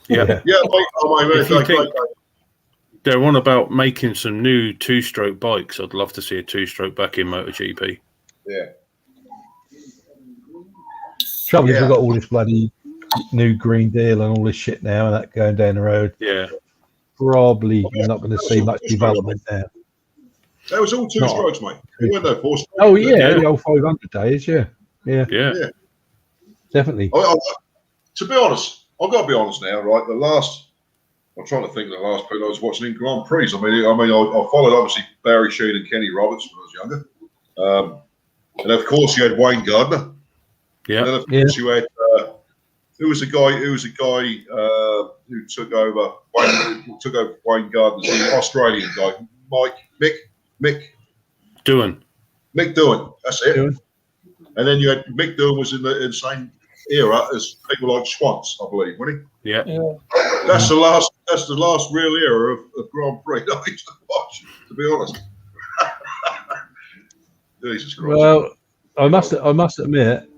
yeah, If you think they're on about making some new two-stroke bikes, I'd love to see a two-stroke back in MotoGP. Yeah. Trouble is, we've got all this bloody new Green Deal and all this shit now, and that going down the road. Yeah. Probably you're not going to see much development there. That was all two strokes, mate. It weren't no 4 strokes. Oh yeah, the old 500 days, yeah. Definitely. To be honest, I've got to be honest now, right? I'm trying to think of the last people I was watching in Grand Prix. I followed obviously Barry Sheen and Kenny Roberts when I was younger, and of course you had Wayne Gardner. Yeah. And then of course you had who was the guy who took over Wayne Gardner's the Australian guy, Mick Doohan. Mick Doohan. That's it. Doohan. And then you had Mick Doohan was in the same era as people like Schwantz, I believe, wasn't he? Yeah. That's the last real era of Grand Prix that I used to watch, to be honest. Jesus Christ. Well, I must admit,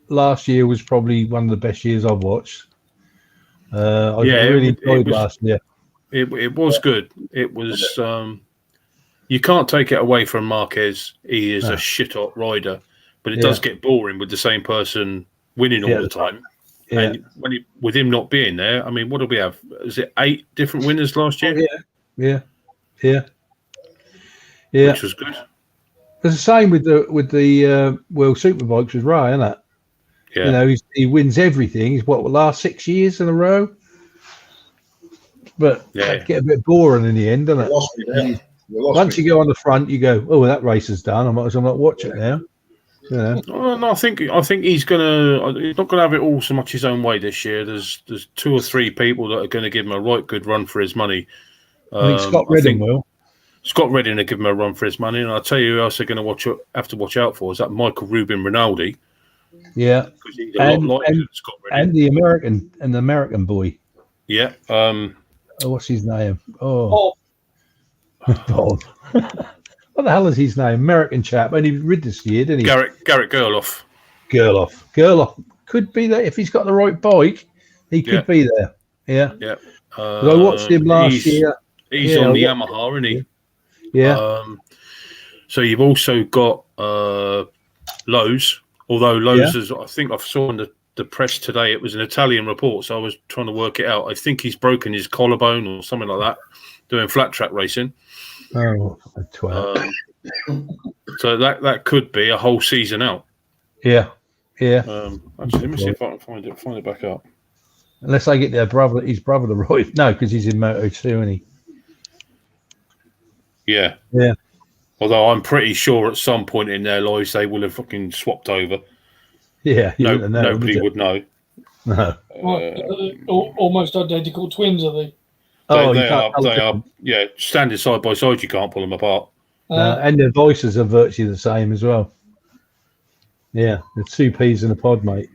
last year was probably one of the best years I've watched. I really enjoyed last year. It was good. It was. You can't take it away from Marquez. He is a shit-hot rider, but it does get boring with the same person winning all the time. Yeah. And with him not being there, I mean, what do we have? Is it 8 different winners last year? Yeah. Which was good. It's the same with the World Superbikes with Ray, isn't it? Yeah. You know, he wins everything. He's the last 6 years in a row. But it get a bit boring in the end, doesn't it? Once you go on the front, you go, "Oh, that race is done. I might as well not watch it now." You know? No, I think he's not gonna have it all so much his own way this year. There's 2 or 3 people that are going to give him a right good run for his money. I think Scott Redding will. Scott Redding will give him a run for his money, and I'll tell you who else they're going to have to watch out for is that Michael Ruben Rinaldi. Yeah, he's a lot like Scott Redding. And the American boy. Yeah. What's his name? Bob. What the hell is his name? American chap. And he rid this year, didn't he? Garrett Gerloff. Gerloff could be there if he's got the right bike. He could be there. Yeah. Yeah. I watched him last year. He's on the Yamaha, isn't he? Yeah. So you've also got Lowe's, although Lowe's is, I think I saw in the press today, it was an Italian report, so I was trying to work it out. I think he's broken his collarbone or something like that, doing flat track racing. Oh, a twat. So that could be a whole season out. Yeah. Actually, let me see if I can find it back up. Unless I get his brother to ride. No, because he's in Moto 2, isn't he? Yeah. Yeah. Although I'm pretty sure at some point in their lives they will have fucking swapped over. Yeah. Nobody would know. No. Almost identical twins, are they? They are, yeah, standing side by side. You can't pull them apart. And their voices are virtually the same as well. Yeah, the 2 peas in a pod, mate.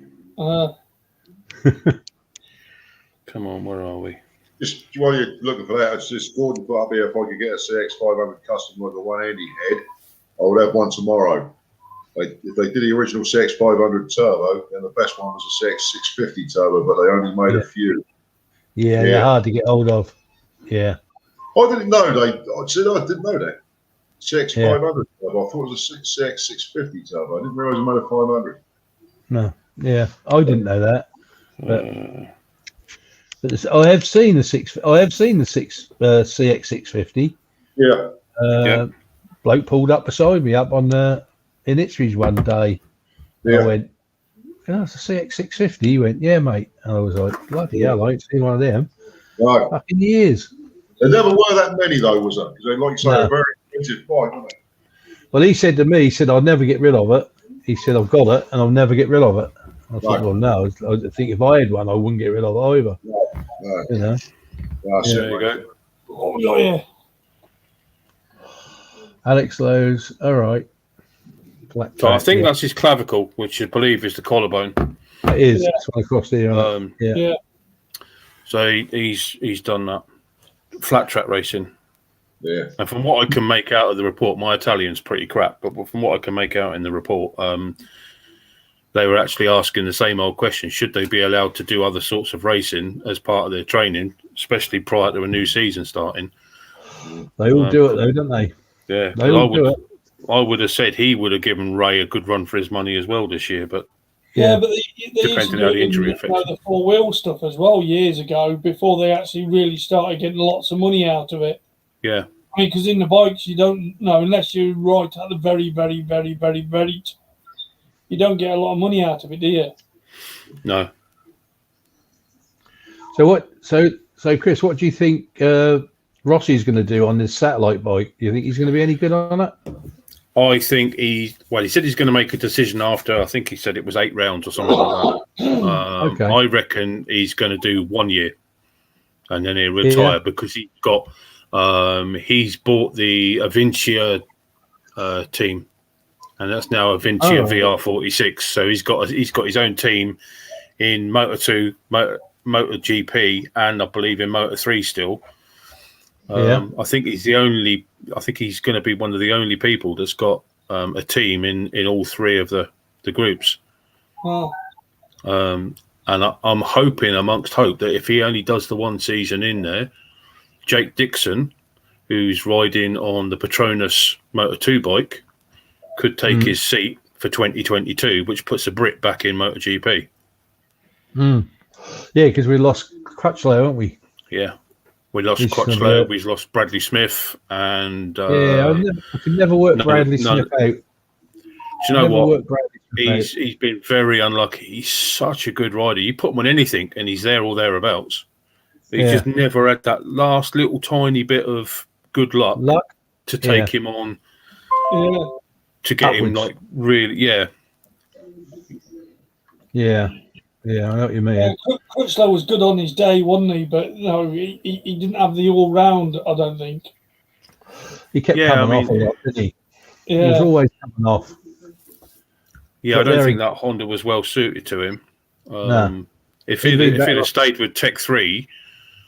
Come on, where are we? Just while you're looking for that, it's just Gordon put up here. If I could get a CX500 custom with a 180 head, I would have one tomorrow. If they did the original CX500 turbo, then the best one was a CX650 turbo, but they only made a few. Yeah, they're hard to get hold of. Yeah. I didn't know I didn't know that. CX500 turbo. I thought it was a CX650 turbo. I didn't realise it made a 500. No. Yeah, I didn't know that. But I have seen the CX650. Yeah. Bloke pulled up beside me up on in Ipswich one day. Yeah. I went, "Oh, it's a CX650." He went, "Yeah, mate." And I was like, "Bloody hell, I ain't seen one of them No. fucking years." There never were that many though, was there? Because they, like you say, they're very expensive bike, aren't they? Well, he said to me, he said, "I'll never get rid of it." He said, "I've got it, and I'll never get rid of it." I thought, well, no. I think if I had one, I wouldn't get rid of it either. No. You know. There you go. Oh, yeah. Alex Lowe's, all right. So I think that's his clavicle, which I believe is the collarbone. It is. It's one across there. Yeah. So he's done that. Flat track racing. Yeah. And from what I can make out of the report, my Italian's pretty crap, but from what I can make out in the report, they were actually asking the same old question: should they be allowed to do other sorts of racing as part of their training, especially prior to a new season starting? They all do it, though, don't they? Yeah, They all do it. I would have said he would have given Ray a good run for his money as well this year, but Yeah, but they used Depending to how do the it injury in, affects the four-wheel stuff as well years ago before they actually really started getting lots of money out of it. yeah. I mean, because in the bikes, you don't know, unless you're right at the very, very, very, very, very you don't get a lot of money out of it, do you? No. So Chris, what do you think Rossi's going to do on this satellite bike? Do you think he's going to be any good on it? I think he said he's going to make a decision after, I think he said it was 8 rounds or something like that. Okay. I reckon he's going to do 1 year and then he'll retire because he's got, he's bought the Avincia team, and that's now Avincia VR46. So he's got his own team in Moto2, Moto GP, and I believe in Moto3 still. I think he's going to be one of the only people that's got a team in all 3 of the groups. Oh. And I'm hoping, amongst hope, that if he only does the 1 season in there, Jake Dixon, who's riding on the Petronas Moto2 bike, could take his seat for 2022, which puts a Brit back in MotoGP. Yeah, because we lost Crutchlow, haven't we? Yeah. We lost Crutchlow, we lost Bradley Smith, and I could never work Bradley Smith out. Do you know what? He's been very unlucky. He's such a good rider. You put him on anything, and he's there or thereabouts. He's just never had that last little tiny bit of good luck to take him on, to get him like really, Yeah, I know what you mean. Yeah, Crutchlow was good on his day, wasn't he? But no, he didn't have the all round. I don't think he kept coming off a lot, didn't he? Yeah, he was always coming off. Yeah, but I don't think that Honda was well suited to him. No. If he'd have stayed with Tech 3,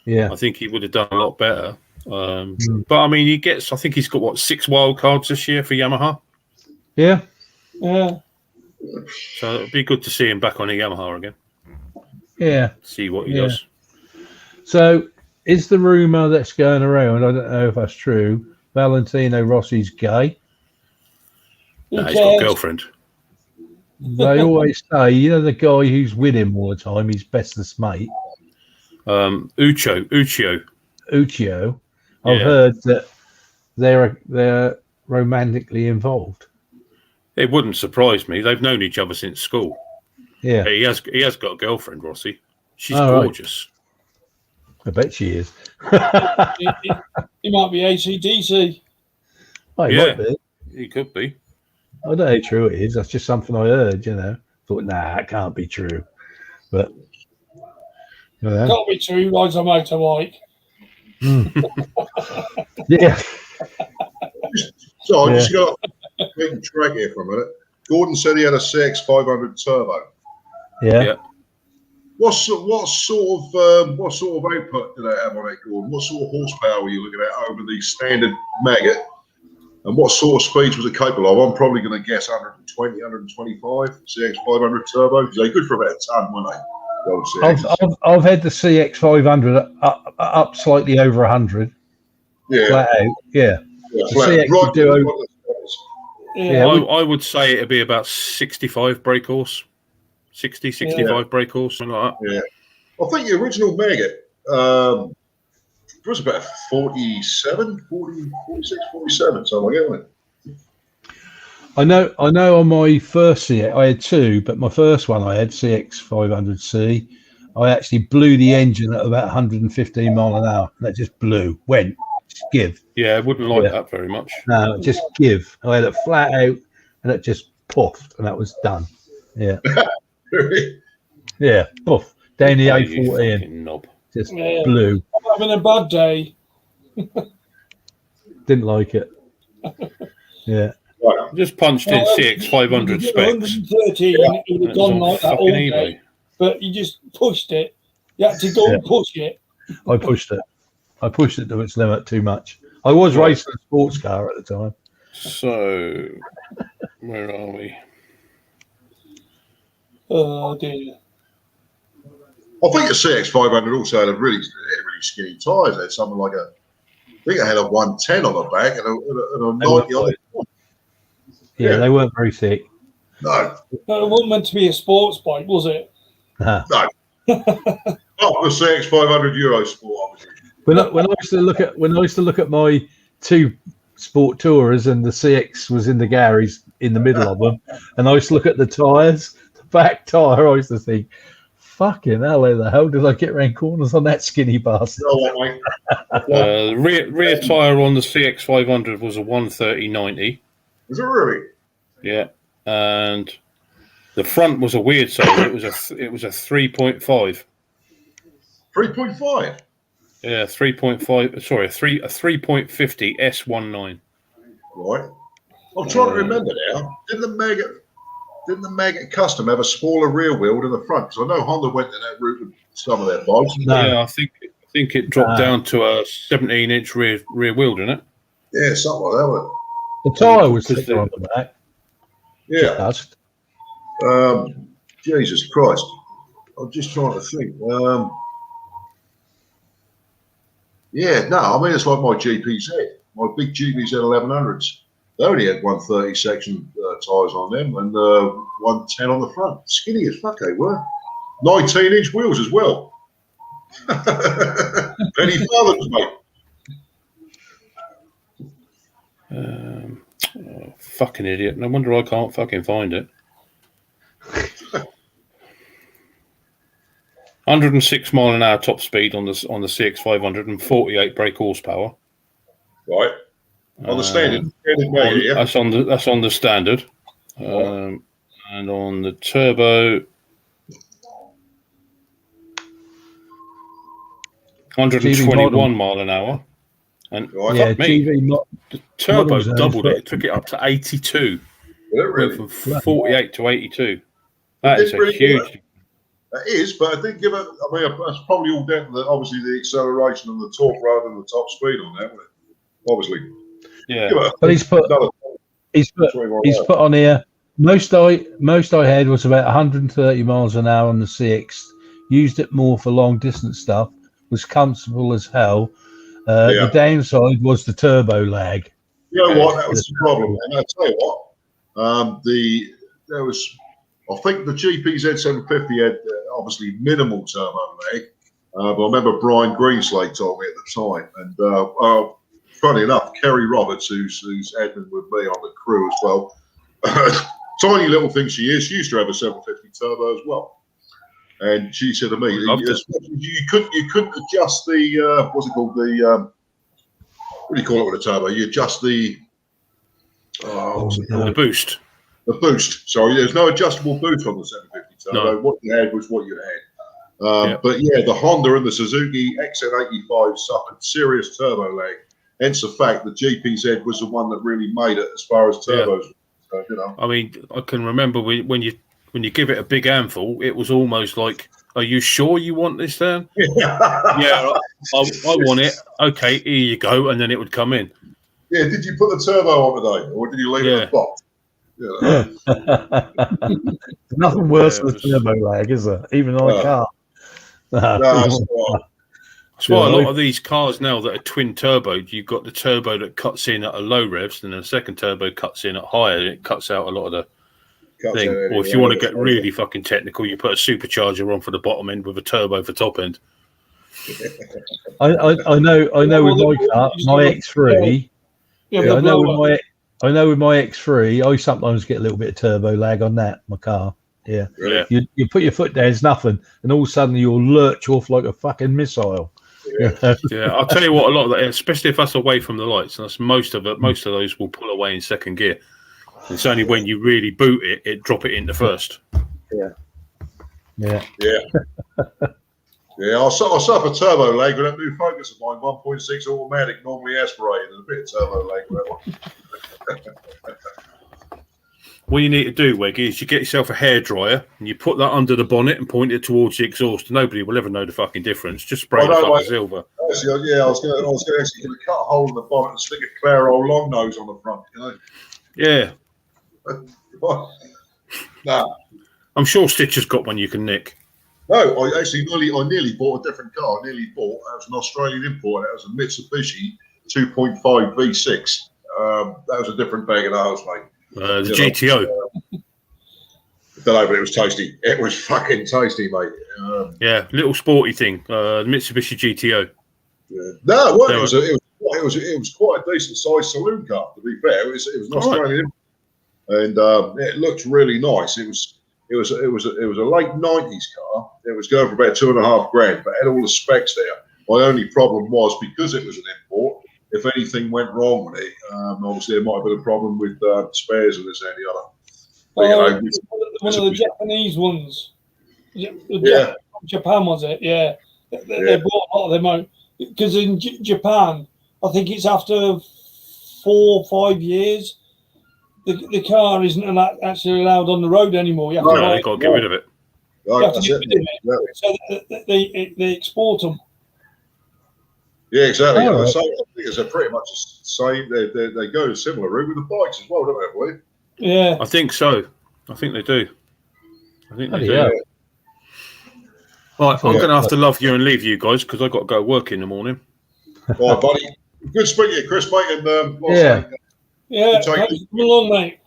I think he would have done a lot better. But I mean, I think he's got 6 wild cards this year for Yamaha. Yeah. So it'd be good to see him back on a Yamaha again. Yeah. See what he does. So, is the rumor that's going around? I don't know if that's true. Valentino Rossi's gay. Nah, he's got a girlfriend. They always say, you know, the guy who's with him all the time, his bestest mate, Ucho. I've Yeah. heard that they're romantically involved. It wouldn't surprise me. They've known each other since school. Yeah, He has got a girlfriend, Rossi. She's Oh, right. gorgeous. I bet she is. He might be ACDC. Oh, it Yeah. might be. He could be. I don't know how true it is. That's just something I heard, you know. Thought, nah, it can't be true. But, you know. Can't be true. Rides a motorbike. Yeah. So I Yeah. just got a big track here for a minute. Gordon said he had a CX500 turbo. Yeah. Yeah. What sort of output did they have on it, Gordon? What sort of horsepower were you looking at over the standard Maggot? And what sort of speeds was it capable of? I'm probably going to guess 120, 125 CX500 turbo. Because they're good for about a ton, weren't they? The old CX. I've had the CX500 up slightly over 100. Yeah. Flat out. Yeah. Yeah, The flat. CX would do over- Yeah. I would say it'd be about 65 brake horse. 60, 65 brake horse, something like that. I think the original Maggot was about 47, 40, 46, 47, something like that, wasn't it? I know on my first CX, I had two, but my first one I had, CX500C, I actually blew the engine at about 115 mile an hour. That just blew, went, just give. Yeah, I wouldn't like Yeah. that very much. No, just give. I had it flat out and it just puffed and that was done. Yeah. Yeah, puff. Down the Oh, you A14. fucking knob. Just Yeah. blew. I'm having a bad day. Didn't like it. Yeah. Right. Just punched in CX500 specs. 113, it would and have it was gone on like that all fucking day. eBay. But you just pushed it. You had to go and push it. I pushed it. I pushed it to its limit too much. I was racing a sports car at the time. So, where are we? Oh dear. I think the CX500 also had really skinny tyres. They had something like I think it had a 110 on the back and a 90 on the front. Yeah, they weren't very thick. No, It wasn't meant to be a sports bike, was it? Nah. not the CX500 Euro Sport, obviously. When I used to look at my two sport tourers and the CX was in the garage in the middle of them, and I used to look at the tyres, the back tyre, I used to think, fucking hell, how the hell did I get around corners on that skinny bastard? You know what, mate? Rear tyre on the CX500 was a 130/90. Was it really? Yeah, and the front was a weird size. It was a 3.5. 3.5. Yeah, 3.5. Sorry, a 3.50 S19. Right. I'm trying to remember now. Didn't the Maggot Custom have a smaller rear wheel than the front? Because I know Honda went to that route with some of their bikes. No. Yeah, I think it dropped down to a 17-inch rear wheel, didn't it? Yeah, something like that. Wasn't The tyre was Because thicker on the back. it? Yeah. Dust. Jesus Christ. I'm just trying to think. Yeah, no, I mean, it's like my GPZ, my big GPZ 1100s. They only had 130 section tyres on them and 110 on the front. Skinny as fuck they were. 19-inch wheels as well. Any fathers, mate? Fucking idiot. No wonder I can't fucking find it. 106 mile an hour top speed on the CX500 and 48 brake horsepower. Right. On the standard Maggot, yeah. That's on the standard. And on the turbo, 121 mile an hour. And Right. Yeah, fuck me, GV the turbo models, doubled it. but- It took it up to 82. Yeah, really. Went from 48 to 82. That is a Really huge. good. That is, but I think give it. I mean, that's probably all down to obviously the acceleration and the torque rather than the top speed on that. Obviously, Yeah. give it But he's put on here. Most I had was about 130 miles an hour on the CX. Used it more for long distance stuff. Was comfortable as hell. The downside was the turbo lag. You know what? That was the problem. And I tell you what, There was, I think the GPZ 750 had obviously minimal turbo lag, but I remember Brian Greenslade told me at the time, and funny enough, Kerry Roberts, who's admin with me on the crew as well, tiny little thing she is, she used to have a 750 turbo as well, and she said to me, you couldn't adjust the what's it called, the what do you call it with a turbo? You adjust the boost. The boost. Sorry, there's no adjustable boost on the 750 turbo. No. What you had was what you had. But yeah, the Honda and the Suzuki XN85 suffered serious turbo lag. Hence the fact that GPZ was the one that really made it as far as turbos. So, you know. I mean, I can remember when you give it a big handful, it was almost like, "Are you sure you want this then?" Yeah, I want it. Okay, here you go, and then it would come in. Yeah, did you put the turbo on today, or did you leave it in the box? Yeah. Nothing worse than turbo lag, is there? Even on a car. That's why a lot of these cars now that are twin turboed, you've got the turbo that cuts in at a low revs, and then the second turbo cuts in at higher, and it cuts out a lot of the thing. Or if you want to get really fucking technical, you put a supercharger on for the bottom end with a turbo for top end. I know with my car, my X3. I know with my X3, I sometimes get a little bit of turbo lag on that, my car. Yeah. Really? You put your foot down, it's nothing, and all of a sudden you'll lurch off like a fucking missile. Yeah, yeah. I'll tell you what, a lot of that, especially if that's away from the lights, and that's most of those will pull away in second gear. It's only when you really boot it drop it into first. Yeah. Yeah, I suffer turbo lag with that new Focus of mine, 1.6 automatic, normally aspirated, and a bit of turbo lag with that one. What you need to do, Weggy, is you get yourself a hairdryer and you put that under the bonnet and point it towards the exhaust. Nobody will ever know the fucking difference. Just spray the fucking silver. Actually, yeah, I was going to actually cut a hole in the bonnet and stick a Clairol long nose on the front. You know? Yeah. Nah. I'm sure Stitcher's got one you can nick. No, I nearly bought a different car. It was an Australian import. It was a Mitsubishi 2.5 V6. That was a different bag of house, mate. The GTO. I don't know, but it was tasty. It was fucking tasty, mate. Yeah, little sporty thing. Mitsubishi GTO. Yeah. No, it wasn't. It was quite a decent sized saloon car. To be fair, it was an Australian, and it looked really nice. It was a late '90s car. It was going for about $2,500, but had all the specs there. My only problem was because it was an import. If anything went wrong with it, obviously there might have been a problem with spares and this and the other. But, one of the Japanese ones. Yeah. Japan was it? Yeah. They bought a lot of them out. Because in Japan, I think it's after 4 or 5 years, the car isn't actually allowed on the road anymore. You have to they've got to get rid of it. Right, So they export them. Yeah, exactly. Oh, So I think it's pretty much the same. They go a similar route with the bikes as well, don't they, boy? Yeah. I think so. I think they do. Yeah. Right, I'm going to have to love you and leave you guys because I've got to go work in the morning. All right, buddy. Good speaking to you, Chris, mate. And Yeah, come along, mate.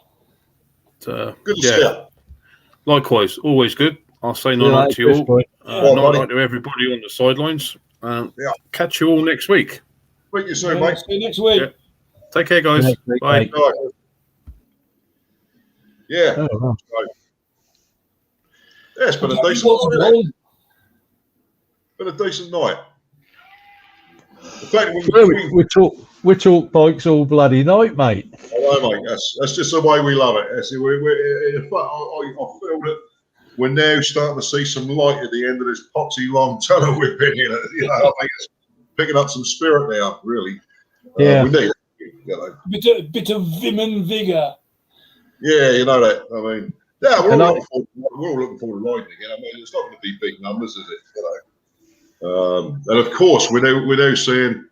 Good to see you. Likewise, always good. I'll say night to you all. Night to everybody on the sidelines. Catch you all next week. Speak to you soon, mate. See you next week. Yeah. Take care, guys. Bye. Yeah. Oh, wow. Yeah, it's been a decent night. Been a decent night. In fact, we talk bikes all bloody night, mate. I know, mate. That's just the way we love it. In fact, I feel that we're now starting to see some light at the end of this poxy long tunnel we've been in. You know, I think it's picking up some spirit now, really. Yeah. We need it. Bit of vim and vigour. Yeah, you know that. I mean, yeah, we're all looking forward to riding again. I mean, it's not going to be big numbers, is it? You know. And of course, we're now seeing.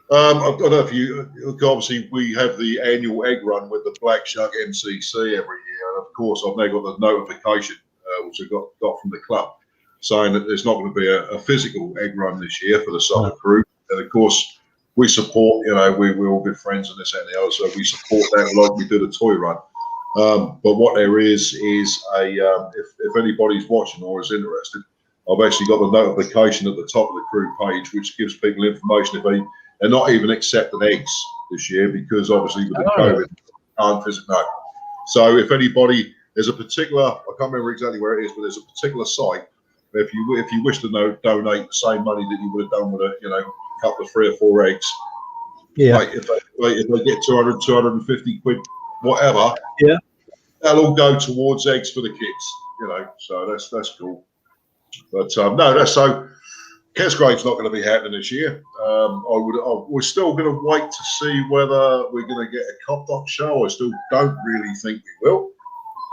I don't know if you obviously we have the annual egg run with the Black Shark MCC every year, and of course I've now got the notification which I got from the club saying that there's not going to be a physical egg run this year for the summer crew, and of course we support. You know, we're all good friends and this and the other, so we support that like we do the toy run. But what there is a if anybody's watching or is interested, I've actually got the notification at the top of the crew page, which gives people information if they're not even accepting eggs this year, because obviously with the COVID, can't visit. No. So if anybody, there's a particular, I can't remember exactly where it is, but there's a particular site. If you wish to donate the same money that you would have done with a couple of 3 or 4 eggs, like if they get 200, 250 quid, whatever, that'll all go towards eggs for the kids. So that's cool. But no, that's so. Kesgrave's not going to be happening this year. We're still going to wait to see whether we're going to get a Cop Doc show. I still don't really think we will,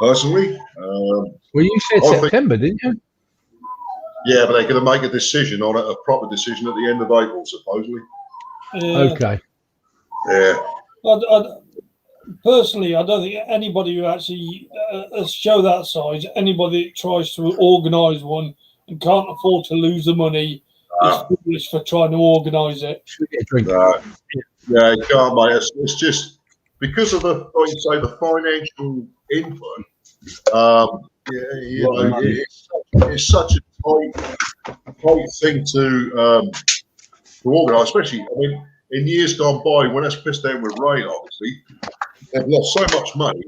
personally. Well, you said September, didn't you? Yeah, but they're going to make a decision on it, a proper decision at the end of April, supposedly. Okay. Yeah. Personally, I don't think anybody who actually a show that size, anybody that tries to organise one and can't afford to lose the money, is foolish for trying to organise it. Yeah, you can't, mate. It's just because of like you say, the financial input. It's such a tight thing to organise, especially. I mean, in years gone by, when it's pissed down with rain, obviously, they've lost so much money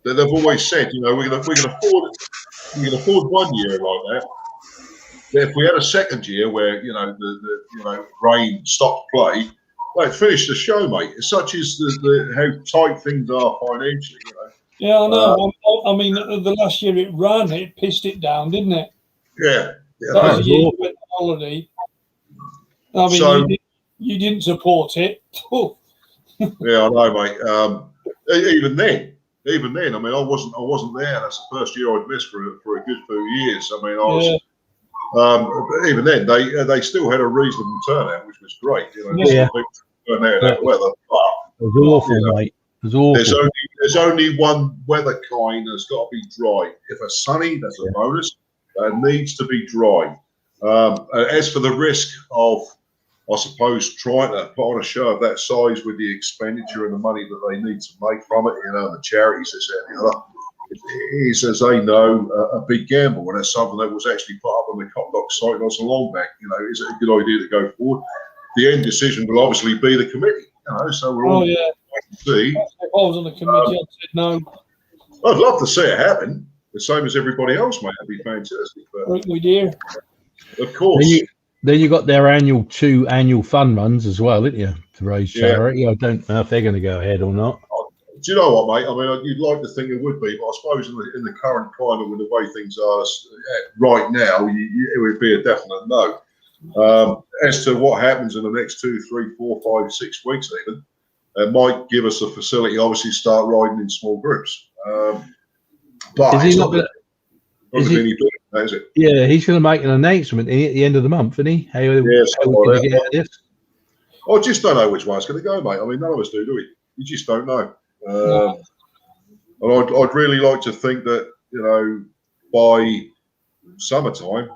that they've always said, we can afford 1 year like that. But if we had a second year where the rain stopped play, they'd finish the show, mate. Such is how tight things are financially. Yeah, I know. I mean, the last year it ran, it pissed it down, didn't it? Yeah. That was the year you went on holiday. I mean, so, you didn't support it. Yeah, I know, mate. Even then, I mean, I wasn't there. That's the first year I'd missed for a good few years. I mean, I was. Even then, they still had a reasonable turnout, which was great. People turn out in that weather. But, it was awful, mate. It was awful. There's only one weather kind that's got to be dry. If it's sunny, that's a bonus. It needs to be dry. As for the risk of, I suppose, trying to put on a show of that size with the expenditure and the money that they need to make from it, the charities, this, that, and the other, it is, as they know, a big gamble. And it's something that was actually put up on the Cop Doc site not so long back. Is it a good idea to go forward? The end decision will obviously be the committee. So we're all waiting to see. If I was on the committee, I'd say no. I'd love to see it happen. The same as everybody else, mate. That'd be fantastic. But we do. Of course. Then you got their two annual fun runs as well, didn't you, to raise charity? I don't know if they're going to go ahead or not. Do you know what, mate? I mean, you'd like to think it would be, but I suppose in the current climate, with the way things are right now, it would be a definite no. As to what happens in the next 2, 3, 4, 5, 6 weeks, even, it might give us a facility, obviously, start riding in small groups. But is he not going to? Is it? Yeah, he's going to make an announcement at the end of the month, isn't he? How we're going to get out of this? I just don't know which way it's going to go, mate. I mean, none of us do we? You just don't know. And I'd really like to think that by summertime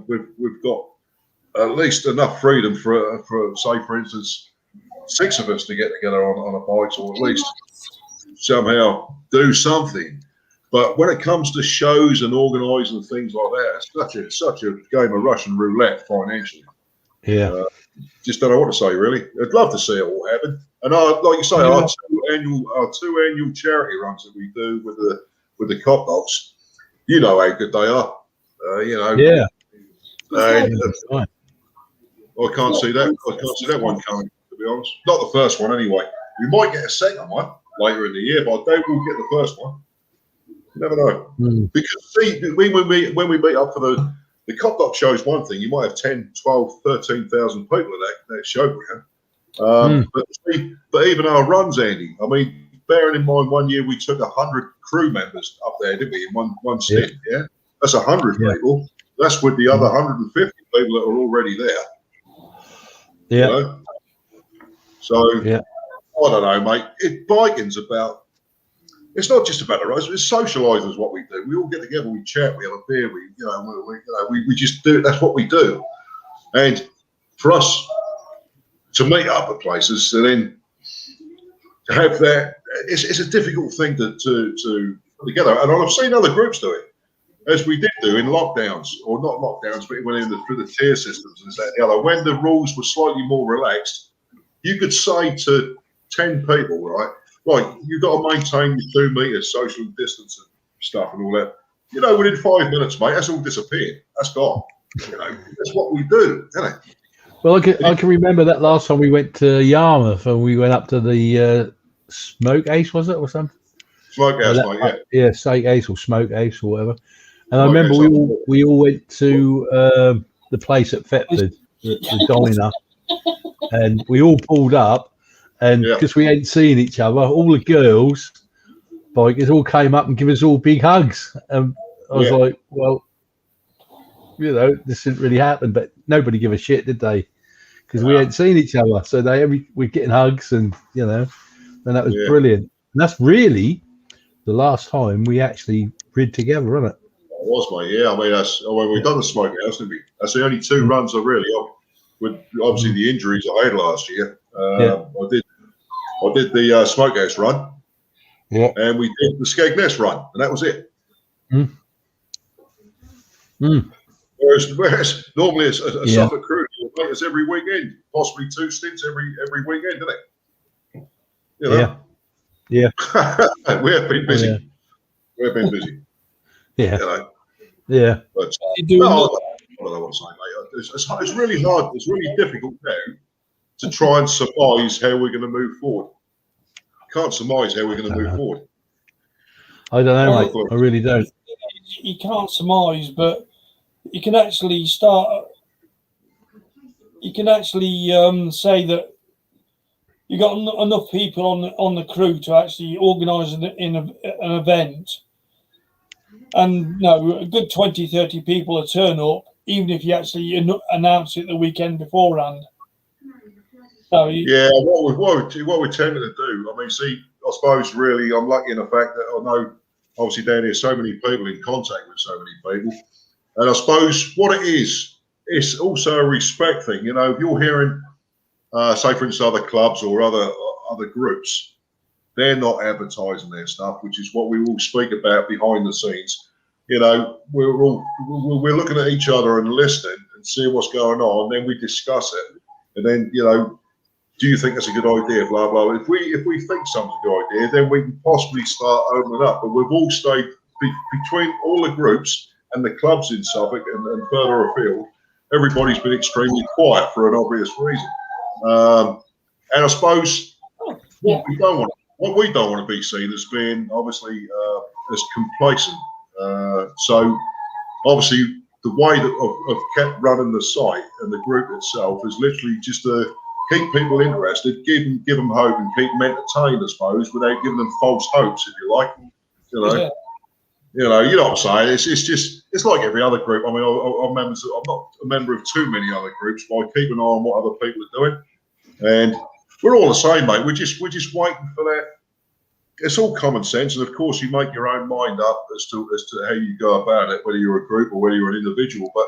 we've got at least enough freedom for say, for instance, 6 of us to get together on a bike, or at least somehow do something. But when it comes to shows and organising things like that, it's such a game of Russian roulette financially. Yeah. Just don't know what to say, really. I'd love to see it all happen. And like you say, our 2 annual charity runs that we do with the Cop Docs, you know how good they are. Yeah. I can't see that. I can't see that one coming, to be honest. Not the first one, anyway. We might get a second one later in the year, but I doubt we'll get the first one. You never know. Because see, when we meet up for the Cop Doc show is one thing. You might have 10, 12, 13,000 people at that showground. But even our runs, Andy, I mean, bearing in mind 1 year we took 100 crew members up there, didn't we, in one stint, yeah? That's 100 people. That's with the other 150 people that are already there. Yeah. So, I don't know, mate. Biking's about, it's not just about the roads. It's socialising is what we do. We all get together, we chat, we have a beer, we just do it. That's what we do. And for us to meet up at places and then have that. It's a difficult thing to put together, and I've seen other groups do it, as we did do in lockdowns, or not lockdowns, but when through the tier systems and this, that, and the other. When the rules were slightly more relaxed, you could say to 10 people, right, you've got to maintain your 2 meters social distance and stuff and all that. You know, within 5 minutes, mate, that's all disappeared. That's gone. You know, that's what we do, isn't it? Well, I can remember that last time we went to Yarmouth and we went up to the Smoke Ace, was it, or something? Smoke Ace, mate, yeah. Yeah, Steak Ace or Smoke Ace or whatever. And I remember we all went to the place at Thetford, the diner, and we all pulled up, and because we hadn't seen each other, all the girls, bikers, all came up and give us all big hugs. And I was like, well, you know, this didn't really happen, but nobody give a shit, did they? Because we hadn't seen each other, so we're getting hugs, and you know, and that was brilliant. And that's really the last time we actually rid together, isn't it? It was, mate. Yeah, I mean, when we done the Smoke House, didn't we? That's the only 2 runs I really, with obviously the injuries I had last year. I did the Smoke House run, and we did the Skegness run, and that was it. Whereas normally a Suffolk crew, it's every weekend, possibly 2 stints every weekend, isn't it? You know? Yeah. We have been busy. We've been busy. Yeah. You know? Yeah. But I don't know what I'm saying, mate. It's really hard. It's really difficult now to try and surmise how we're going to move forward. Can't surmise how we're going to move forward. I don't know, mate. I really don't. You can't surmise, but you can actually start. You can actually say that you got enough people on the crew to actually organise an event. And a good 20, 30 people will turn up, even if you actually announce it the weekend beforehand. So what we're tending to do, I mean, see, I suppose really I'm lucky in the fact that I know, obviously down here, so many people in contact with so many people. And I suppose what it is, it's also a respect thing. You know, if you're hearing, say, for instance, other clubs or other groups, they're not advertising their stuff, which is what we all speak about behind the scenes. You know, we're looking at each other and listening and seeing what's going on, and then we discuss it. And then, you know, do you think that's a good idea? Blah blah. If we think something's a good idea, then we can possibly start opening up. But we've all stayed between all the groups and the clubs in Suffolk and further afield. Everybody's been extremely quiet for an obvious reason. And I suppose what we don't want to be seen as being obviously as complacent. So obviously the way that I've kept running the site and the group itself is literally just to keep people interested, give them hope, and keep them entertained, I suppose, without giving them false hopes, if you like. You know, you know what I'm saying? It's like every other group. I mean, I'm not a member of too many other groups, but I keep an eye on what other people are doing, and we're all the same, mate. We're just waiting for that. It's all common sense, and of course, you make your own mind up as to how you go about it, whether you're a group or whether you're an individual. But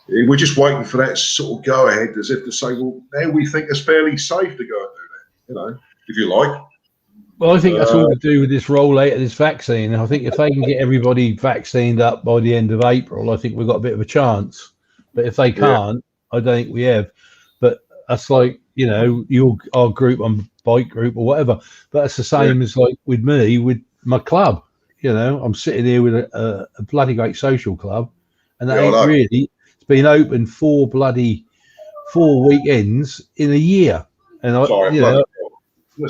we're just waiting for that sort of go ahead, as if to say, well, now we think it's fairly safe to go and do that. You know, if you like. Well, I think that's all to do with this rollout of this vaccine. I think if they can get everybody vaccinated up by the end of April, I think we've got a bit of a chance. But if they can't, I don't think we have. But that's like, you know, our group on bike group or whatever. But it's the same as like with me, with my club. You know, I'm sitting here with a bloody great social club, and that ain't really. It's been open 4 weekends in a year, and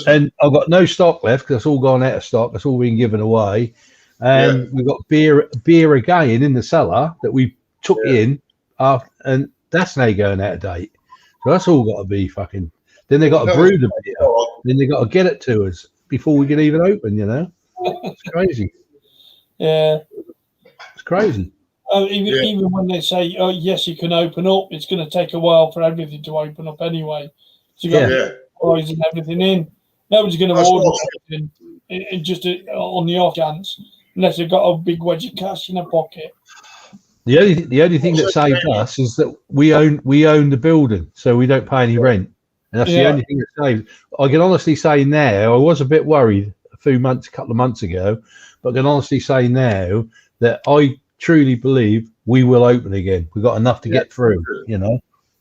and I've got no stock left because it's all gone out of stock. It's all been given away, and we've got beer again in the cellar that we took in, and that's now going out of date. So that's all got to be fucking. Then they got to brew the beer. Then they got to get it to us before we can even open. You know, it's crazy. Yeah, it's crazy. Even when they say, "Oh, yes, you can open up," it's going to take a while for everything to open up anyway. So you got boys and everything in. Nobody's going to order everything just on the off chance, unless they've got a big wedge of cash in their pocket. The only thing that saved us is that we own the building, so we don't pay any rent, And that's the only thing that saves. I can honestly say now, I was a bit worried a couple of months ago, but I can honestly say now that I truly believe we will open again. We've got enough to get through, you know.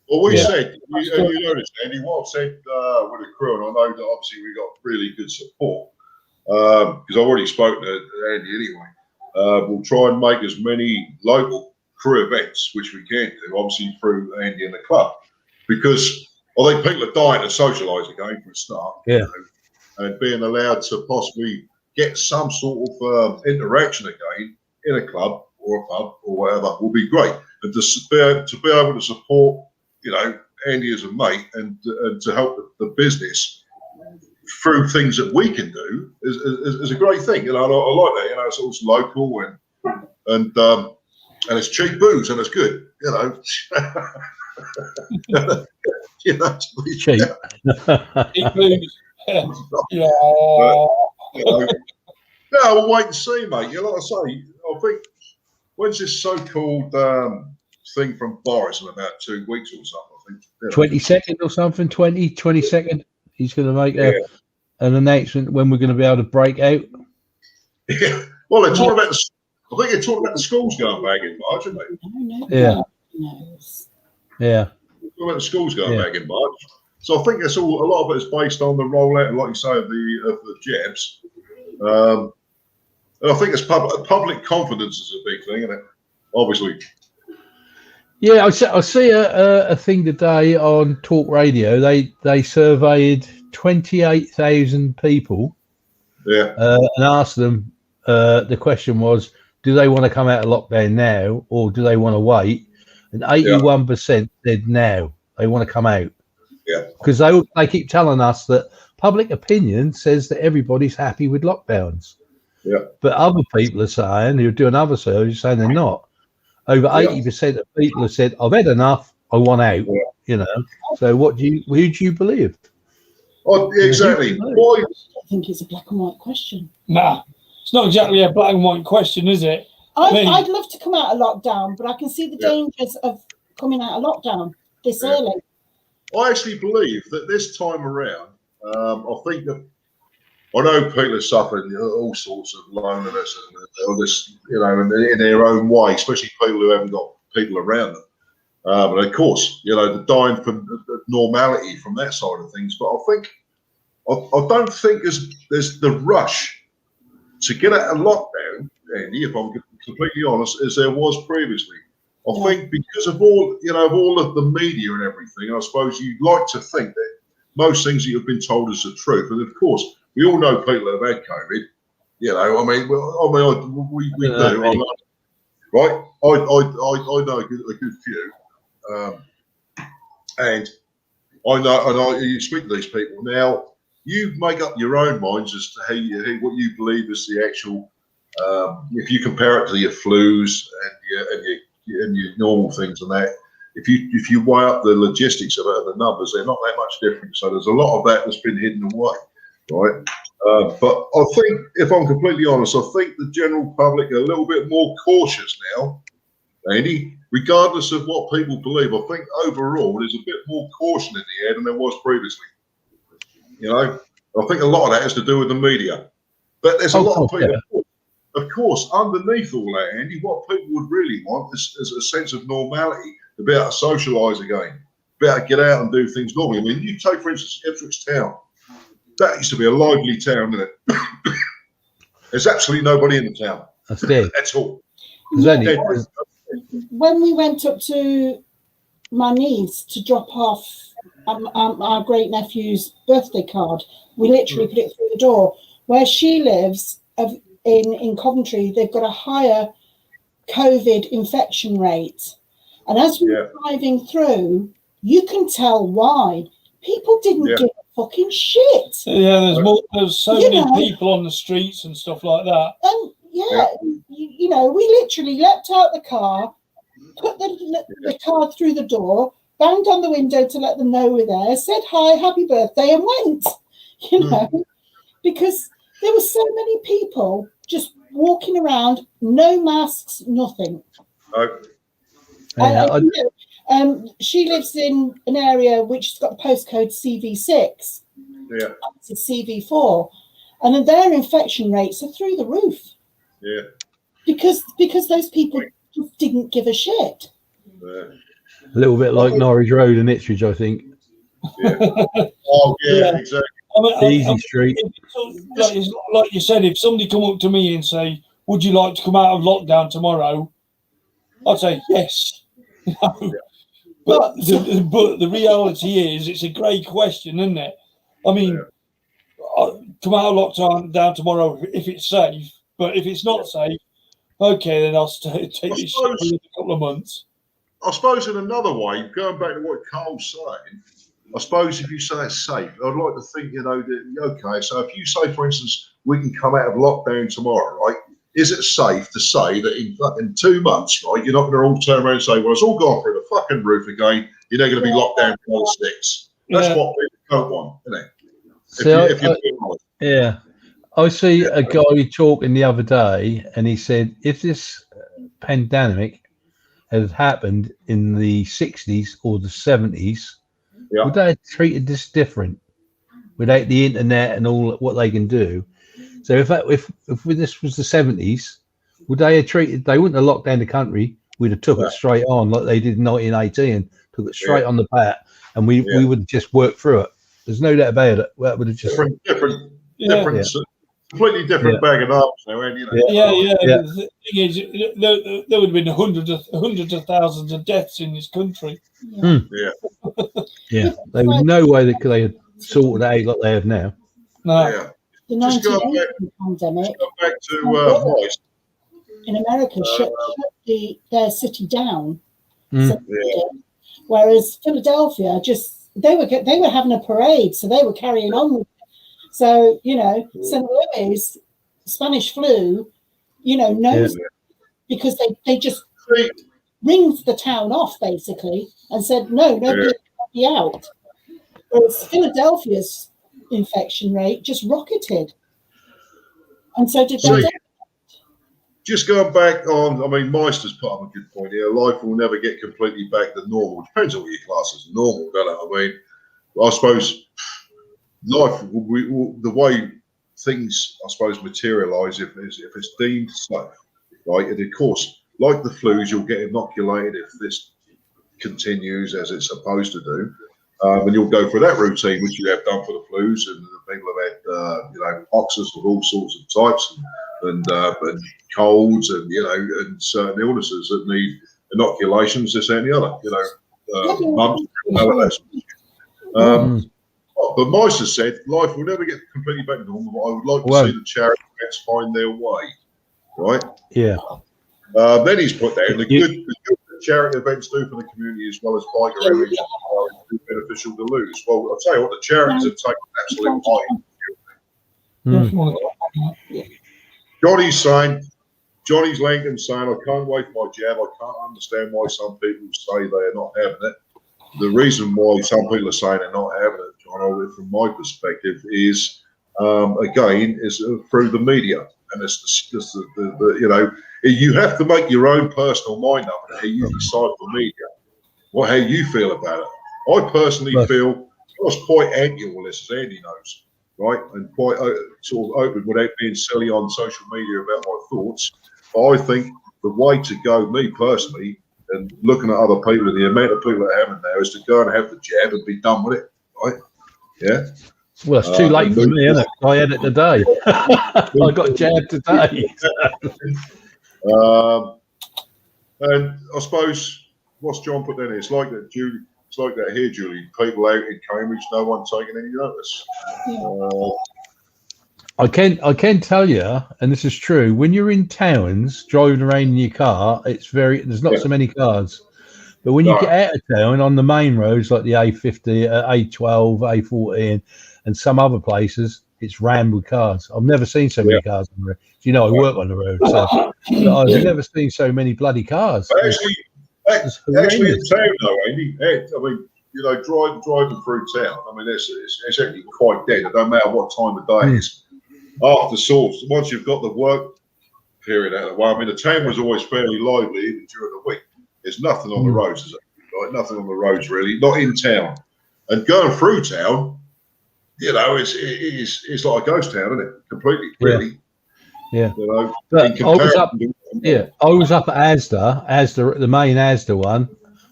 Well, we said, you noticed, Andy, what I've said with the crew, and I know that obviously we got really good support, because I've already spoken to Andy anyway. We'll try and make as many local crew events, which we can do, obviously through Andy and the club, because I think people are dying to socialise again for a start. Yeah. You know, and being allowed to possibly get some sort of interaction again in a club or a pub or whatever will be great. And to be able to support, you know, Andy as a mate and to help the business through things that we can do is a great thing. You know, I like that. You know, it's also local and it's cheap booze and it's good. You know, you know, cheap. Cheap booze. Yeah. You know, no, we'll wait and see, mate. You know, like I say, I think when's this so-called thing from Boris in about 2 weeks or something? I think 22nd or something. 22nd. He's going to make an announcement when we're going to be able to break out. Yeah. Well, they're talking about I think they're talking about the schools going back in March, aren't they? Yeah. Yeah. Talking about the schools going back in March. So I think that's all. A lot of it is based on the rollout, like you say, of the jabs. And I think it's public confidence is a big thing, isn't it? Obviously. Yeah, I see a thing today on Talk Radio. They surveyed 28,000 people. Yeah. And asked them. The question was, do they want to come out of lockdown now, or do they want to wait? And 81% said now they want to come out. Yeah. Because they keep telling us that public opinion says that everybody's happy with lockdowns. Yeah. But other people are saying, who are doing other surveys, saying they're not. Over 80% of people have said, I've had enough, I want out. Yeah. You know. So who do you believe? Oh, exactly. Why? I think it's a black and white question. Nah, it's not exactly a black and white question, is it? I'd love to come out of lockdown, but I can see the dangers of coming out of lockdown this early. I actually believe that this time around, I think that I know people are suffering all sorts of loneliness and all this, you know, in their own way, especially people who haven't got people around them. But of course, you know, they're dying for normality from that side of things. But I don't think there's the rush to get out of lockdown, Andy, if I'm completely honest, as there was previously. I think because of all, you know, of all of the media and everything, I suppose you'd like to think that most things that you've been told is the truth. And of course, we all know people that have had COVID. You know, I mean, we do, right? I know a good few, and I know, and you speak to these people now. You make up your own minds as to what you believe is the actual. If you compare it to your flus and your normal things and that, if you weigh up the logistics of it and the numbers, they're not that much different. So there's a lot of that that's been hidden away, right? But I think, if I'm completely honest, I think the general public are a little bit more cautious now, Andy, regardless of what people believe. I think overall there's a bit more caution in the air than there was previously. You know, I think a lot of that has to do with the media. But there's a lot of people. Yeah. Of course, underneath all that, Andy, what people would really want is a sense of normality, to be able to socialise again, be able to get out and do things normally. I mean, you take, for instance, Ipswich Town. That used to be a lively town, isn't it? There's absolutely nobody in the town. That's dead. That's all. When we went up to my niece to drop off our great nephew's birthday card, we literally put it through the door. Where she lives, in Coventry, they've got a higher COVID infection rate. And as we were driving through, you can tell why. People didn't give a fucking shit. Yeah, there's so many people on the streets and stuff like that. And you know, we literally leapt out the car, put the card through the door, banged on the window to let them know we're there, said hi, happy birthday, and went. You know, because there were so many people just walking around, no masks, nothing. She lives in an area which has got the postcode CV6. Yeah. It's CV4, and then their infection rates are through the roof. Yeah. Because those people just didn't give a shit. Yeah. A little bit like Norwich Road and Ipswich, I think. Yeah. Oh yeah, exactly. Easy street. Like you said, if somebody come up to me and say, "Would you like to come out of lockdown tomorrow?" I'd say yes. But the reality is, it's a great question, isn't it? I mean, come out of lockdown tomorrow if it's safe, but if it's not safe, okay, then I'll take this for a couple of months. I suppose in another way, going back to what Carl's saying, I suppose if you say it's safe, I'd like to think, that, okay, so if you say, for instance, we can come out of lockdown tomorrow, right? Is it safe to say that in fucking 2 months, right, you're not going to all turn around and say, well, it's all gone through the fucking roof again, you're not going to be locked down for another 6? That's what people don't want, isn't it? Yeah. I see a guy talking the other day, and he said, if this pandemic had happened in the 60s or the 70s, would they have treated this different without the internet and all what they can do? So if this was the 70s, would they have treated? They wouldn't have locked down the country. We'd have took it straight on like they did in 1918, took it straight on the bat, and we would have just worked through it. There's no doubt about it. That would have just different, completely different bag of arms now, ain't you? The thing is, there would have been hundreds of thousands of deaths in this country. Yeah. There was no way that they had sorted it out like they have now. No. Yeah. The 1918 pandemic. Go back to Moist. In America, shut their city down. Mm. Whereas Philadelphia, they were having a parade, so they were carrying on with it. So, St. Louis, Spanish flu, knows because they just rings the town off basically and said, no, nobody will be out. Whereas Philadelphia's infection rate just rocketed. And so did they. Just going back on, Meister's put up a good point here. Life will never get completely back to normal. Depends on what your class is normal, don't it? I suppose life, the way things, I suppose, materialise if it's deemed safe, right? And of course, like the flus, you'll get inoculated if this continues as it's supposed to do. And you'll go through that routine, which you have done for the flus, and people have had, oxus of all sorts of types, and colds, and certain illnesses that need inoculations, this and the other, mumps, but Meister said life will never get completely back to normal. But I would like to see the charity events find their way, right? Yeah. Then he's put down the good charity events do for the community as well as biker areas are beneficial to lose. Well, I'll tell you what, the charities have taken absolute height. Johnny's Langdon saying, I can't wait for my jab. I can't understand why some people say they are not having it. The reason why some people are saying they're not having it, John, from my perspective, is again through the media, and it's just the you have to make your own personal mind up how you decide for media, how you feel about it. I personally feel I was quite anti all this, as Andy knows, right, and quite sort of open without being silly on social media about my thoughts. But I think the way to go, me personally, and looking at other people and the amount of people that are having there, is to go and have the jab and be done with it, right? Yeah. Well, it's too late for me, isn't it? I had it today. I got jabbed today. And I suppose what's John put in here? It's like that, Julie. It's like that here, Julie. People out in Cambridge, no one taking any notice. I can tell you, and this is true. When you're in towns driving around in your car, there's not so many cars. But when you get out of town on the main roads like the A50, A12, A14, and some other places, it's rammed with cars. I've never seen so many cars on the road. I work on the road, so I've never seen so many bloody cars. Actually, in town though, Andy, driving through town, it's actually quite dead. It don't matter what time of day it is. After once you've got the work period out of the way, the town was always fairly lively even during the week. There's nothing on the roads, is it? right? Nothing on the roads really, not in town. And going through town, you know, it's like a ghost town, isn't it? Completely, really. Yeah. You know, but I was up at Asda, the main Asda one,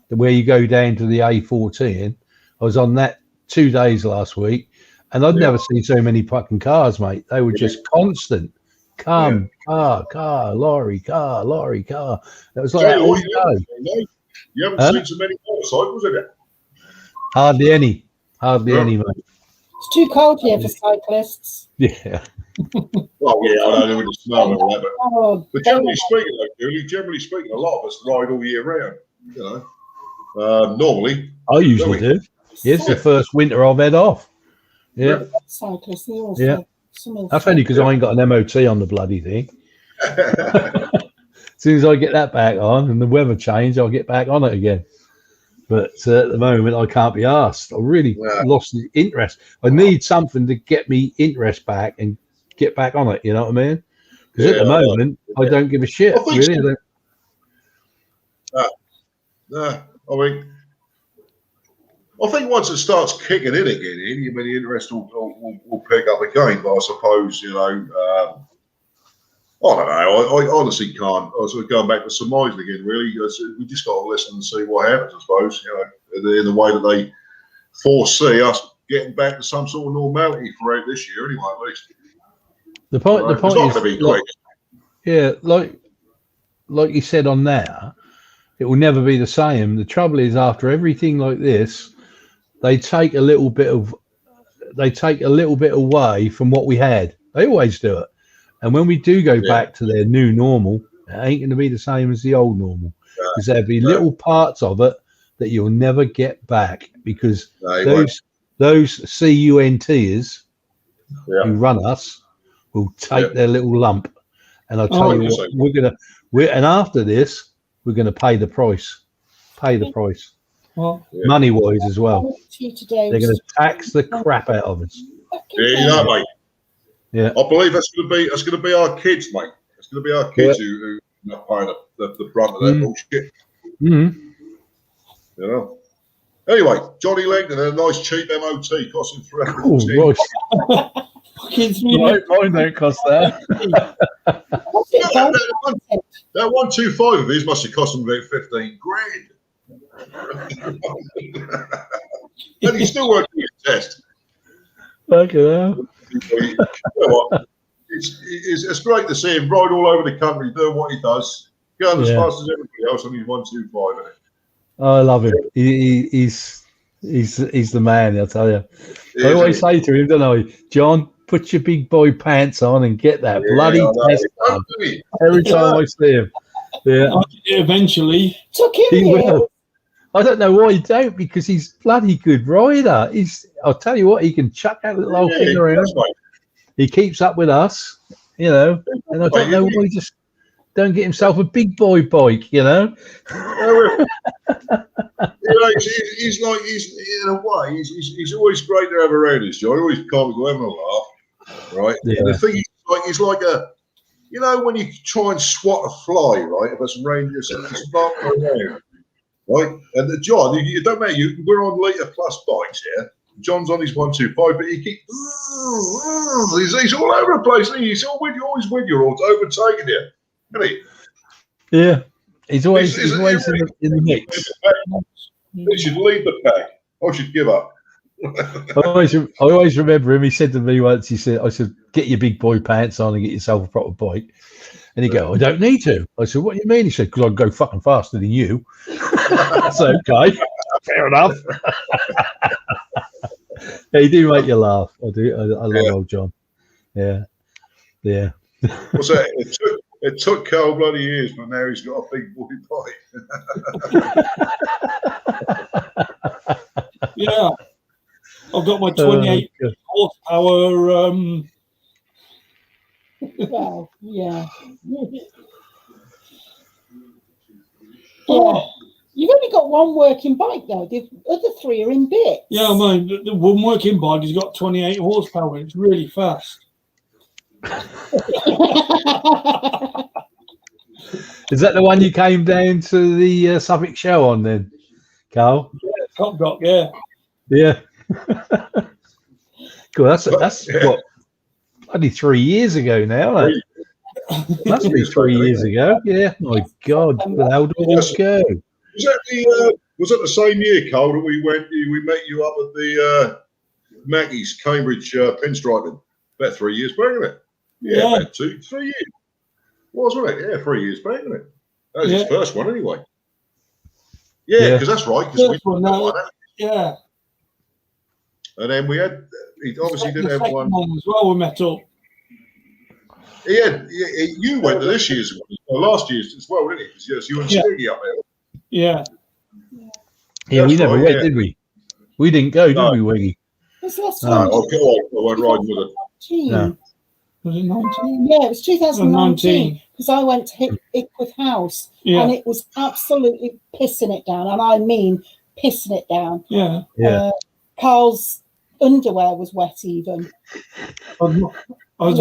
where you go down to the A14. I was on that 2 days last week, and I'd never seen so many fucking cars, mate. They were just constant. Car, lorry, car. That was like that all day. You haven't seen so many motorcycles, have you? Hardly any, mate. It's too cold here for cyclists. Yeah. Well, yeah, I don't know with the snow and all that, but generally speaking, a lot of us ride all year round. You know, normally. I usually do. It's the first winter I've had off. Yeah. Cyclists, That's only because I ain't got an MOT on the bloody thing. As soon as I get that back on and the weather change, I'll get back on it again. But at the moment, I can't be asked. I really lost the interest. I need something to get me interest back and get back on it. You know what I mean? Because at the moment, I don't give a shit. Really. I think once it starts kicking in again, the interest will pick up again. But I suppose, you know, I don't know. I honestly can't. I was sort of going back to surmising again, really. We just got to listen and see what happens, I suppose, you know, in the way that they foresee us getting back to some sort of normality throughout this year, anyway, at least. The point it's not going to be quick. Yeah, like you said on there, it will never be the same. The trouble is, after everything like this, they take a little bit away from what we had. They always do it. And when we do go back to their new normal, it ain't going to be the same as the old normal. Because there'll be little parts of it that you'll never get back, because those CUNTers who run us will take their little lump. And I'll tell you what, and after this, we're going to pay the price. Well, money-wise as well. They're going to tax the crap out of us. Yeah, you know, mate. Yeah, I believe that's going to be our kids, mate. It's going to be our kids who are paying the brunt of that bullshit. Mm-hmm. You know. Anyway, Johnny Langdon had a nice cheap MOT costing $300. Mine don't cost that. That 125 of his must have cost him about 15 grand. And he still won't do his test. Fucking hell. You know what? It's great to see him ride all over the country doing what he does, going as fast as everybody else on his 125, isn't it? I love him. He's the man, I'll tell you. I always say to him, don't I, John, put your big boy pants on and get that bloody test done. Every time I see him. Yeah. Eventually. He will. I don't know why he don't, because he's bloody good rider. I'll tell you what, he can chuck that little old thing around. He keeps up with us, you know, and I don't know why he just don't get himself a big boy bike, you know. You know, he's in a way, he's always great to have around us, John. Always can't go having a laugh, right? Yeah. And the thing is, he's like a, you know, when you try and swat a fly, right? If it's raining, it's not around. Right, and John, you don't matter. We're on litre plus bikes here. John's on his 125, but he keeps he's all over the place. He's always with you, or overtaking you, isn't he? Yeah, he's always in the mix. He should lead the pack. I should give up. I always remember him. He said to me once, I said, get your big boy pants on and get yourself a proper bike. And he'd go, I don't need to. I said, what do you mean? He said, because I can go fucking faster than you. That's okay. Fair enough. Yeah, he do make you laugh. I do. I love old John. Yeah. Yeah. What's that? It took Carl bloody years, but now he's got a big boy bike. Yeah. I've got my 28 horsepower. Well, yeah. You've only got one working bike, though. The other three are in bits. Yeah, I mean, the one working bike has got 28 horsepower. It's really fast. Is that the one you came down to the Suffolk show on then? Carl? Top Doc, yeah. Yeah. Cool. That's what, only 3 years ago now. That must be 3 years ago. Yeah. My God. How did it all go? Was that the same year, Cole, that we met you up at the Mackey's Cambridge pinstriping? About 3 years back, isn't it? Yeah, about 3 years. Wasn't it? Yeah, 3 years back, isn't it? That was his first one, anyway. Yeah, because that's right. Yeah. And then he obviously didn't have one as well. We met up. You went to this year's, last year's as well, didn't you? Because yes, you and Stiggy up there. Yeah. Yeah, we never went, did we? We didn't go, did we, Wiggy? Was last No, time? I went riding with it. No. Was it 19? Yeah, it was 2019 because I went to Ickworth House and it was absolutely pissing it down, and I mean pissing it down. Yeah. Carl's underwear was wet even. I was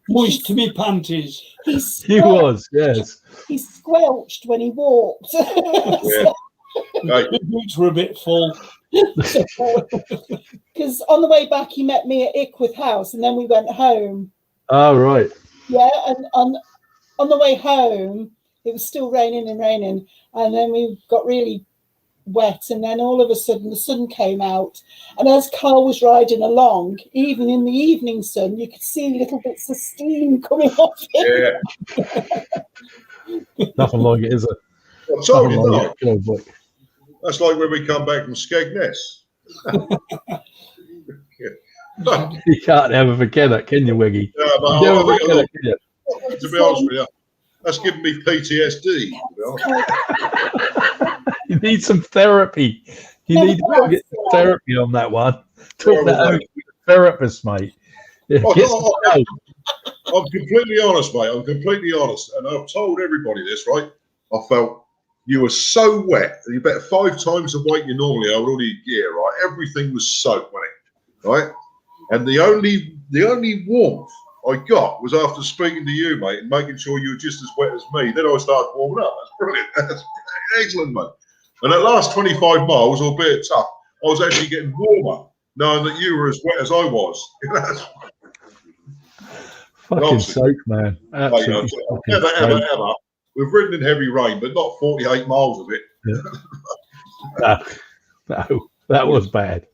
moist to me panties. He was, yes. He squelched when he walked. The boots were a bit full. Because on the way back, he met me at Ickworth House, and then we went home. Oh, right. Yeah, and on the way home, it was still raining, and then we got really wet, and then all of a sudden the sun came out, and as Carl was riding along, even in the evening sun, you could see little bits of steam coming off him. Yeah. Nothing like it, is it? I told you that. That's like when we come back from Skegness. You can't ever forget that, can you, Wiggy? To be honest with you, that's giving me PTSD. You need some therapy. You need to get therapy on that one. Talk that out with a therapist, mate. I'm completely honest, mate. I'm completely honest. And I've told everybody this, right? I felt you were so wet. You bet 5 times the weight you normally are with all your gear, right? Everything was soaked, wasn't it? Right? And the only warmth I got was after speaking to you, mate, and making sure you were just as wet as me. Then I started warming up. That's brilliant. That's excellent, mate. And that last 25 miles, albeit tough, I was actually getting warmer, knowing that you were as wet as I was. Fucking soak, man. Absolutely. Ever. We've ridden in heavy rain, but not 48 miles of it. Yeah. No, that was bad.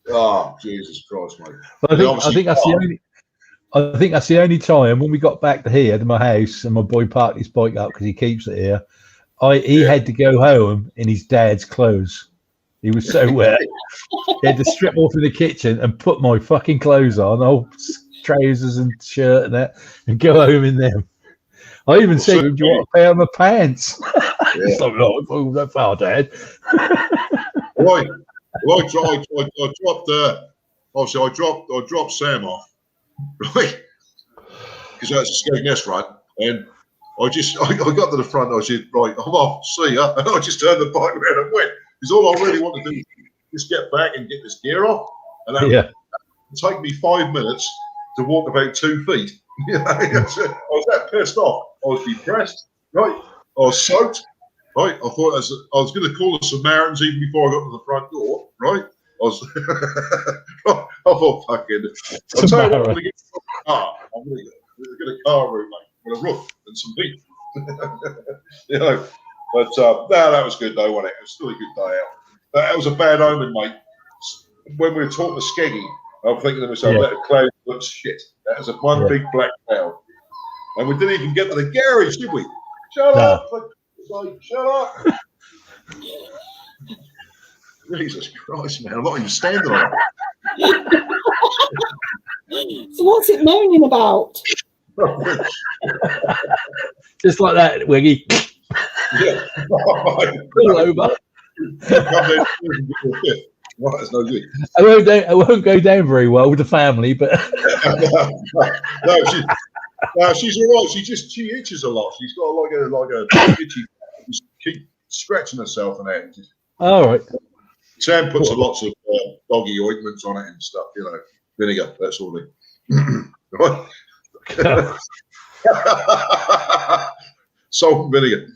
Oh, Jesus Christ, mate. But I think that's the only time when we got back to here to my house and my boy parked his bike up because he keeps it here. He had to go home in his dad's clothes. He was so wet. He had to strip off in the kitchen and put my fucking clothes on, old trousers and shirt and that, and go home in them. I even said, "Do you want a pair of my pants?" He's like, "Oh, that far, Dad." Right. I dropped Sam off, right? Because that's a Skegness run, and I got to the front. I said, "Right, I'm off. See ya." And I just turned the bike around and went. Because all I really want to do is just get back and get this gear off, and that would take me 5 minutes to walk about 2 feet. I was that pissed off. I was depressed, right? I was soaked, right? I thought I was going to call the Samaritans even before I got to the front door, right? I thought, fucking, I'll tell you what, I'm going to get a car. I'm going to get a car room, mate, with a roof and some heat. But no, that was good though, wasn't it? It was still a good day out. That was a bad omen, mate. When we were talking to Skeggy, I'm thinking to myself, that cloud looks shit. That was one big black cloud. And we didn't even get to the garage, did we? Shut up! Shut up! Jesus Christ, man! I'm not even standing on it. So what's it moaning about? Just like that, Wiggy. Yeah. All over. Right, that's no good. I won't go down very well with the family, but no, she's all right. She itches a lot. She's got like a itchy. Just keep scratching herself and that. All right. Sam puts lots of doggy ointments on it and stuff. Vinegar, that sort of thing. Right. Salt and vinegar.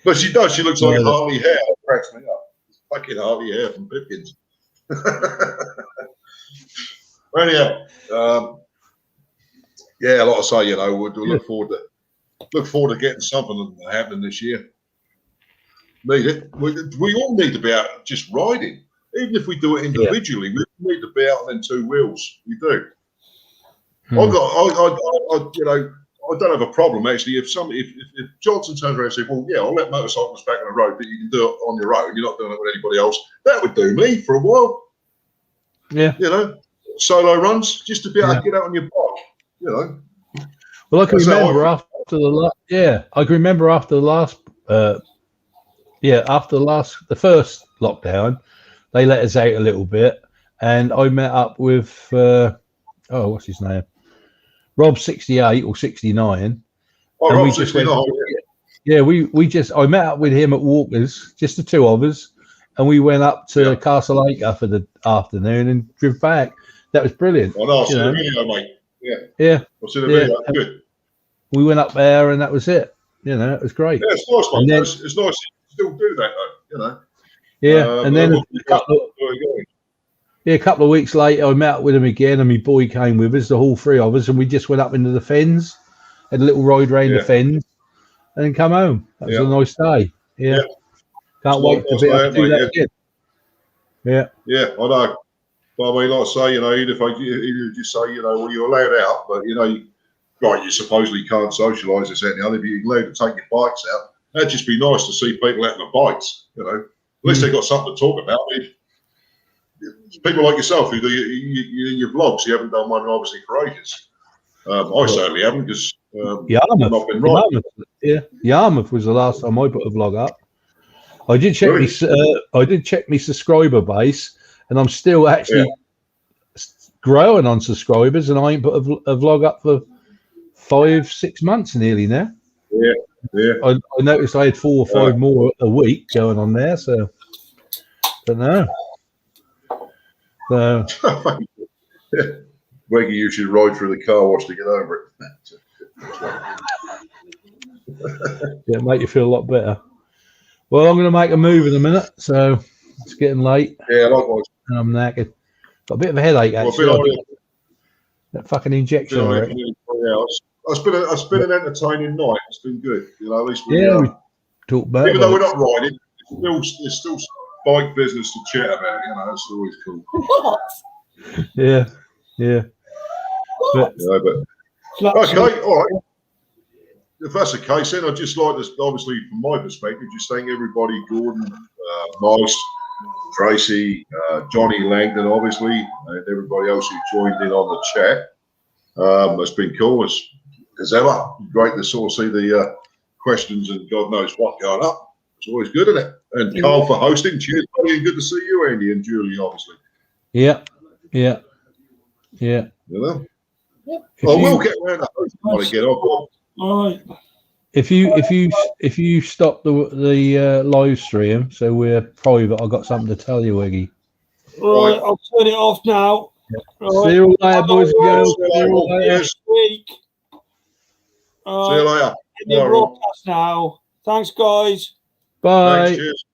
But she does. She looks like Yeah. Harley Hare. It cracks me up. Fucking Harley Hare from Pipkins. Anyhow, yeah, like I say, you know, we'll look forward to getting something happening this year. Need it. We all need to be out just riding, even if we do it individually. We need to be out on them two wheels. We do. I you know, I don't have a problem actually. If Johnson turns around and says, "Well, yeah, I'll let motorcycles back on the road, but you can do it on your own. You're not doing it with anybody else." That would do me for a while. Yeah. You know, solo runs just to be able to get out on your bike. You know. Well, I can remember after the first lockdown, they let us out a little bit, and I met up with what's his name, Rob 68 or 69. Oh, and Rob we just 69. I met up with him at Walker's, just the two of us, and we went up to Castle Acre for the afternoon and drove back. That was brilliant. I know, I've seen the video, mate. Yeah. I've seen the video. Good. We went up there, and that was it. You know, it was great. Yeah, it's nice, mate. Then, it's nice to still do that, though. You know. Yeah, and then a couple of weeks later, I met up with him again, and my boy came with us, the whole three of us, and we just went up into the Fens, had a little ride round the Fens, and then come home. That was a nice day. Yeah. Can't wait to be able to do that again. Yeah. Yeah, I know. But I mean, like I say, you know, even if just say, you know, well, you're allowed out, but, you know, you supposedly can't socialise this, that, and the other, but you're allowed to take your bikes out. That'd just be nice to see people out on the bikes, you know. At least they've got something to talk about. I mean, people like yourself who do your vlogs, you haven't done one obviously for ages. I certainly haven't, because Yarmouth. not been right. Yarmouth was the last time I put a vlog up. I did check my subscriber base, and I'm still actually growing on subscribers, and I ain't put a vlog up for 5-6 months nearly now. Yeah. I noticed I had 4 or 5 more a week going on there, so don't know. So Reggie, you should ride through the car wash to get over it. yeah, make you feel a lot better. Well, I'm going to make a move in a minute, so it's getting late. Yeah, likewise. And I'm knackered. Got a bit of a headache actually. That fucking injection. It's been an entertaining night. It's been good. You know, at least we talk about. Even though we're not riding, there's still bike business to chat about. You know, it's always cool. What? Yeah. But okay, all right. If that's the case, then I'd just like to, obviously, from my perspective, just thank everybody, Gordon, Miles, Tracy, Johnny Langdon, obviously, and everybody else who joined in on the chat. It's been cool as ever. Great to sort of see the questions and God knows what going up. It's always good, isn't it? And Carl for hosting. Cheers, buddy, and good to see you, Andy, and Julie, obviously. Yeah. You know? Yep. We'll get around to hosting again. All right. If you stop the live stream, so we're private, I've got something to tell you, Eggy. Right, I'll turn it off now. Right. See you later, boys and girls. See you later. Next week. See you later. End the broadcast now. Thanks, guys. Bye. Thanks, cheers.